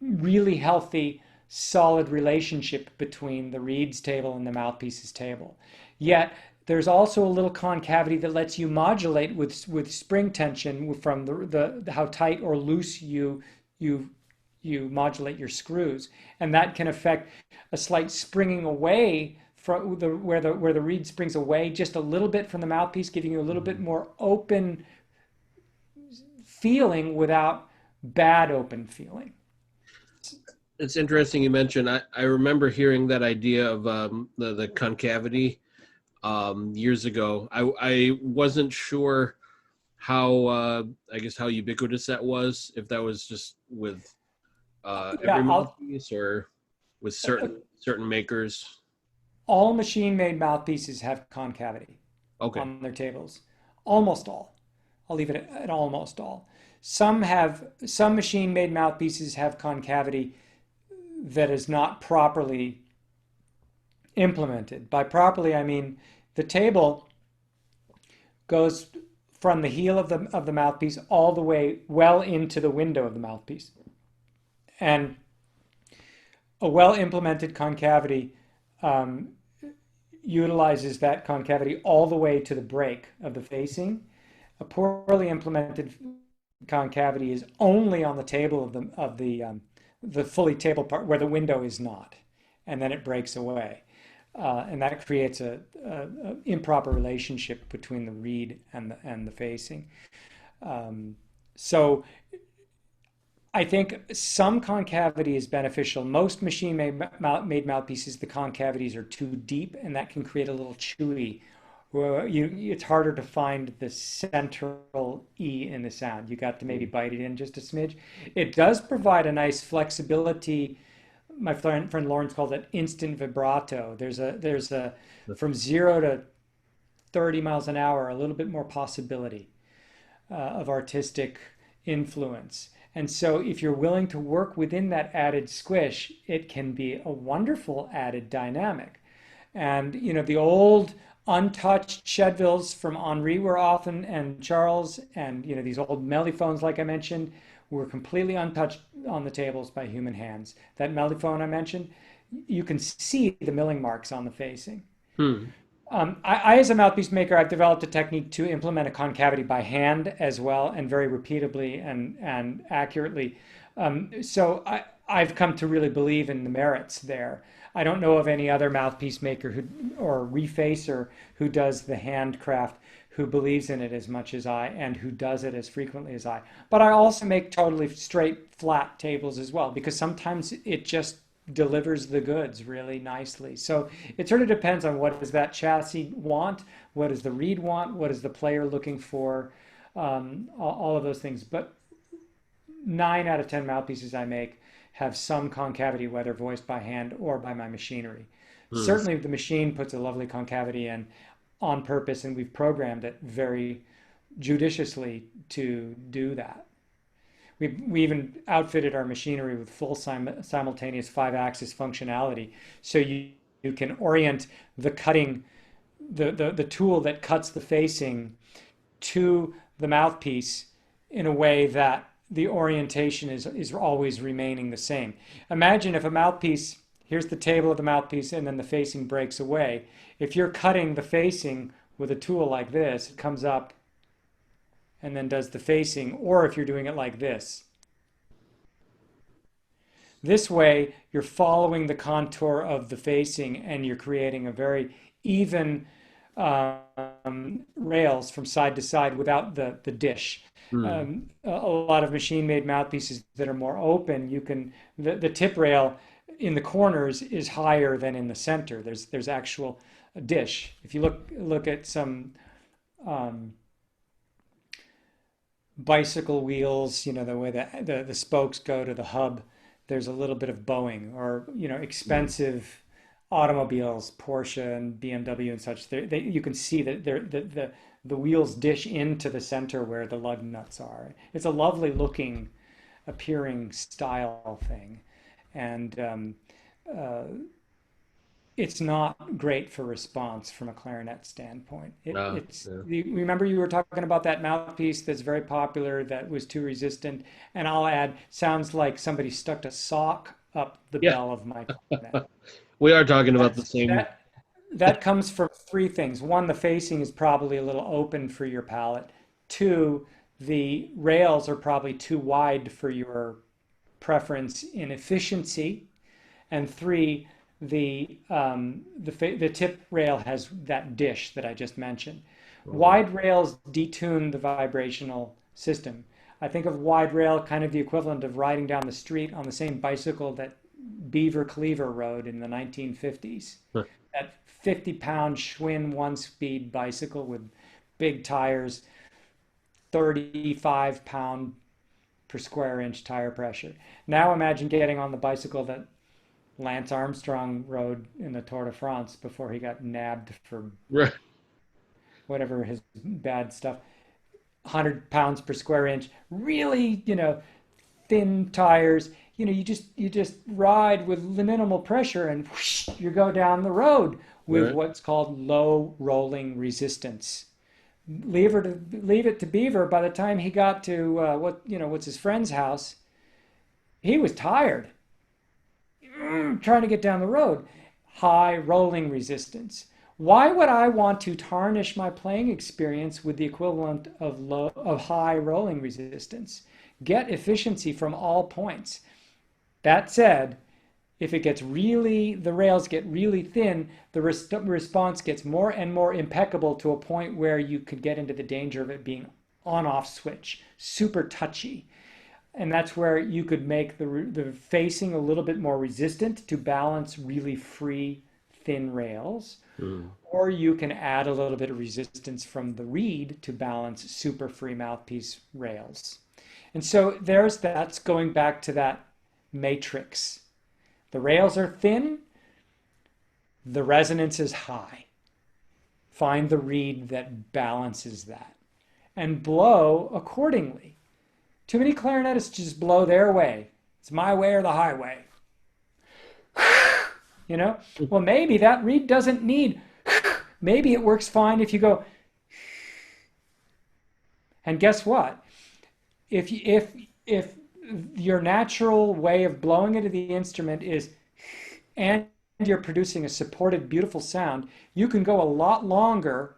Speaker 2: really healthy, solid relationship between the reeds table and the mouthpieces table. Yet there's also a little concavity that lets you modulate with spring tension from the how tight or loose you you modulate your screws, and that can affect a slight springing away from where the reed springs away just a little bit from the mouthpiece, giving you a little bit more open feeling without bad open feeling.
Speaker 1: It's interesting you mentioned. I remember hearing that idea of the concavity years ago. I wasn't sure how I guess how ubiquitous that was. If that was just with every
Speaker 2: Yeah,
Speaker 1: mouthpiece or with certain makers.
Speaker 2: all machine-made mouthpieces have concavity
Speaker 1: Okay.
Speaker 2: on their tables. Almost all. I'll leave it at almost all. Some machine-made mouthpieces have concavity that is not properly implemented. By properly, I mean the table goes from the heel of the mouthpiece all the way well into the window of the mouthpiece. And a well implemented concavity um, utilizes that concavity all the way to the break of the facing. A poorly implemented concavity is only on the table the fully table part where the window is not, and then it breaks away. And that creates a improper relationship between the reed and the facing. So I think some concavity is beneficial. Most machine-made mouthpieces, the concavities are too deep, and that can create a little chewy. It's harder to find the central E in the sound. You got to maybe bite it in just a smidge. It does provide a nice flexibility. My friend Lawrence called it instant vibrato. There's a from 0 to 30 miles an hour, a little bit more possibility of artistic influence. And so if you're willing to work within that added squish, it can be a wonderful added dynamic. And the old untouched Shedvilles from Henri were often, and Charles, and these old mellophones, like I mentioned, were completely untouched on the tables by human hands. That mellophone I mentioned, you can see the milling marks on the facing.
Speaker 1: Hmm.
Speaker 2: As a mouthpiece maker, I've developed a technique to implement a concavity by hand as well, and very repeatably and accurately. I've come to really believe in the merits there. I don't know of any other mouthpiece maker or refacer who does the handcraft who believes in it as much as I and who does it as frequently as I. But I also make totally straight, flat tables as well, because sometimes it just delivers the goods really nicely. So it sort of depends on what does that chassis want, what does the reed want, what is the player looking for, all of those things. But 9 out of 10 mouthpieces I make have some concavity, whether voiced by hand or by my machinery.
Speaker 1: Hmm.
Speaker 2: Certainly the machine puts a lovely concavity in on purpose, and we've programmed it very judiciously to do that. We even outfitted our machinery with full simultaneous 5-axis functionality, so you can orient the cutting, the tool that cuts the facing to the mouthpiece in a way that the orientation is always remaining the same. Imagine if a mouthpiece, here's the table of the mouthpiece, and then the facing breaks away. If you're cutting the facing with a tool like this, it comes up and then does the facing, or if you're doing it like this. This way, you're following the contour of the facing, and you're creating a very even rails from side to side without the dish.
Speaker 1: Hmm.
Speaker 2: A lot of machine-made mouthpieces that are more open, the tip rail in the corners is higher than in the center. There's actual dish. If you look at some bicycle wheels, the way that the spokes go to the hub, there's a little bit of bowing, or expensive automobiles, Porsche and BMW and such. You can see that the wheels dish into the center where the lug nuts are. It's a lovely looking, appearing style thing, and it's not great for response from a clarinet standpoint.
Speaker 1: Yeah.
Speaker 2: Remember you were talking about that mouthpiece that's very popular that was too resistant, and I'll add, sounds like somebody stuck a sock up the
Speaker 1: Yeah.
Speaker 2: bell of my clarinet.
Speaker 1: We are talking about the
Speaker 2: That's
Speaker 1: same.
Speaker 2: that comes from three things. One, the facing is probably a little open for your palate. Two, the rails are probably too wide for your preference in efficiency. And three, the tip rail has that dish that I just mentioned.
Speaker 1: Mhm.
Speaker 2: Wide rails detune the vibrational system. I think of wide rail kind of the equivalent of riding down the street on the same bicycle that Beaver Cleaver rode in the 1950s. That 50-pound Schwinn one-speed bicycle with big tires, 35-pound per square inch tire pressure. Now imagine getting on the bicycle that Lance Armstrong rode in the Tour de France before he got nabbed for
Speaker 1: Right.
Speaker 2: whatever his bad stuff. 100 pounds per square inch, really, thin tires. You just ride with minimal pressure and whoosh, you go down the road with
Speaker 1: Right.
Speaker 2: what's called low rolling resistance. Leave it to Beaver. By the time he got to what's his friend's house, he was tired trying to get down the road. High rolling resistance. Why would I want to tarnish my playing experience with the equivalent of high rolling resistance? Get efficiency from all points. That said, if the rails get really thin, the response gets more and more impeccable to a point where you could get into the danger of it being on-off switch, super touchy. And that's where you could make the facing a little bit more resistant to balance really free, thin rails.
Speaker 1: Mm.
Speaker 2: Or you can add a little bit of resistance from the reed to balance super free mouthpiece rails. And so that's going back to that matrix. The rails are thin, the resonance is high. Find the reed that balances that and blow accordingly. Too many clarinetists just blow their way. It's my way or the highway. You know? Well, maybe that reed doesn't need, maybe it works fine if you go, and guess what? If your natural way of blowing into the instrument is, and you're producing a supported, beautiful sound, you can go a lot longer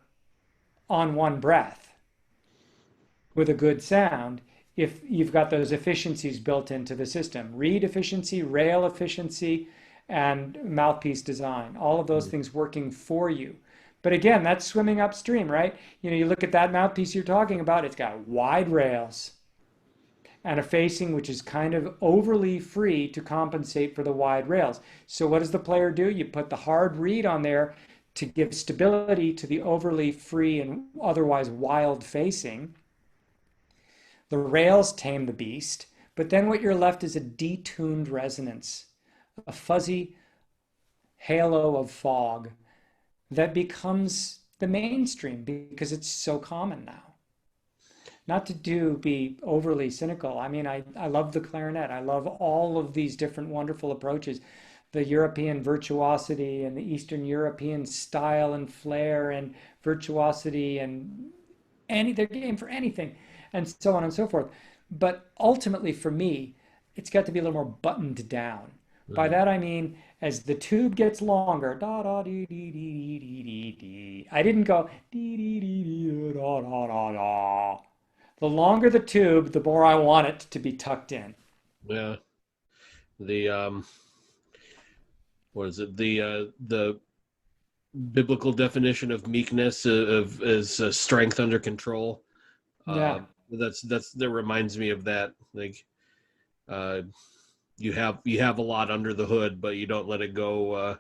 Speaker 2: on one breath with a good sound if you've got those efficiencies built into the system. Reed efficiency, rail efficiency, and mouthpiece design. All of those things working for you. But again, that's swimming upstream, right? You look at that mouthpiece you're talking about, it's got wide rails and a facing which is kind of overly free to compensate for the wide rails. So what does the player do? You put the hard reed on there to give stability to the overly free and otherwise wild facing. The rails tame the beast, but then what you're left is a detuned resonance, a fuzzy halo of fog that becomes the mainstream because it's so common now. Not to be overly cynical. I mean, I love the clarinet. I love all of these different wonderful approaches. The European virtuosity and the Eastern European style and flair and virtuosity and they're game for anything and so on and so forth. But ultimately for me, it's got to be a little more buttoned down. By
Speaker 1: Mm.
Speaker 2: that I mean, as the tube gets longer, da da dee dee dee dee dee dee. I didn't go dee dee dee dee da da da da. The longer the tube, the more I want it to be tucked in.
Speaker 1: Yeah. The what is it? The biblical definition of meekness of is strength under control. Uh,
Speaker 2: Yeah.
Speaker 1: that reminds me of that. Like uh, you have a lot under the hood, but you don't let it go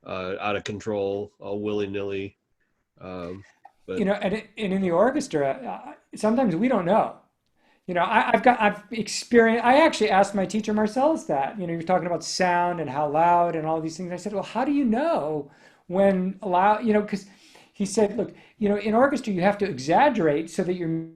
Speaker 1: out of control all willy nilly. Um, but
Speaker 2: And in the orchestra, sometimes we don't know. I've experienced, I actually asked my teacher Marcellus that, you're talking about sound and how loud and all these things. I said, well, how do you know when loud, because he said, look, in orchestra, you have to exaggerate so that your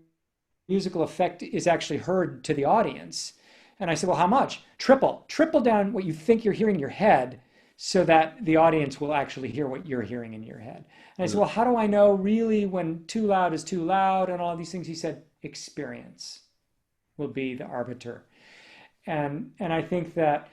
Speaker 2: musical effect is actually heard to the audience. And I said, well, how much? Triple down what you think you're hearing in your head so that the audience will actually hear what you're hearing in your head. And I said,
Speaker 1: Mm.
Speaker 2: well, how do I know really when too loud is too loud and all these things? He said, experience will be the arbiter. And I think that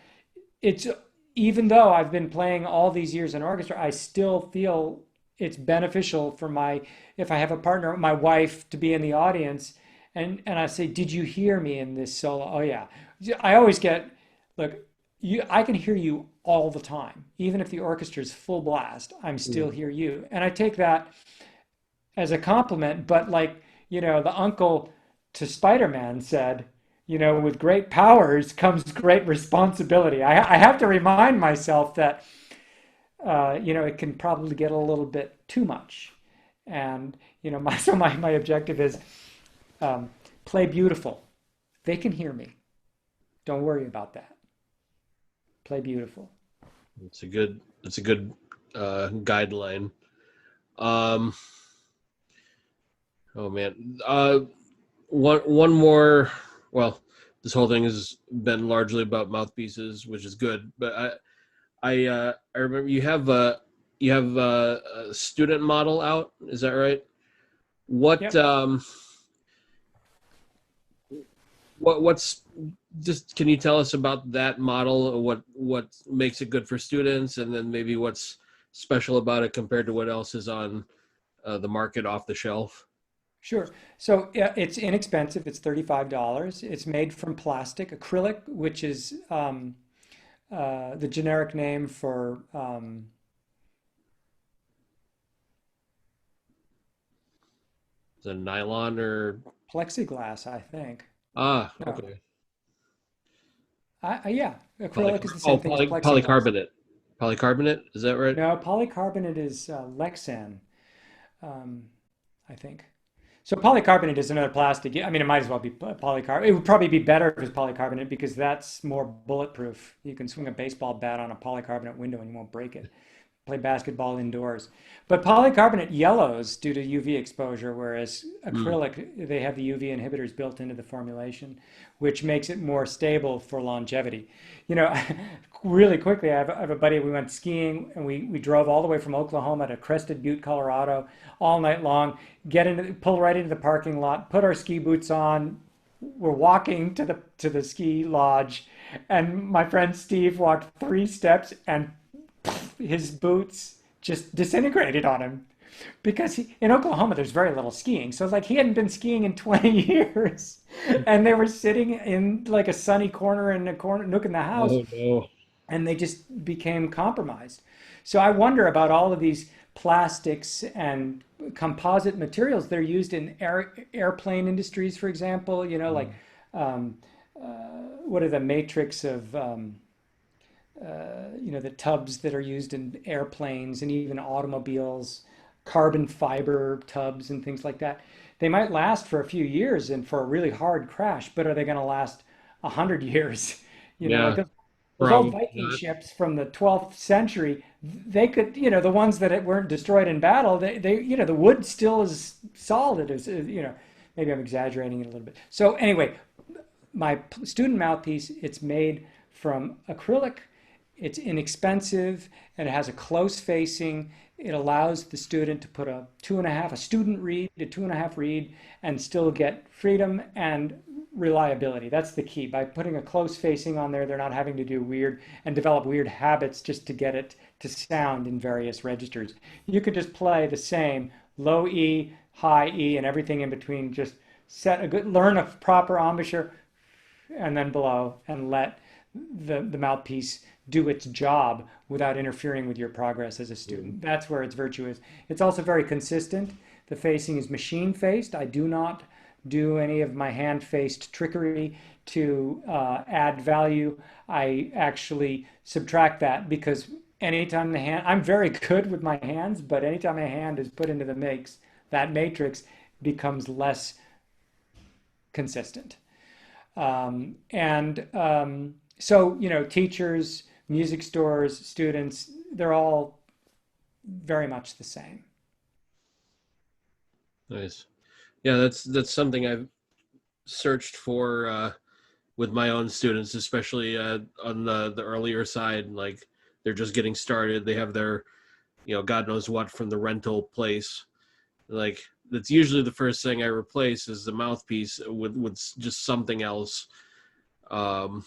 Speaker 2: it's, even though I've been playing all these years in orchestra, I still feel it's beneficial for my, if I have a partner, my wife, to be in the audience, and I say, did you hear me in this solo? Oh yeah. I always get, look, I can hear you all the time. Even if the orchestra is full blast, I'm still
Speaker 1: Mm.
Speaker 2: hear you. And I take that as a compliment, but like, the uncle to Spider-Man said, with great powers comes great responsibility. I have to remind myself that, it can probably get a little bit too much. And, my objective is um, play beautiful. They can hear me. Don't worry about that. Play beautiful.
Speaker 1: It's a good guideline. Um, oh man. One more. Well, this whole thing has been largely about mouthpieces, which is good. But I remember you have a student model out. Is that right? What
Speaker 2: Yep.
Speaker 1: what's just can you tell us about that model? What makes it good for students, and then maybe what's special about it compared to what else is on the market off the shelf?
Speaker 2: Sure. So yeah, it's inexpensive. It's $35. It's made from plastic, acrylic, which is the generic name for
Speaker 1: Is it nylon or
Speaker 2: plexiglass, I think. No,
Speaker 1: okay.
Speaker 2: yeah, acrylic is the same thing as plexiglass.
Speaker 1: Polycarbonate. Polycarbonate, is that right?
Speaker 2: No, polycarbonate is Lexan, um, I think. So polycarbonate is another plastic. I mean, it might as well be polycarbonate. It would probably be better if it's polycarbonate because that's more bulletproof. You can swing a baseball bat on a polycarbonate window and you won't break it. Play basketball indoors. But polycarbonate yellows due to UV exposure, whereas
Speaker 1: Mm.
Speaker 2: acrylic, they have the UV inhibitors built into the formulation, which makes it more stable for longevity. You know, really quickly, I have a buddy, we went skiing and we drove all the way from Oklahoma to Crested Butte, Colorado, all night long, pull right into the parking lot, put our ski boots on. We're walking to the ski lodge, and my friend Steve walked 3 steps and his boots just disintegrated on him because in Oklahoma there's very little skiing. So like he hadn't been skiing in 20 years, and they were sitting in like a sunny corner in a corner nook in the house,
Speaker 1: Oh no.
Speaker 2: and they just became compromised. So I wonder about all of these plastics and composite materials that are used in airplane industries, for example. Like
Speaker 1: Mm.
Speaker 2: um, what are the matrix of the tubs that are used in airplanes and even automobiles, carbon fiber tubs and things like that. They might last for a few years and for a really hard crash, but are they going to last 100 years? Like
Speaker 1: Yeah,
Speaker 2: those old
Speaker 1: probably
Speaker 2: Viking
Speaker 1: not.
Speaker 2: ships from the 12th century, they could, the ones that weren't destroyed in battle, the wood still is solid as. Maybe I'm exaggerating it a little bit. So anyway, my student mouthpiece, it's made from acrylic. It's inexpensive and it has a close facing. It allows the student to put a student read, a 2.5 read, and still get freedom and reliability. That's the key. By putting a close facing on there, they're not having to do weird and develop weird habits just to get it to sound in various registers. You could just play the same low E, high E, and everything in between. Just learn a proper embouchure and then below, and let the mouthpiece do its job without interfering with your progress as a
Speaker 1: Mm.
Speaker 2: student. That's where its virtue is. It's also very consistent. The facing is machine faced. I do not do any of my hand faced trickery to add value. I actually subtract that because anytime I'm very good with my hands, but anytime a hand is put into the mix, that matrix becomes less consistent. So, teachers, music stores, students, they're all very much the same.
Speaker 1: Nice. Yeah, that's something I've searched for with my own students, especially on the earlier side, like they're just getting started. They have their, God knows what from the rental place. Like that's usually the first thing I replace is the mouthpiece with just something else. Um,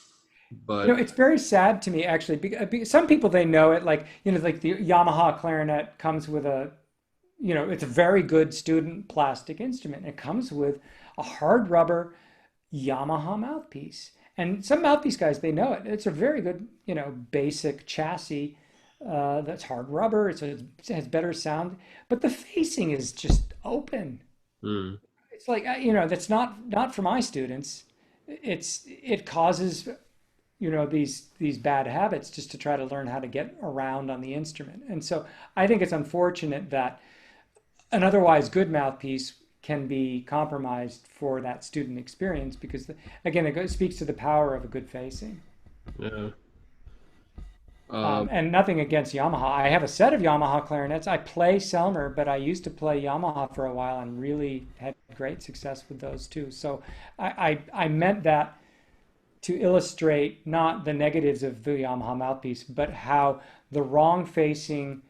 Speaker 2: You know,
Speaker 1: but
Speaker 2: it's very sad to me actually. Some people they know it, like like the Yamaha clarinet comes with a, it's a very good student plastic instrument. It comes with a hard rubber Yamaha mouthpiece, and some mouthpiece guys they know it. It's a very good, basic chassis that's hard rubber. It has better sound, but the facing is just open.
Speaker 1: mm,
Speaker 2: It's like that's not for my students. It causes these bad habits just to try to learn how to get around on the instrument. And so I think it's unfortunate that an otherwise good mouthpiece can be compromised for that student experience because again speaks to the power of a good facing.
Speaker 1: yeah. Um,
Speaker 2: And nothing against Yamaha. I have a set of Yamaha clarinets. I play Selmer, but I used to play Yamaha for a while and really had great success with those too. So I meant that to illustrate not the negatives of the Yamaha mouthpiece, but how the wrong facing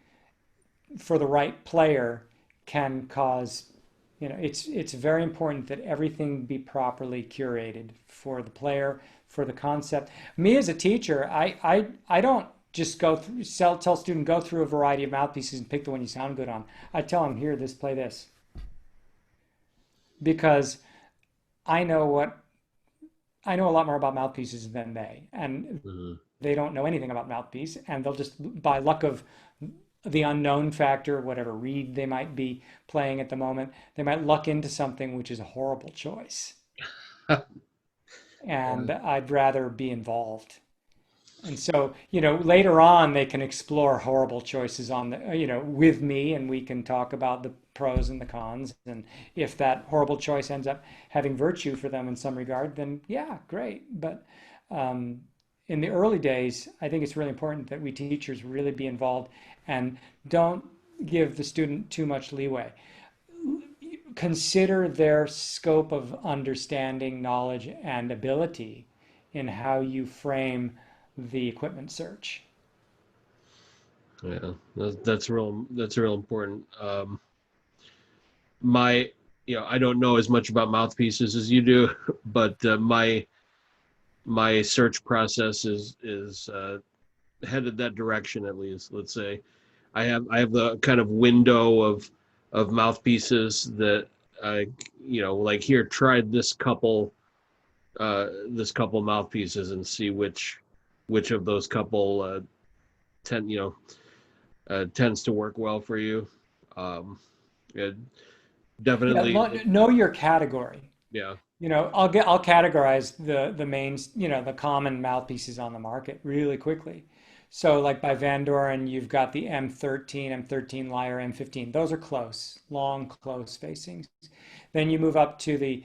Speaker 2: for the right player can cause, it's very important that everything be properly curated for the player, for the concept. Me as a teacher, I don't just tell student go through a variety of mouthpieces and pick the one you sound good on. I tell them here, play this, because I know what I know a lot more about mouthpieces than they, and
Speaker 1: mhm.
Speaker 2: they don't know anything about mouthpiece, and they'll just, by luck of the unknown factor, whatever reed they might be playing at the moment, they might luck into something which is a horrible choice. And I'd rather be involved. And so, later on they can explore horrible choices on the, with me, and we can talk about the pros and the cons. And if that horrible choice ends up having virtue for them in some regard, then yeah, great. But um, in the early days, I think it's really important that we teachers really be involved and don't give the student too much leeway. Consider their scope of understanding, knowledge, and ability in how you frame the equipment search.
Speaker 1: Yeah, that's real. That's real important. My, I don't know as much about mouthpieces as you do, but my search process is headed that direction at least. Let's say I have the kind of window of mouthpieces that I, like here, try this couple mouthpieces and see which of those couple tend tends to work well for you. Yeah,
Speaker 2: Yeah,
Speaker 1: definitely.
Speaker 2: know your category.
Speaker 1: Yeah.
Speaker 2: I'll categorize the main, the common mouthpieces on the market really quickly. So like by Van Doren, you've got the M13, M13 Lyre, M15. Those are close, long, close facings. Then you move up to the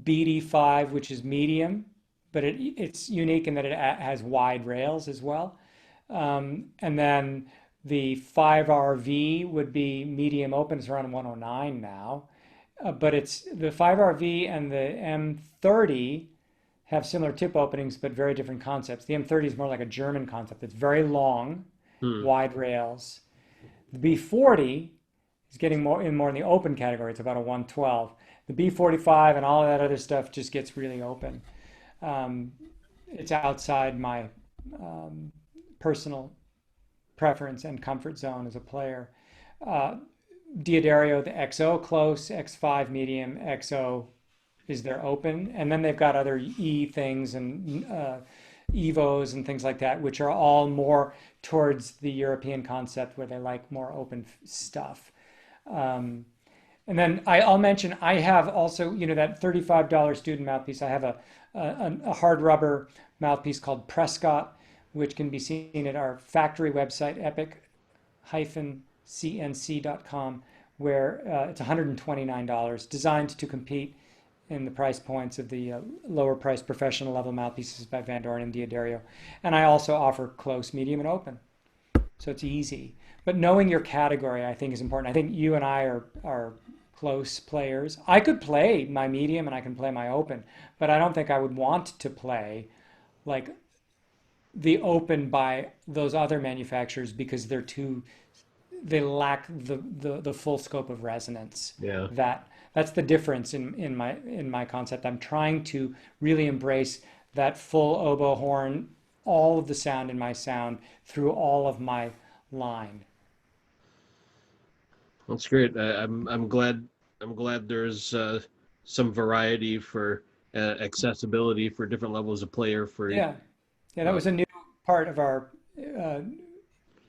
Speaker 2: BD5, which is medium, but it's unique in that it has wide rails as well. And then the 5RV would be medium open. It's around 109 now. But it's the 5RV and the M30 have similar tip openings, but very different concepts. The M30 is more like a German concept. It's very long,
Speaker 1: Hmm.
Speaker 2: wide rails. The B40 is getting more in the open category. It's about a 112. The B45 and all of that other stuff just gets really open. Um, it's outside my um, personal preference and comfort zone as a player. Uh, Diodario, the XO close, X5 medium, XO is their open, and then they've got other E things and Evos and things like that, which are all more towards the European concept where they like more open stuff. Um, and then I'll mention I have also, that $35 student mouthpiece. I have a hard rubber mouthpiece called Prescott, which can be seen at our factory website, epic-cnc.com, where it's $129, designed to compete in the price points of the lower priced professional level mouthpieces by Van Doren and Diodario. And I also offer close, medium, and open. So it's easy. But knowing your category, I think, is important. I think you and I are close players. I could play my medium and I can play my open, but I don't think I would want to play like the open by those other manufacturers because they lack the full scope of resonance.
Speaker 1: Yeah.
Speaker 2: That's the difference in my concept. I'm trying to really embrace that full oboe horn, all of the sound in my sound through all of my line.
Speaker 1: That's great. I'm glad there's some variety for accessibility for different levels of player. For
Speaker 2: Yeah, yeah, that
Speaker 1: uh,
Speaker 2: was a new part of our uh,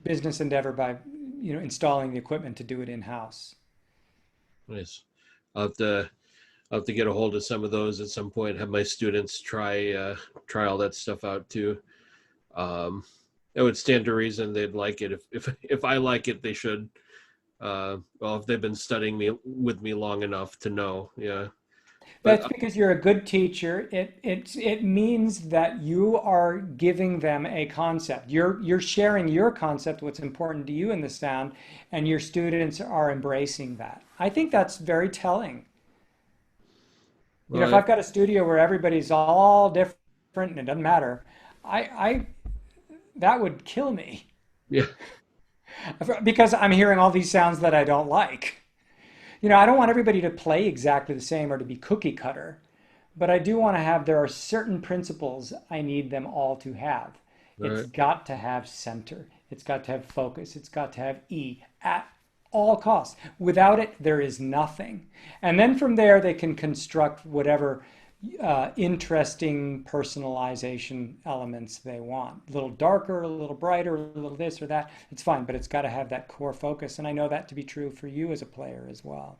Speaker 2: business endeavor by installing the equipment to do it in house.
Speaker 1: nice. I'll have to I'll have to get a hold of some of those at some point. Have my students try all that stuff out too. Um, it would stand to reason they'd like it. If I like it, they should. Well, if they've been studying me with me long enough to know, yeah. But
Speaker 2: That's because you're a good teacher. It means that you are giving them a concept. You're sharing your concept, what's important to you in the sound, and your students are embracing that. I think that's very telling. If
Speaker 1: well,
Speaker 2: I've got a studio where everybody's all different and it doesn't matter, I that would kill me
Speaker 1: yeah,
Speaker 2: because I'm hearing all these sounds that I don't like. I don't want everybody to play exactly the same or to be cookie cutter, but I do want to have, there are certain principles I need them all to have.
Speaker 1: all
Speaker 2: It's
Speaker 1: right.
Speaker 2: got to have center. It's got to have focus. It's got to have E at all costs. Without it, there is nothing. And then from there, they can construct whatever interesting personalization elements they want. A little darker, a little brighter, a little this or that. It's fine, but it's got to have that core focus. And I know that to be true for you as a player as well.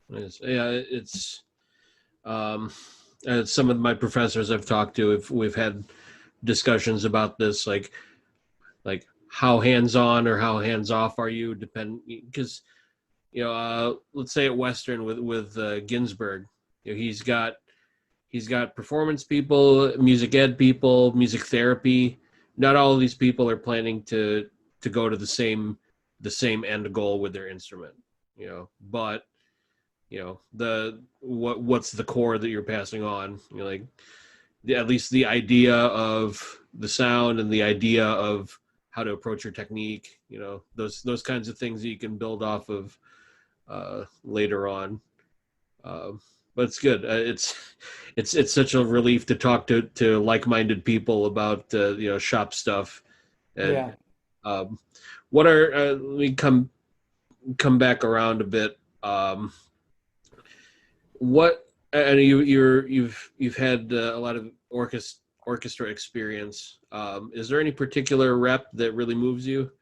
Speaker 1: Nice. Yeah, um, some of my professors I've talked to, if we've had discussions about this, like how hands on or how hands off are you, depend, because let's say at Western with Ginsberg, he's got performance people, music ed people, music therapy. Not all of these people are planning to go to the same end goal with their instrument, but what's the core that you're passing on, like at least the idea of the sound and the idea of how to approach your technique, those kinds of things that you can build off of later on. um, but it's good. It's such a relief to talk to like-minded people about shop stuff. And
Speaker 2: Yeah.
Speaker 1: um, what are let me come back around a bit. What I know you've had a lot of orchestra experience. Is there any particular rep that really moves you?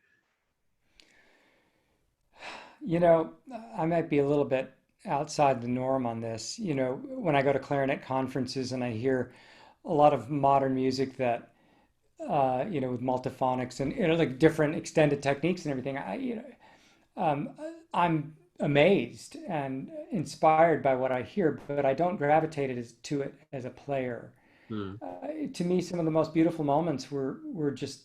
Speaker 2: You know, I might be a little bit outside the norm on this. When I go to clarinet conferences and I hear a lot of modern music that, with multiphonics and, like different extended techniques and everything, um, I'm amazed and inspired by what I hear, but I don't gravitate to it as a player.
Speaker 1: Hmm.
Speaker 2: To me, some of the most beautiful moments were just,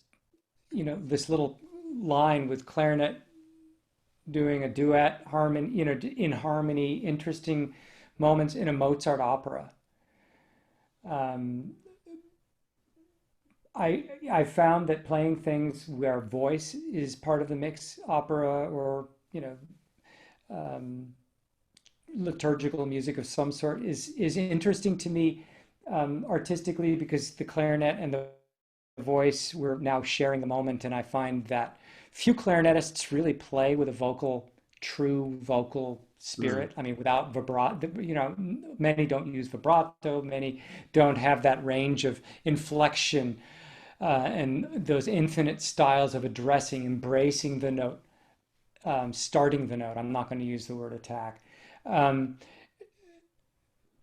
Speaker 2: this little line with clarinet doing a duet harmony, in harmony, interesting moments in a Mozart opera. Um, I found that playing things where voice is part of the mix, opera or um, liturgical music of some sort, is interesting to me artistically because the clarinet and the voice, we're now sharing the moment, and I find that few clarinetists really play with a true vocal
Speaker 1: Hmm.
Speaker 2: spirit. I mean, without vibrato, many don't use vibrato, many don't have that range of inflection and those infinite styles of addressing, embracing the note, starting the note. I'm not going to use the word attack. Um,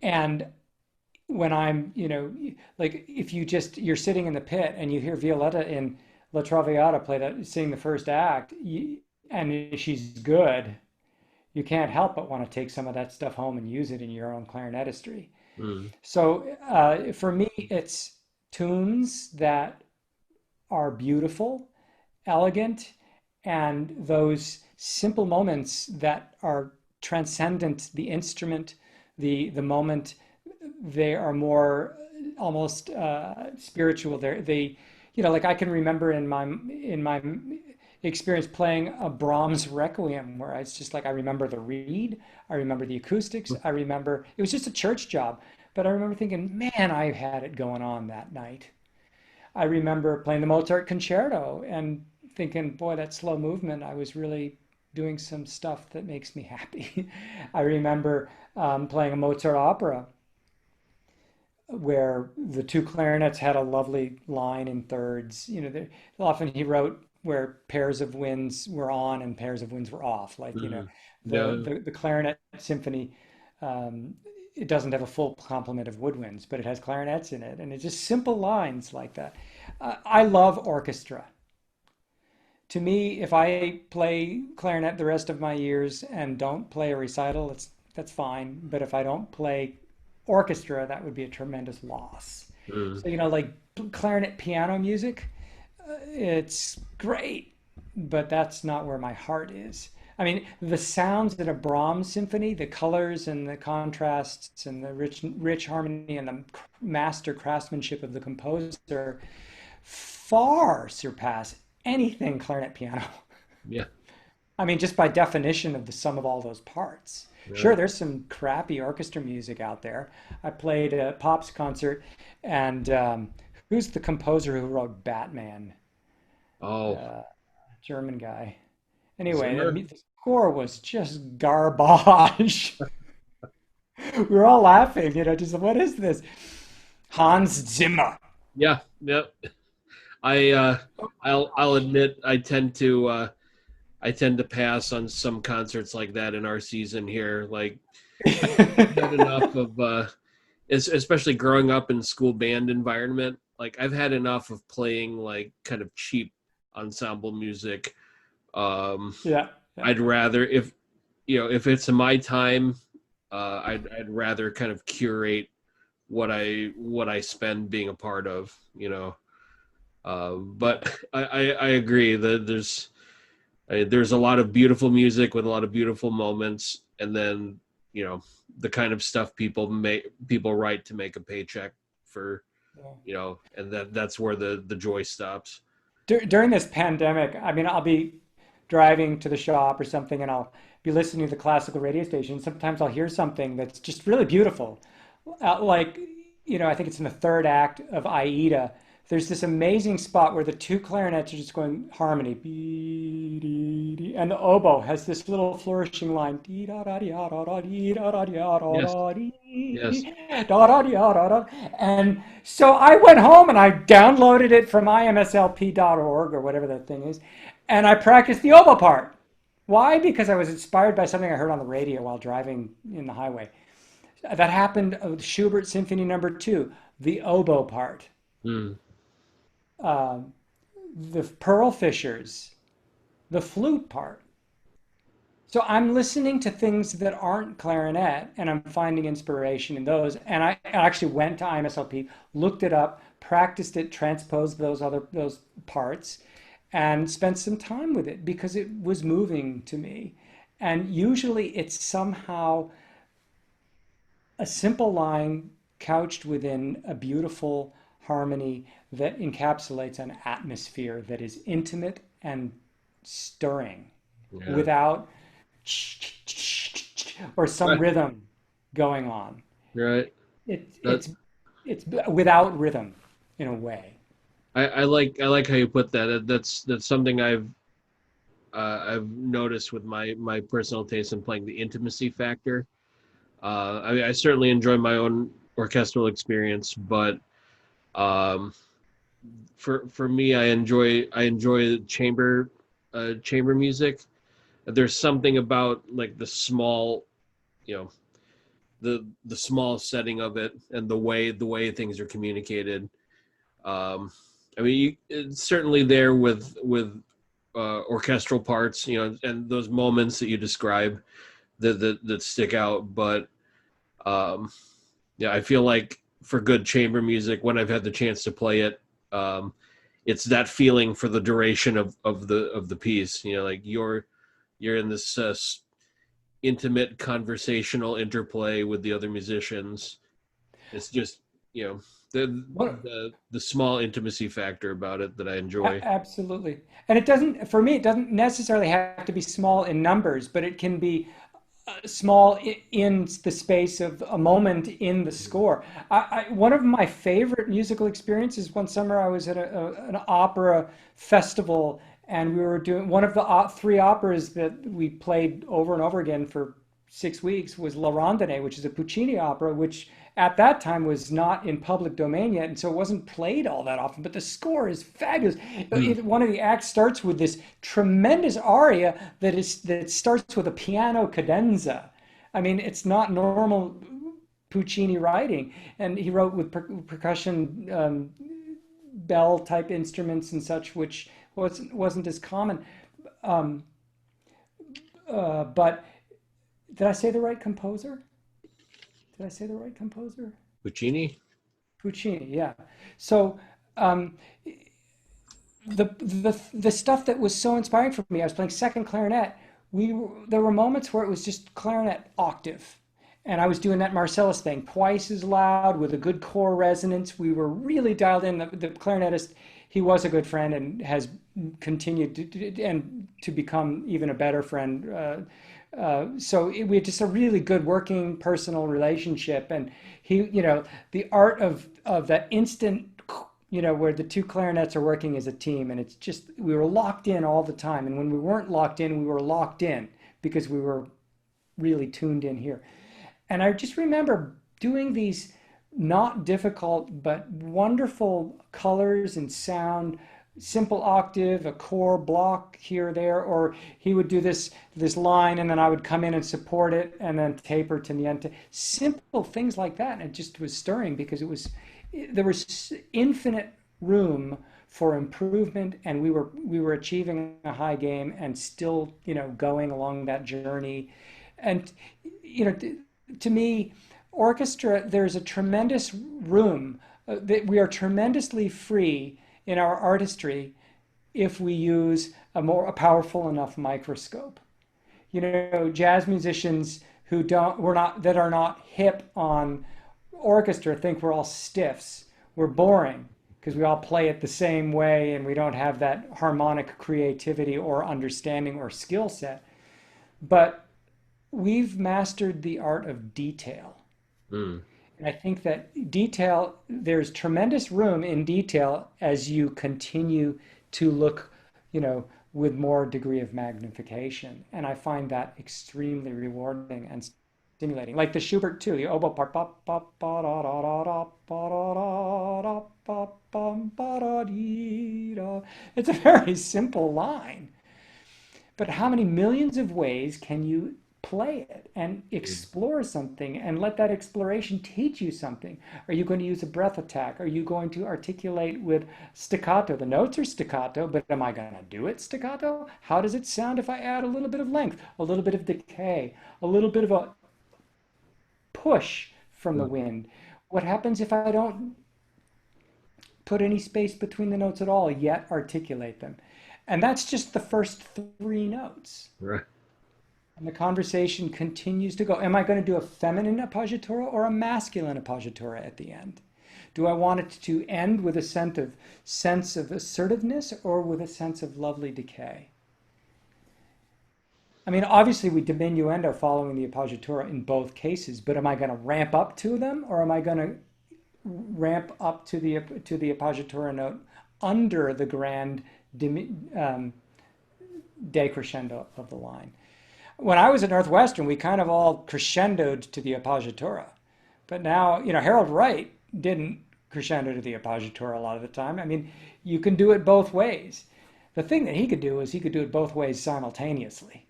Speaker 2: and when I'm, like if you're sitting in the pit and you hear Violetta in La Traviata sing the first act, and she's good, you can't help but want to take some of that stuff home and use it in your own clarinetistry.
Speaker 1: Hmm.
Speaker 2: So for me, it's tunes that are beautiful, elegant, and those simple moments that are transcendent the instrument, the moment. They are more almost spiritual. They, like I can remember in my experience playing a Brahms Requiem, where it's just like I remember the reed, I remember the acoustics, I remember it was just a church job, but I remember thinking, man, I had it going on that night. I remember playing the Mozart Concerto and thinking, boy, that slow movement, I was really doing some stuff that makes me happy. I remember playing a Mozart opera where the two clarinets had a lovely line in thirds. Often he wrote where pairs of winds were on and pairs of winds were off. Like,
Speaker 1: Mhm.
Speaker 2: the
Speaker 1: Yeah.
Speaker 2: the clarinet symphony, um, it doesn't have a full complement of woodwinds, but it has clarinets in it, and it's just simple lines like that. I love orchestra. To me, if I play clarinet the rest of my years and don't play a recital, that's fine. But if I don't play orchestra, that would be a tremendous loss.
Speaker 1: Mm.
Speaker 2: So, like clarinet piano music, it's great, but that's not where my heart is. I mean, the sounds in a Brahms symphony, the colors and the contrasts and the rich harmony and the master craftsmanship of the composer far surpass anything clarinet piano.
Speaker 1: Yeah.
Speaker 2: I mean, just by definition of the sum of all those parts. Sure,
Speaker 1: Right.
Speaker 2: there's some crappy orchestra music out there. I played a Pops concert, and who's the composer who wrote Batman?
Speaker 1: Oh,
Speaker 2: Uh, German guy. Anyway,
Speaker 1: Zimmer.
Speaker 2: the score was just garbage. We were all laughing, just what is this? Hans Zimmer.
Speaker 1: Yeah. Yep. I I'll admit I tend to pass on some concerts like that in our season here. Like I've had enough of especially growing up in school band environment. Like I've had enough of playing like kind of cheap ensemble music. Um,
Speaker 2: Yeah, yeah.
Speaker 1: I'd rather if it's my time, I'd rather kind of curate what I spend being a part of.
Speaker 2: Yeah.
Speaker 1: But I agree that there's a lot of beautiful music with a lot of beautiful moments, and then you know the kind of stuff people write to make a paycheck for,
Speaker 2: Yeah.
Speaker 1: and that's where the joy stops.
Speaker 2: During this pandemic, I mean, I'll be driving to the shop or something, and I'll be listening to the classical radio station. Sometimes I'll hear something that's just really beautiful. Like, I think it's in the third act of Aida. There's this amazing spot where the two clarinets are just going harmony, Bee, dee, dee, and the oboe has this little flourishing line, dee, da, da, dee, da, da, dee, da, da, dee, da, da,
Speaker 1: Yes,
Speaker 2: da,
Speaker 1: yes,
Speaker 2: dee, da, da, dee, da, da, da. And so I went home and I downloaded it from imslp.org or whatever that thing is, and I practiced the oboe part. Why? Because I was inspired by something I heard on the radio while driving in the highway. That happened with Schubert Symphony Number 2, the oboe part,
Speaker 1: mm,
Speaker 2: um, the Pearl Fishers, the flute part. So I'm listening to things that aren't clarinet and I'm finding inspiration in those. And I actually went to IMSLP, looked it up, practiced it, transposed those parts, and spent some time with it because it was moving to me. And usually it's somehow a simple line couched within a beautiful harmony that encapsulates an atmosphere that is intimate and stirring
Speaker 1: yeah,
Speaker 2: without or some
Speaker 1: right,
Speaker 2: rhythm going on.
Speaker 1: right.
Speaker 2: It,
Speaker 1: That
Speaker 2: it's it's without rhythm in a way.
Speaker 1: I like how you put that. That's something I've noticed with my personal taste in playing, the intimacy factor. I mean, I certainly enjoy my own orchestral experience, but um, for me, I enjoy chamber music. There's something about like you know, the small setting of it and the way things are communicated. I mean, it's certainly there with orchestral parts, and those moments that you describe that stick out. But um, yeah, I feel like for good chamber music, when I've had the chance to play it, um, it's that feeling for the duration of the piece. Like you're in this intimate conversational interplay with the other musicians. It's just you know, the
Speaker 2: What
Speaker 1: the small intimacy factor about it that I enjoy.
Speaker 2: Absolutely. And it doesn't, for me, it doesn't necessarily have to be small in numbers, but it can be small in the space of a moment in the score. One of my favorite musical experiences one summer, I was at an opera festival, and we were doing one of the three operas that we played over and over again for 6 weeks was La Rondine, which is a Puccini opera, which at that time was not in public domain yet, and so it wasn't played all that often. But the score is fabulous.
Speaker 1: Mm.
Speaker 2: One of the acts starts with this tremendous aria that starts with a piano cadenza. I mean, it's not normal Puccini writing, and he wrote with percussion, bell type instruments and such, which wasn't as common. Um, but did I say the right composer? Did I say the right composer?
Speaker 1: Puccini.
Speaker 2: Puccini, yeah. So um, the stuff that was so inspiring for me, I was playing second clarinet. There were moments where it was just clarinet octave, and I was doing that Marcellus thing twice as loud with a good core resonance. We were really dialed in. The clarinetist, he was a good friend and has continued to become even a better friend. We had just a really good working personal relationship, and the art of that instant, where the two clarinets are working as a team, and it's just we were locked in all the time, and when we weren't locked in, we were locked in because we were really tuned in here. And I just remember doing these not difficult but wonderful colors and sound, simple octave, a core block here or there, or he would do this line and then I would come in and support it and then taper to niente. Simple things like that. And it just was stirring because there was infinite room for improvement, and we were achieving a high game and still going along that journey. And to me, orchestra, there's a tremendous room that we are tremendously free in our artistry if we use a powerful enough microscope. Jazz musicians that are not hip on orchestra think we're all stiffs. We're boring because we all play it the same way and we don't have that harmonic creativity or understanding or skill set. But we've mastered the art of detail.
Speaker 1: Mm.
Speaker 2: And I think that there's tremendous room in detail as you continue to look, with more degree of magnification. And I find that extremely rewarding and stimulating. Like the Schubert too, the oboe part. It's a very simple line. But how many millions of ways can you play it and explore something and let that exploration teach you something? Are you going to use a breath attack? Are you going to articulate with staccato? The notes are staccato, but am I going to do it staccato? How does it sound if I add a little bit of length, a little bit of decay, a little bit of a push from the wind? What happens if I don't put any space between the notes at all, yet articulate them? And that's just the first three notes.
Speaker 1: Right.
Speaker 2: And the conversation continues to go. Am I going to do a feminine appoggiatura or a masculine appoggiatura at the end? Do I want it to end with a sense of assertiveness or with a sense of lovely decay? I mean, obviously we diminuendo following the appoggiatura in both cases, but am I going to ramp up to them, or am I going to ramp up to the appoggiatura note under the grand decrescendo of the line? When I was at Northwestern, we kind of all crescendoed to the appoggiatura. But now, Harold Wright didn't crescendo to the appoggiatura a lot of the time. I mean, you can do it both ways. The thing that he could do is he could do it both ways simultaneously.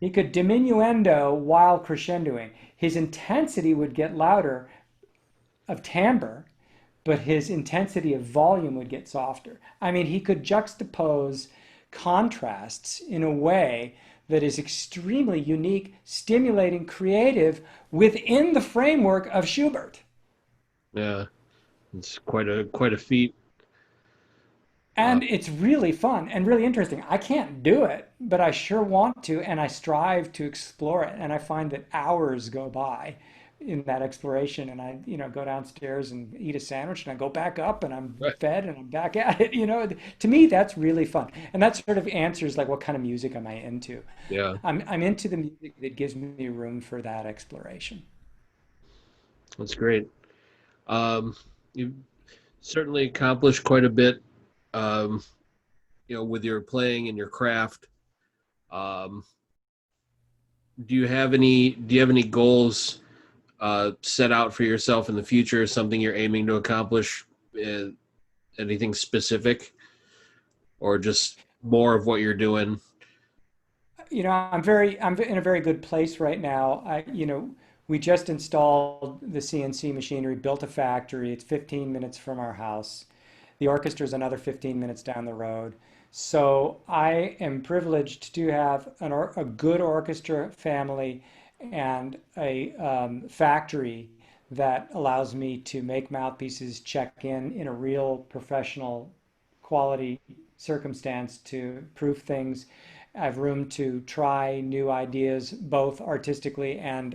Speaker 2: He could diminuendo while crescendoing. His intensity would get louder of timbre, but his intensity of volume would get softer. I mean, he could juxtapose contrasts in a way that is extremely unique, stimulating, creative within the framework of Schubert.
Speaker 1: Yeah, it's quite a feat.
Speaker 2: And it's really fun and really interesting. I can't do it, but I sure want to, and I strive to explore it. And I find that hours go by in that exploration, and I, go downstairs and eat a sandwich, and I go back up, and I'm
Speaker 1: Right.
Speaker 2: fed, and I'm back at it. To me, that's really fun, and that sort of answers like, what kind of music am I into?
Speaker 1: Yeah,
Speaker 2: I'm into the music that gives me room for that exploration.
Speaker 1: that's great. Um, you've certainly accomplished quite a bit, um, with your playing and your craft. Um, do you have any goals set out for yourself in the future? Something you're aiming to accomplish? Uh, Anything specific, or just more of what you're doing?
Speaker 2: I'm in a very good place right now. We just installed the CNC machinery, built a factory. It's 15 minutes from our house. The orchestra is another 15 minutes down the road. So I am privileged to have a good orchestra family and a factory that allows me to make mouthpieces, check in a real professional quality circumstance to proof things. I have room to try new ideas, both artistically on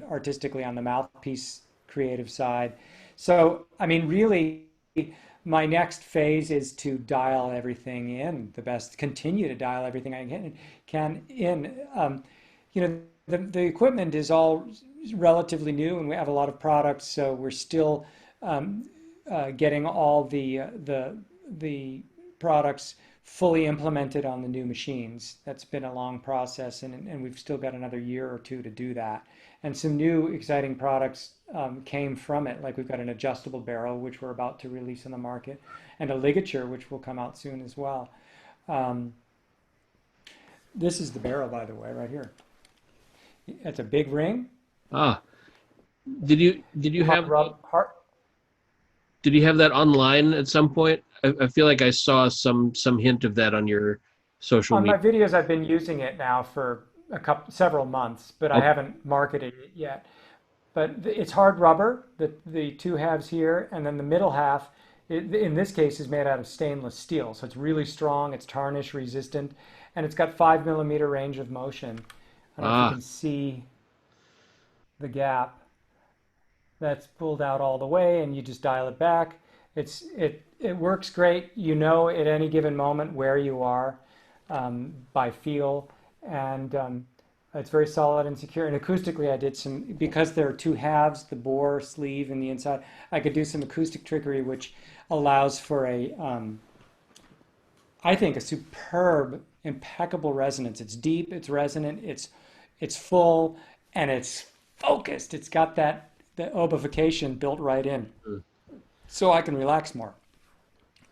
Speaker 2: the mouthpiece creative side. So, I mean, really, my next phase is to dial everything in the best, continue to dial everything I can in. The equipment is all relatively new, and we have a lot of products, so we're still um, getting all the products fully implemented on the new machines. That's been a long process, and we've still got another year or two to do that. And some new exciting products came from it, like we've got an adjustable barrel, which we're about to release on the market, and a ligature, which will come out soon as well. Um, this is the barrel, by the way, right here. It's a big ring,
Speaker 1: Ah, did you
Speaker 2: hard
Speaker 1: have
Speaker 2: rub, hard,
Speaker 1: did you have that online at some point? I feel like I saw some hint of that on your social
Speaker 2: on my
Speaker 1: media.
Speaker 2: videos. I've been using it now for several months, but I
Speaker 1: Okay.
Speaker 2: haven't marketed it yet. But it's hard rubber, the two halves here, and then the middle half, in this case, is made out of stainless steel. So it's really strong, it's tarnish resistant, and it's got 5 millimeter range of motion. I don't know if you
Speaker 1: Ah,
Speaker 2: can see the gap. That's pulled out all the way, and you just dial it back. It works great. You know at any given moment where you are by feel, and it's very solid and secure. And acoustically, I did some, because there are two halves, the bore sleeve and the inside. I could do some acoustic trickery, which allows for I think, a superb, impeccable resonance. It's deep, it's resonant, it's full, and it's focused. It's got that the obification built right in,
Speaker 1: mm,
Speaker 2: so I can relax more.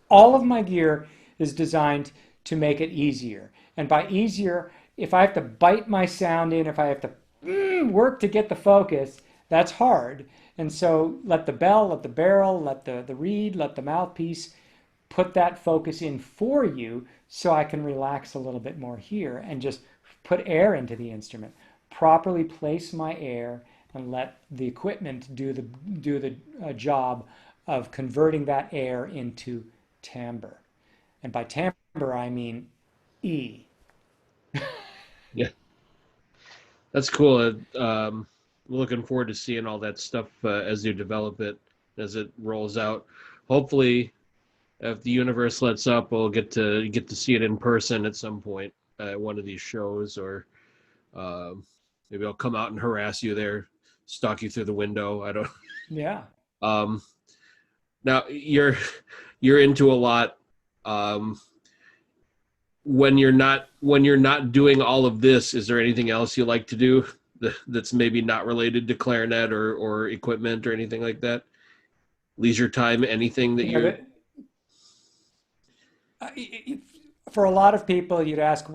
Speaker 2: All of my gear is designed to make it easier. And by easier, if I have to bite my sound in, if I have to work to get the focus, that's hard. And so let the bell, let the barrel, let the reed, let the mouthpiece put that focus in for you, so I can relax a little bit more here and just put air into the instrument. Properly place my air and let the equipment do the job of converting that air into timbre. And by timbre, I mean E.
Speaker 1: yeah, that's cool. Looking forward to seeing all that stuff as you develop it, as it rolls out. Hopefully, if the universe lets up, we'll get to see it in person at some point at one of these shows, or um, maybe I'll come out and harass you there, stalk you through the window. I don't.
Speaker 2: Yeah.
Speaker 1: Um, Now you're into a lot. Um, when you're not doing all of this, is there anything else you like to do that's maybe not related to clarinet or equipment or anything like that? Leisure time, anything that
Speaker 2: You know
Speaker 1: you're.
Speaker 2: that for a lot of people, you'd ask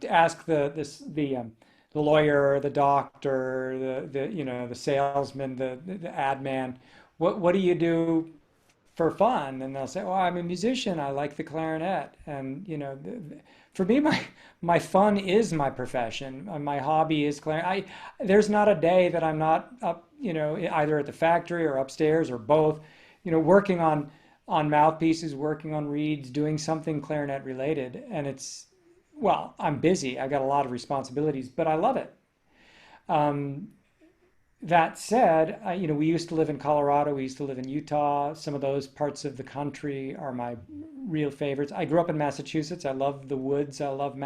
Speaker 2: ask the lawyer, the doctor, the salesman, the ad man, what do you do for fun? And they'll say, "Well, I'm a musician. I like the clarinet." And for me, my fun is my profession. My hobby is clarinet. There's not a day that I'm not up, either at the factory or upstairs or both, working on mouthpieces, working on reeds, doing something clarinet related. And I'm busy. I got a lot of responsibilities, but I love it. Um, That said, we used to live in Colorado, we used to live in Utah. Some of those parts of the country are my real favorites. I grew up in Massachusetts. I love the woods. I love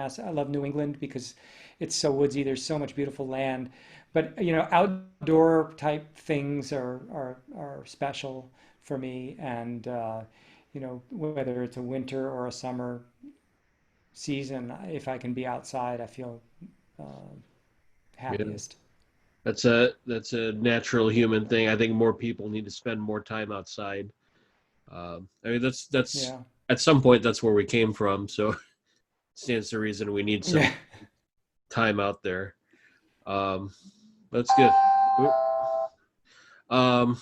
Speaker 2: New England because it's so woodsy. There's so much beautiful land. But outdoor type things are special for me. And whether it's a winter or a summer season, if I can be outside, I feel uh,
Speaker 1: Yeah.
Speaker 2: happiest.
Speaker 1: That's a natural human thing. I think more people need to spend more time outside. I mean, that's
Speaker 2: Yeah.
Speaker 1: at some point that's where we came from. So it stands to reason we need some
Speaker 2: Yeah.
Speaker 1: time out there. Um, that's good. Um,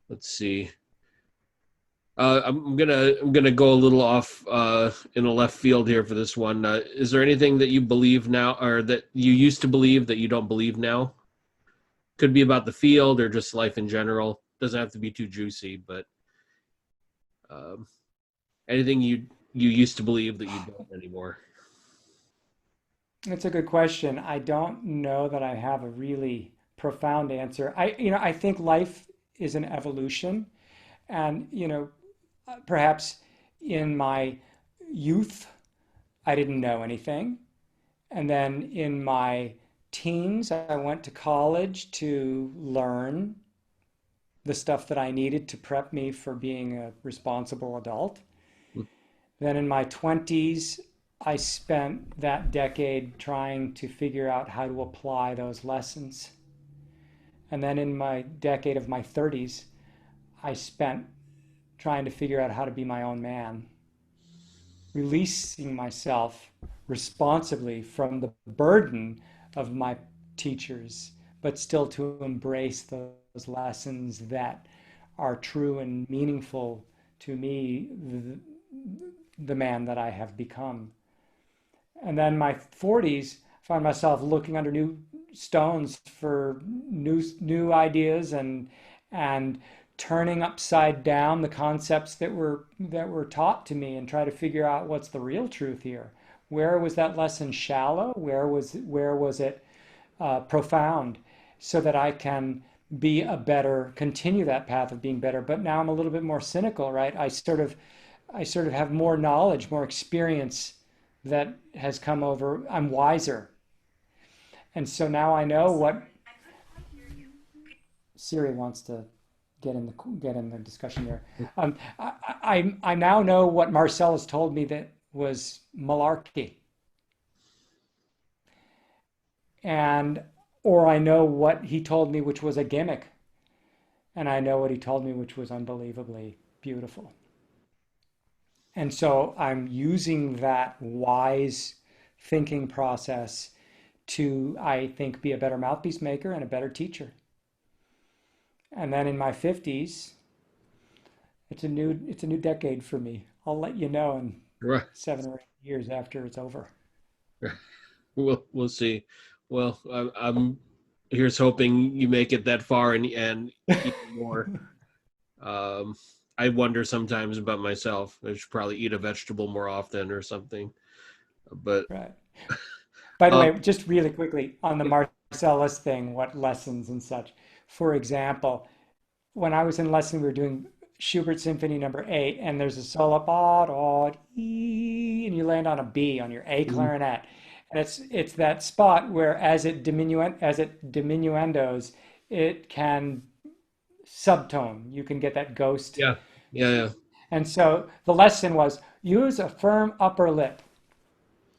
Speaker 1: let's see. I'm gonna go a little off in a left field here for this one. Is there anything that you believe now, or that you used to believe that you don't believe now? Could be about the field or just life in general. Doesn't have to be too juicy, but um, anything you used to believe that you don't anymore.
Speaker 2: That's a good question. I don't know that I have a really profound answer. I think life is an evolution, and perhaps in my youth I didn't know anything, and then in my teens I went to college to learn the stuff that I needed to prep me for being a responsible adult. Then in my 20s, I spent that decade trying to figure out how to apply those lessons. And then in my decade of my 30s, I spent trying to figure out how to be my own man, releasing myself responsibly from the burden of my teachers, but still to embrace those lessons that are true and meaningful to me, the man that I have become. And then my 40s, I found myself looking under new stones for new ideas and turning upside down the concepts that were taught to me and try to figure out what's the real truth here. Where was that lesson shallow? Where was it profound? So that I can continue that path of being better. But now I'm a little bit more cynical, right? I sort of have more knowledge, more experience that has come over. I'm wiser. And so now I know what Siri wants to get in the discussion here. I now know what Marcellus told me that was malarkey, and or I know what he told me which was a gimmick, and I know what he told me which was unbelievably beautiful. And so I'm using that wise thinking process to, I think, be a better mouthpiece maker and a better teacher. And then in my 50s, it's a new decade for me. I'll let you know in
Speaker 1: Right.
Speaker 2: 7 or 8 years after it's over.
Speaker 1: We'll see. Well, I'm here's hoping you make it that far and even more. Um, I wonder sometimes about myself. I should probably eat a vegetable more often or something. But
Speaker 2: Right. By the
Speaker 1: um,
Speaker 2: way, just really quickly on the Marcellus thing, what lessons and such. For example, when I was in lesson, we were doing Schubert Symphony Number 8, and there's a solo ba da e, and you land on a B on your A clarinet, and it's that spot where as it diminuendos, it can subtone. You can get that ghost.
Speaker 1: yeah, yeah,
Speaker 2: And so the lesson was use a firm upper lip.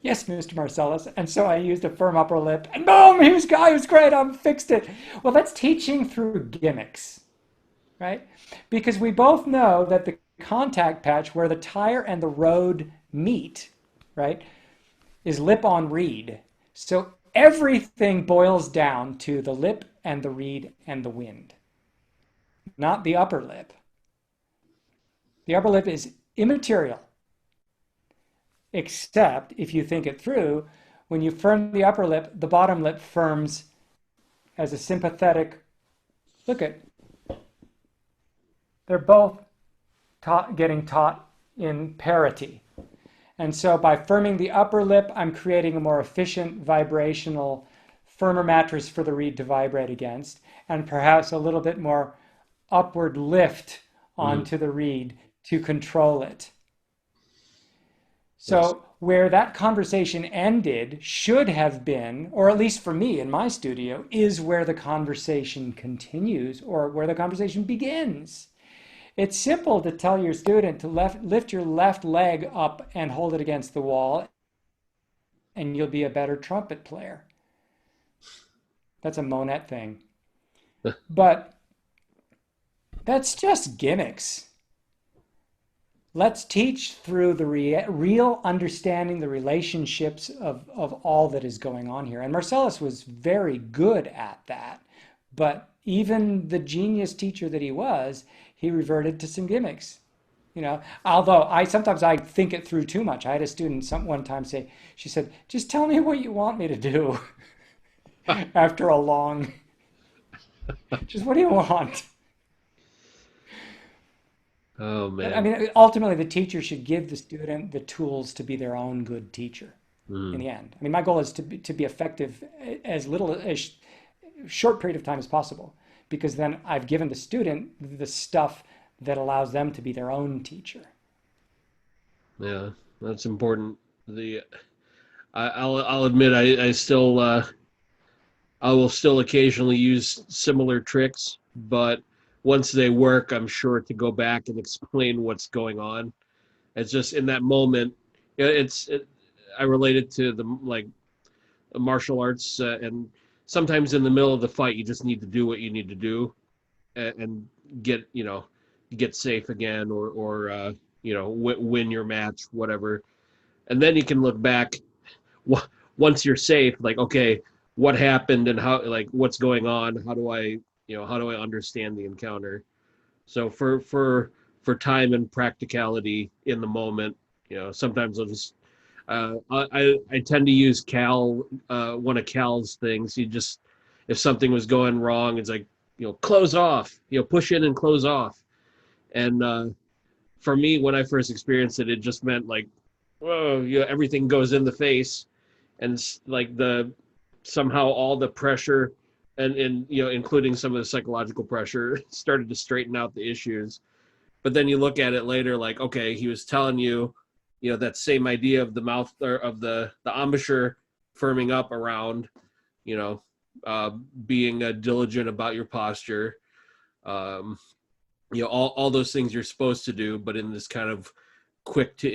Speaker 2: Yes, Mr. Marcellus. And so I used a firm upper lip, and boom, he was great. I fixed it. Well, that's teaching through gimmicks, right? Because we both know that the contact patch where the tire and the road meet, right, is lip on reed. So everything boils down to the lip and the reed and the wind, not the upper lip. The upper lip is immaterial, except if you think it through, when you firm the upper lip, the bottom lip firms as a sympathetic. Look at, they're both getting taught in parity. And so by firming the upper lip, I'm creating a more efficient vibrational firmer mattress for the reed to vibrate against, and perhaps a little bit more upward lift
Speaker 1: Mm,
Speaker 2: onto the reed to control it.
Speaker 1: yes.
Speaker 2: So where that conversation ended should have been, or at least for me in my studio, is where the conversation continues or where the conversation begins. It's simple to tell your student to lift your left leg up and hold it against the wall, and you'll be a better trumpet player. That's a Monette thing. But that's just gimmicks. Let's teach through the real understanding the relationships of all that is going on here. And Marcellus was very good at that. But even the genius teacher that he was, he reverted to some gimmicks. Although sometimes I think it through too much. I had a student one time say, she said, just tell me what you want me to do after a long, just what do you want?
Speaker 1: Oh
Speaker 2: But I
Speaker 1: man.
Speaker 2: mean, ultimately, the teacher should give the student the tools to be their own good teacher in
Speaker 1: Mm,
Speaker 2: the end. I mean, my goal is to be effective as little as short period of time as possible, because then I've given the student the stuff that allows them to be their own teacher.
Speaker 1: yeah, that's important. The I'll admit I still I will still occasionally use similar tricks, but once they work, I'm sure to go back and explain what's going on. It's just in that moment. I relate it to the like martial arts, and sometimes in the middle of the fight, you just need to do what you need to do and get get safe again, or win your match, whatever. And then you can look back once you're safe, like, okay, what happened and how, like, what's going on, how do I understand the encounter. So for time and practicality in the moment, sometimes I'll just I tend to use Cal, one of Cal's things. You just, if something was going wrong, it's like, close off, push in and close off. And for me, when I first experienced it, it just meant like, whoa, everything goes in the face, and like the somehow all the pressure, and including some of the psychological pressure, started to straighten out the issues. But then you look at it later, like, okay, he was telling you, that same idea of the mouth, or of the embouchure firming up around, you know uh, being diligent about your posture, um, all those things you're supposed to do, but in this kind of quick to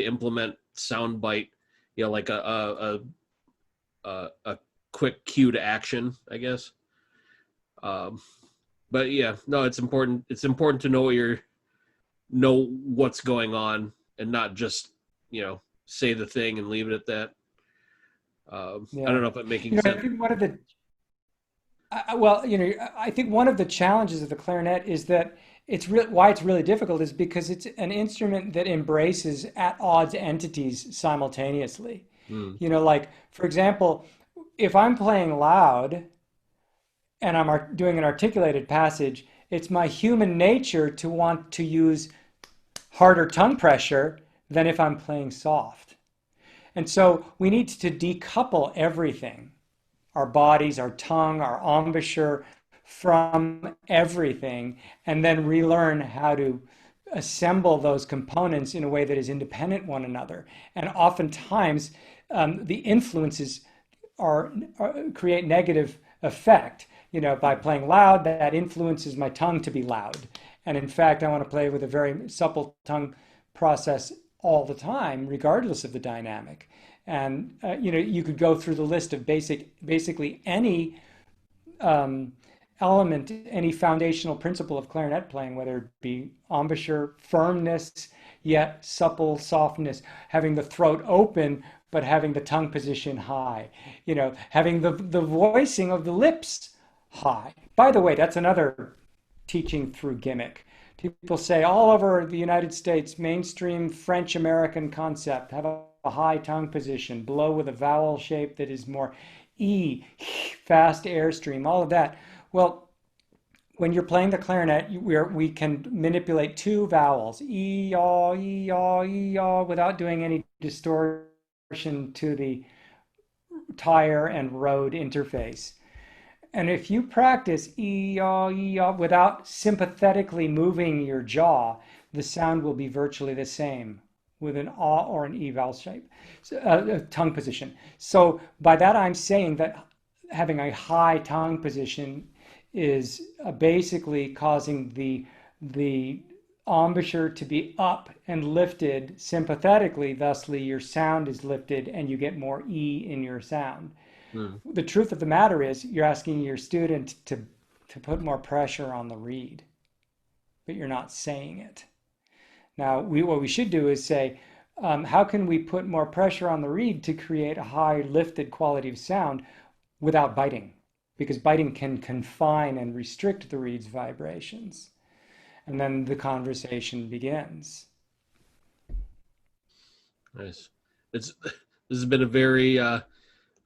Speaker 1: implement sound bite, like a quick cue to action, I guess. Um, but yeah, no, it's important. It's important to know what's going on, and not just say the thing and leave it at that. I don't
Speaker 2: Yeah.
Speaker 1: know if I'm making
Speaker 2: I
Speaker 1: sense.
Speaker 2: think one of the well, I think one of the challenges of the clarinet is that why it's really difficult is because it's an instrument that embraces at odds entities simultaneously.
Speaker 1: Mm,
Speaker 2: Like for example, if I'm playing loud and I'm doing an articulated passage, it's my human nature to want to use harder tongue pressure than if I'm playing soft. And so we need to decouple everything, our bodies, our tongue, our embouchure, from everything, and then relearn how to assemble those components in a way that is independent one another. And oftentimes, the influences create negative effect. By playing loud, that influences my tongue to be loud. And in fact, I want to play with a very supple tongue process all the time, regardless of the dynamic. And you could go through the list of basically any um, element, any foundational principle of clarinet playing, whether it be embouchure, firmness, yet supple softness, having the throat open but having the tongue position high, having the voicing of the lips high. By the way, that's another teaching through gimmick. People say all over the United States, mainstream French American concept, have a high tongue position, blow with a vowel shape that is more E, fast airstream, all of that. Well, when you're playing the clarinet, we can manipulate two vowels, E, yaw, E, yaw, E, yaw, without doing any distortion to the tire and road interface. And if you practice E-yaw, without sympathetically moving your jaw, the sound will be virtually the same with an ah or an e vowel shape, tongue position. So by that I'm saying that having a high tongue position is basically causing the embouchure to be up and lifted sympathetically. Thusly, your sound is lifted and you get more E in your sound.
Speaker 1: Hmm.
Speaker 2: The truth of the matter is you're asking your student to put more pressure on the reed, but you're not saying it. Now, what we should do is say, how can we put more pressure on the reed to create a high lifted quality of sound without biting? Because biting can confine and restrict the reed's vibrations. And then the conversation begins.
Speaker 1: Nice. This has been a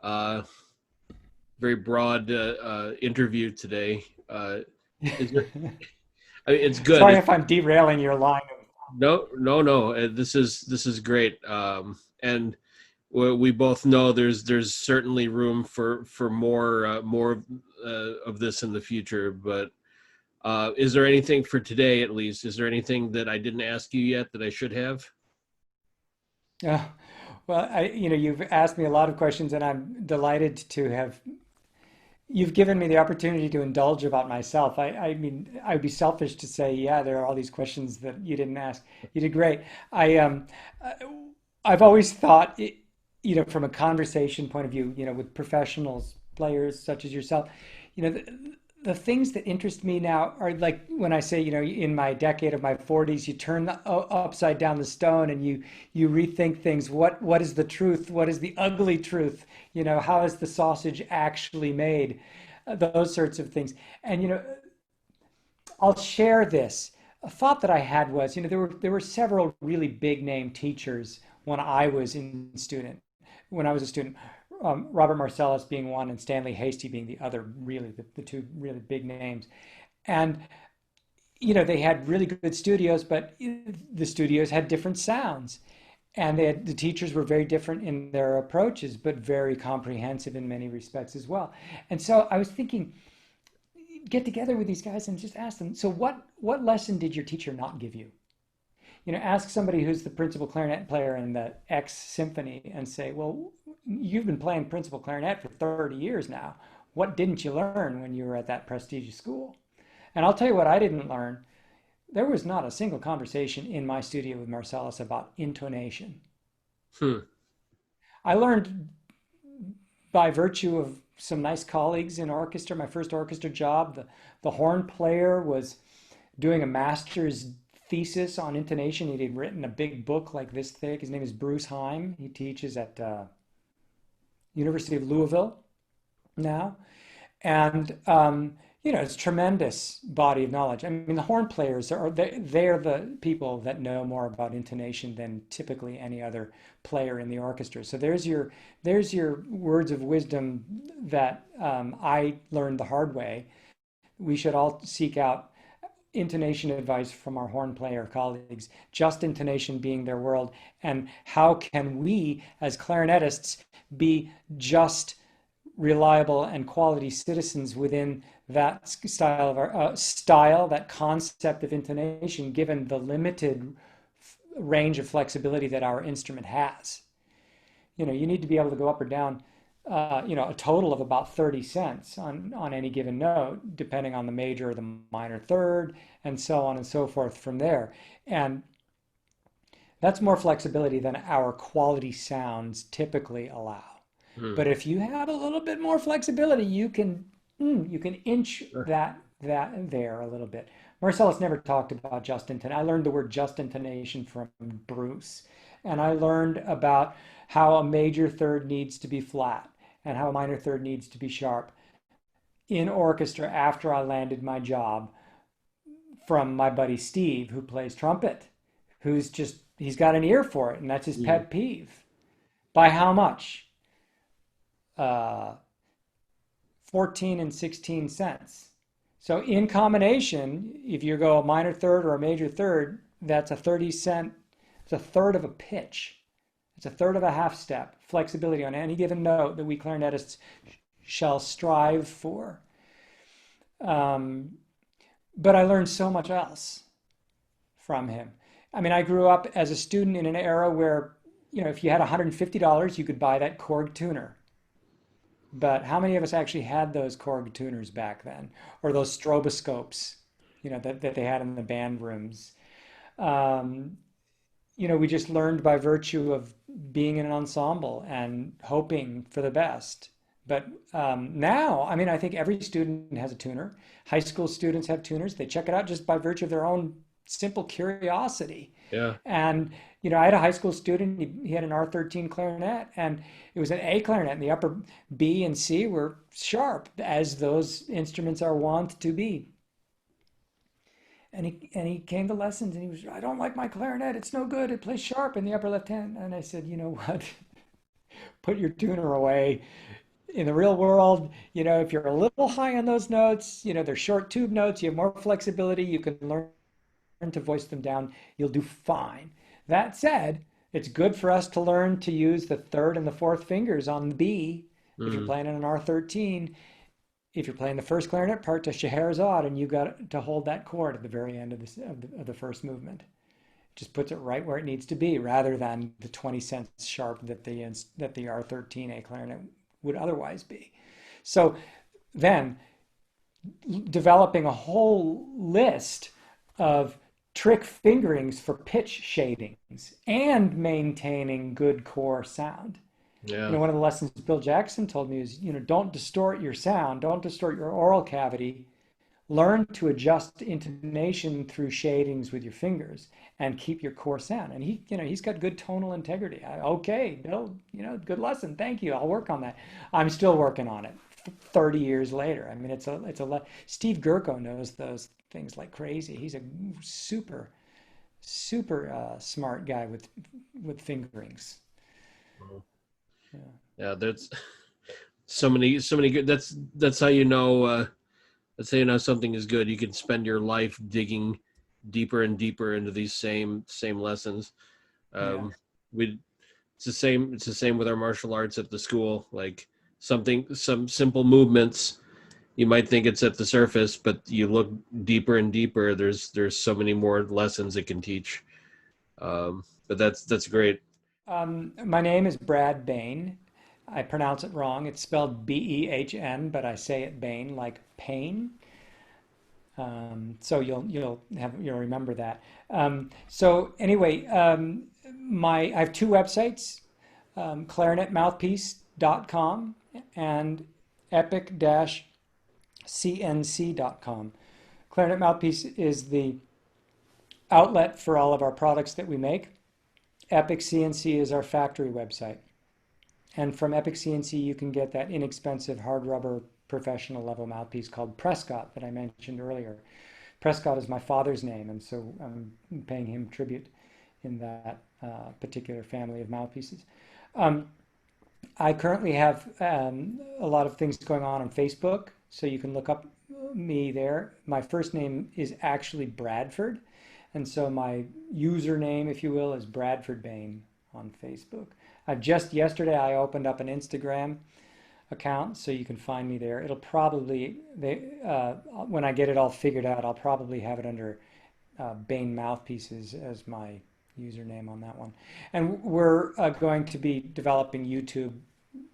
Speaker 1: uh, very broad interview today. Is there, I mean, it's good.
Speaker 2: Sorry if I'm derailing your line.
Speaker 1: No, no, no. This is great. And we both know there's certainly room for more of this in the future. But is there anything for today, at least? Is there anything that I didn't ask you yet that I should have?
Speaker 2: Uh, well, you've asked me a lot of questions, and I'm delighted to have. You've given me the opportunity to indulge about myself. I mean, I'd be selfish to say, yeah, there are all these questions that you didn't ask. You did great. I uh, I've always thought, from a conversation point of view, with professionals, players such as yourself, the things that interest me now are like when I say, in my decade of my 40s, you turn upside down the stone and you rethink things. What is the truth? What is the ugly truth? How is the sausage actually made? Those sorts of things. And I'll share this. A thought that I had was, there were several really big name teachers when I was a student. Robert Marcellus being one, and Stanley Hasty being the other, really the two really big names. And they had really good studios, but the studios had different sounds, and the teachers were very different in their approaches, but very comprehensive in many respects as well. And so I was thinking, get together with these guys and just ask them, so what lesson did your teacher not give you? Ask somebody who's the principal clarinet player in the X symphony and say, well, you've been playing principal clarinet for 30 years now. What didn't you learn when you were at that prestigious school? And I'll tell you what I didn't learn. There was not a single conversation in my studio with Marcellus about intonation.
Speaker 1: Hmm.
Speaker 2: I learned by virtue of some nice colleagues in orchestra, my first orchestra job, the horn player was doing a master's thesis on intonation. He'd written a big book like this thick. His name is Bruce Heim. He teaches at University of Louisville now. And it's a tremendous body of knowledge. I mean, the horn players they're the people that know more about intonation than typically any other player in the orchestra. So there's your words of wisdom that I learned the hard way. We should all seek out intonation advice from our horn player colleagues, just intonation being their world. And how can we, as clarinetists, be just, reliable, and quality citizens within that style of our that concept of intonation, given the limited range of flexibility that our instrument has? You need to be able to go up or down a total of about 30 cents on any given note, depending on the major or the minor third, and so on and so forth from there. And that's more flexibility than our quality sounds typically allow.
Speaker 1: Hmm.
Speaker 2: But if you have a little bit more flexibility, you can inch
Speaker 1: Sure.
Speaker 2: that there a little bit. Marcellus never talked about just intonation. I learned the word just intonation from Bruce, and I learned about how a major third needs to be flat and how a minor third needs to be sharp in orchestra after I landed my job from my buddy Steve, who plays trumpet, he's got an ear for it, and that's his
Speaker 1: Hmm.
Speaker 2: pet peeve. By how much? Uh, 14 and 16 cents. So in combination, if you go a minor third or a major third, that's a 30 cent, it's a third of a pitch. It's a third of a half step. Flexibility on any given note that we clarinetists shall strive for. Um, but I learned so much else from him. I mean, I grew up as a student in an era where, if you had $150, you could buy that Korg tuner. But how many of us actually had those Korg tuners back then, or those stroboscopes, that they had in the band rooms? Um, we just learned by virtue of being in an ensemble and hoping for the best. But now, I mean, I think every student has a tuner. High school students have tuners. They check it out just by virtue of their own simple curiosity.
Speaker 1: Yeah.
Speaker 2: And, I had a high school student, he had an R13 clarinet, and it was an A clarinet, and the upper B and C were sharp, as those instruments are wont to be. And he came to lessons, and he was, I don't like my clarinet, it's no good, it plays sharp in the upper left hand. And I said, you know what? Put your tuner away. In the real world, if you're a little high on those notes, they're short tube notes, you have more flexibility, you can learn to voice them down, you'll do fine. That said, it's good for us to learn to use the third and the fourth fingers on the B if you're playing on an R13. If you're playing the first clarinet part to Scheherazade, and you got to hold that chord at the very end of the first movement. It just puts it right where it needs to be, rather than the 20 cents sharp that the R13 A clarinet would otherwise be. So then, developing a whole list of trick fingerings for pitch shadings and maintaining good core sound.
Speaker 1: Yeah.
Speaker 2: One of the lessons Bill Jackson told me is, don't distort your sound, don't distort your oral cavity. Learn to adjust intonation through shadings with your fingers and keep your core sound. And he's got good tonal integrity. Okay, Bill, good lesson. Thank you. I'll work on that. I'm still working on it 30 years later. I mean, Steve Gurko knows those things like crazy. He's a super smart guy with fingerings.
Speaker 1: Yeah. Yeah, there's so many good. That's how you know. Let's say something is good. You can spend your life digging deeper and deeper into these same lessons.
Speaker 2: Yeah.
Speaker 1: It's the same. It's the same with our martial arts at the school. Like some simple movements, you might think it's at the surface, but you look deeper and deeper. There's so many more lessons it can teach. But that's great.
Speaker 2: My name is Brad Behn. I pronounce it wrong. It's spelled Behn, but I say it Behn, like pain. So you'll remember that. So anyway, I have two websites, clarinetmouthpiece.com and epic-cnc.com. Clarinet Mouthpiece is the outlet for all of our products that we make. Epic CNC is our factory website. And from Epic CNC, you can get that inexpensive hard rubber professional level mouthpiece called Prescott that I mentioned earlier. Prescott is my father's name, and so I'm paying him tribute in that particular family of mouthpieces. I currently have a lot of things going on Facebook, so you can look up me there. My first name is actually Bradford, and so my username, if you will, is Bradford Behn on Facebook. Just yesterday I opened up an Instagram account, so you can find me there. It'll probably, when I get it all figured out, I'll probably have it under Behn Mouthpieces as my username on that one. And we're going to be developing YouTube,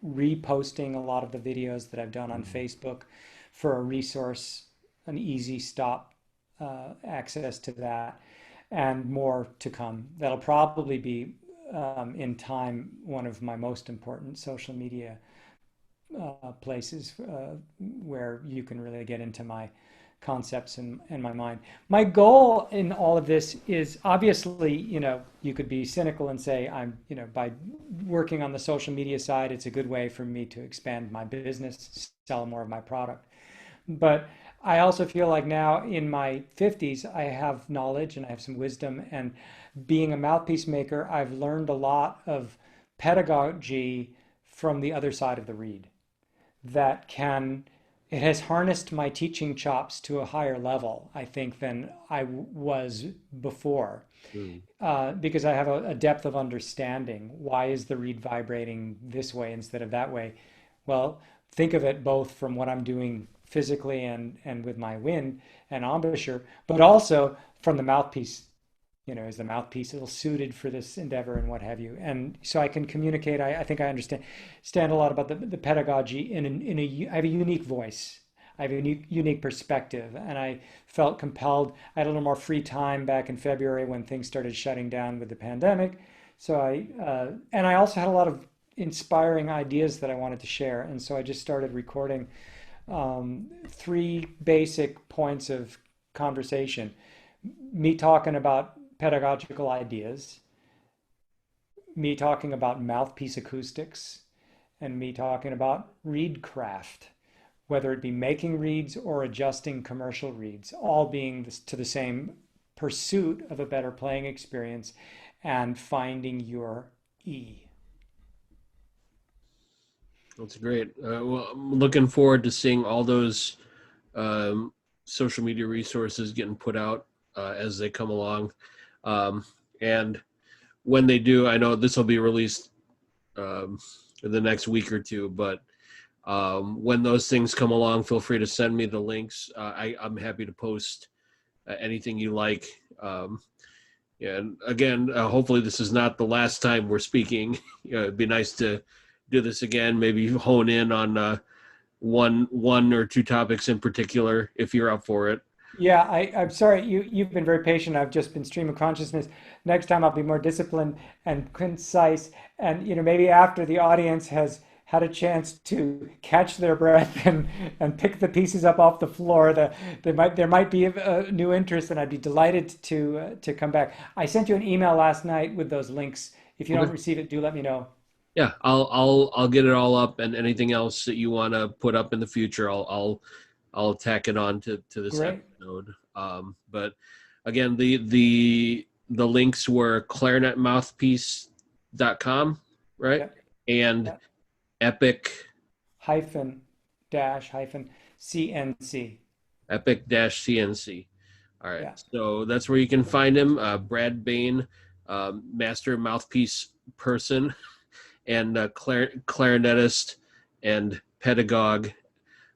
Speaker 2: reposting a lot of the videos that I've done on Facebook for a resource, an easy stop access to that, and more to come. That'll probably be in time one of my most important social media places where you can really get into my concepts and my mind. My goal in all of this is obviously, you could be cynical and say I'm, by working on the social media side, it's a good way for me to expand my business, sell more of my product. But I also feel like now in my 50s, I have knowledge and I have some wisdom, and being a mouthpiece maker, I've learned a lot of pedagogy from the other side of the reed that can it has harnessed my teaching chops to a higher level, I think, than was before,
Speaker 1: Mm.
Speaker 2: because I have a depth of understanding. Why is the reed vibrating this way instead of that way? Well, think of it both from what I'm doing physically and with my wind and embouchure, but also from the mouthpiece. Is the mouthpiece ill suited for this endeavor and what have you? And so I can communicate. I think I understand a lot about the pedagogy I have a unique voice. I have a unique perspective, and I felt compelled. I had a little more free time back in February when things started shutting down with the pandemic. So and I also had a lot of inspiring ideas that I wanted to share, and so I just started recording three basic points of conversation: me talking about pedagogical ideas, me talking about mouthpiece acoustics, and me talking about reed craft, whether it be making reeds or adjusting commercial reeds, all being to the same pursuit of a better playing experience and finding your E.
Speaker 1: That's great. Well, I'm looking forward to seeing all those um, social media resources getting put out as they come along. Um, and when they do, I know this will be released um, in the next week or two, but when those things come along, feel free to send me the links. I'm happy to post anything you like. And again, hopefully this is not the last time we're speaking. It'd be nice to do this again, maybe hone in on one or two topics in particular if you're up for it.
Speaker 2: Yeah, I'm sorry. You've been very patient. I've just been stream of consciousness. Next time I'll be more disciplined and concise. And maybe after the audience has had a chance to catch their breath and pick the pieces up off the floor, there might be a new interest, and I'd be delighted to come back. I sent you an email last night with those links. If you don't
Speaker 1: Okay.
Speaker 2: receive it, do let me know.
Speaker 1: Yeah, I'll get it all up, and anything else that you want to put up in the future, I'll tack it on to this
Speaker 2: Great.
Speaker 1: episode. But again, the links were clarinetmouthpiece.com, right?
Speaker 2: Yeah.
Speaker 1: And
Speaker 2: Yeah.
Speaker 1: epic
Speaker 2: Hyphen dash hyphen CNC.
Speaker 1: epic-cnc. All right,
Speaker 2: Yeah.
Speaker 1: so that's where you can find him. Brad Behn, master mouthpiece person and clarinetist and pedagogue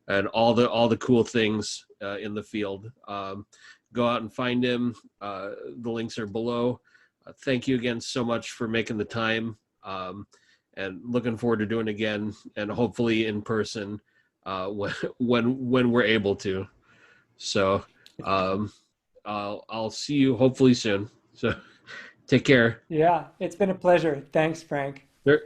Speaker 1: and all the cool things in the field. Go out and find him. The links are below. Thank you again so much for making the time, and looking forward to doing it again, and hopefully in person when we're able to. So I'll see you hopefully soon. So take care.
Speaker 2: Yeah. It's been a pleasure. Thanks, Frank.
Speaker 1: Sure.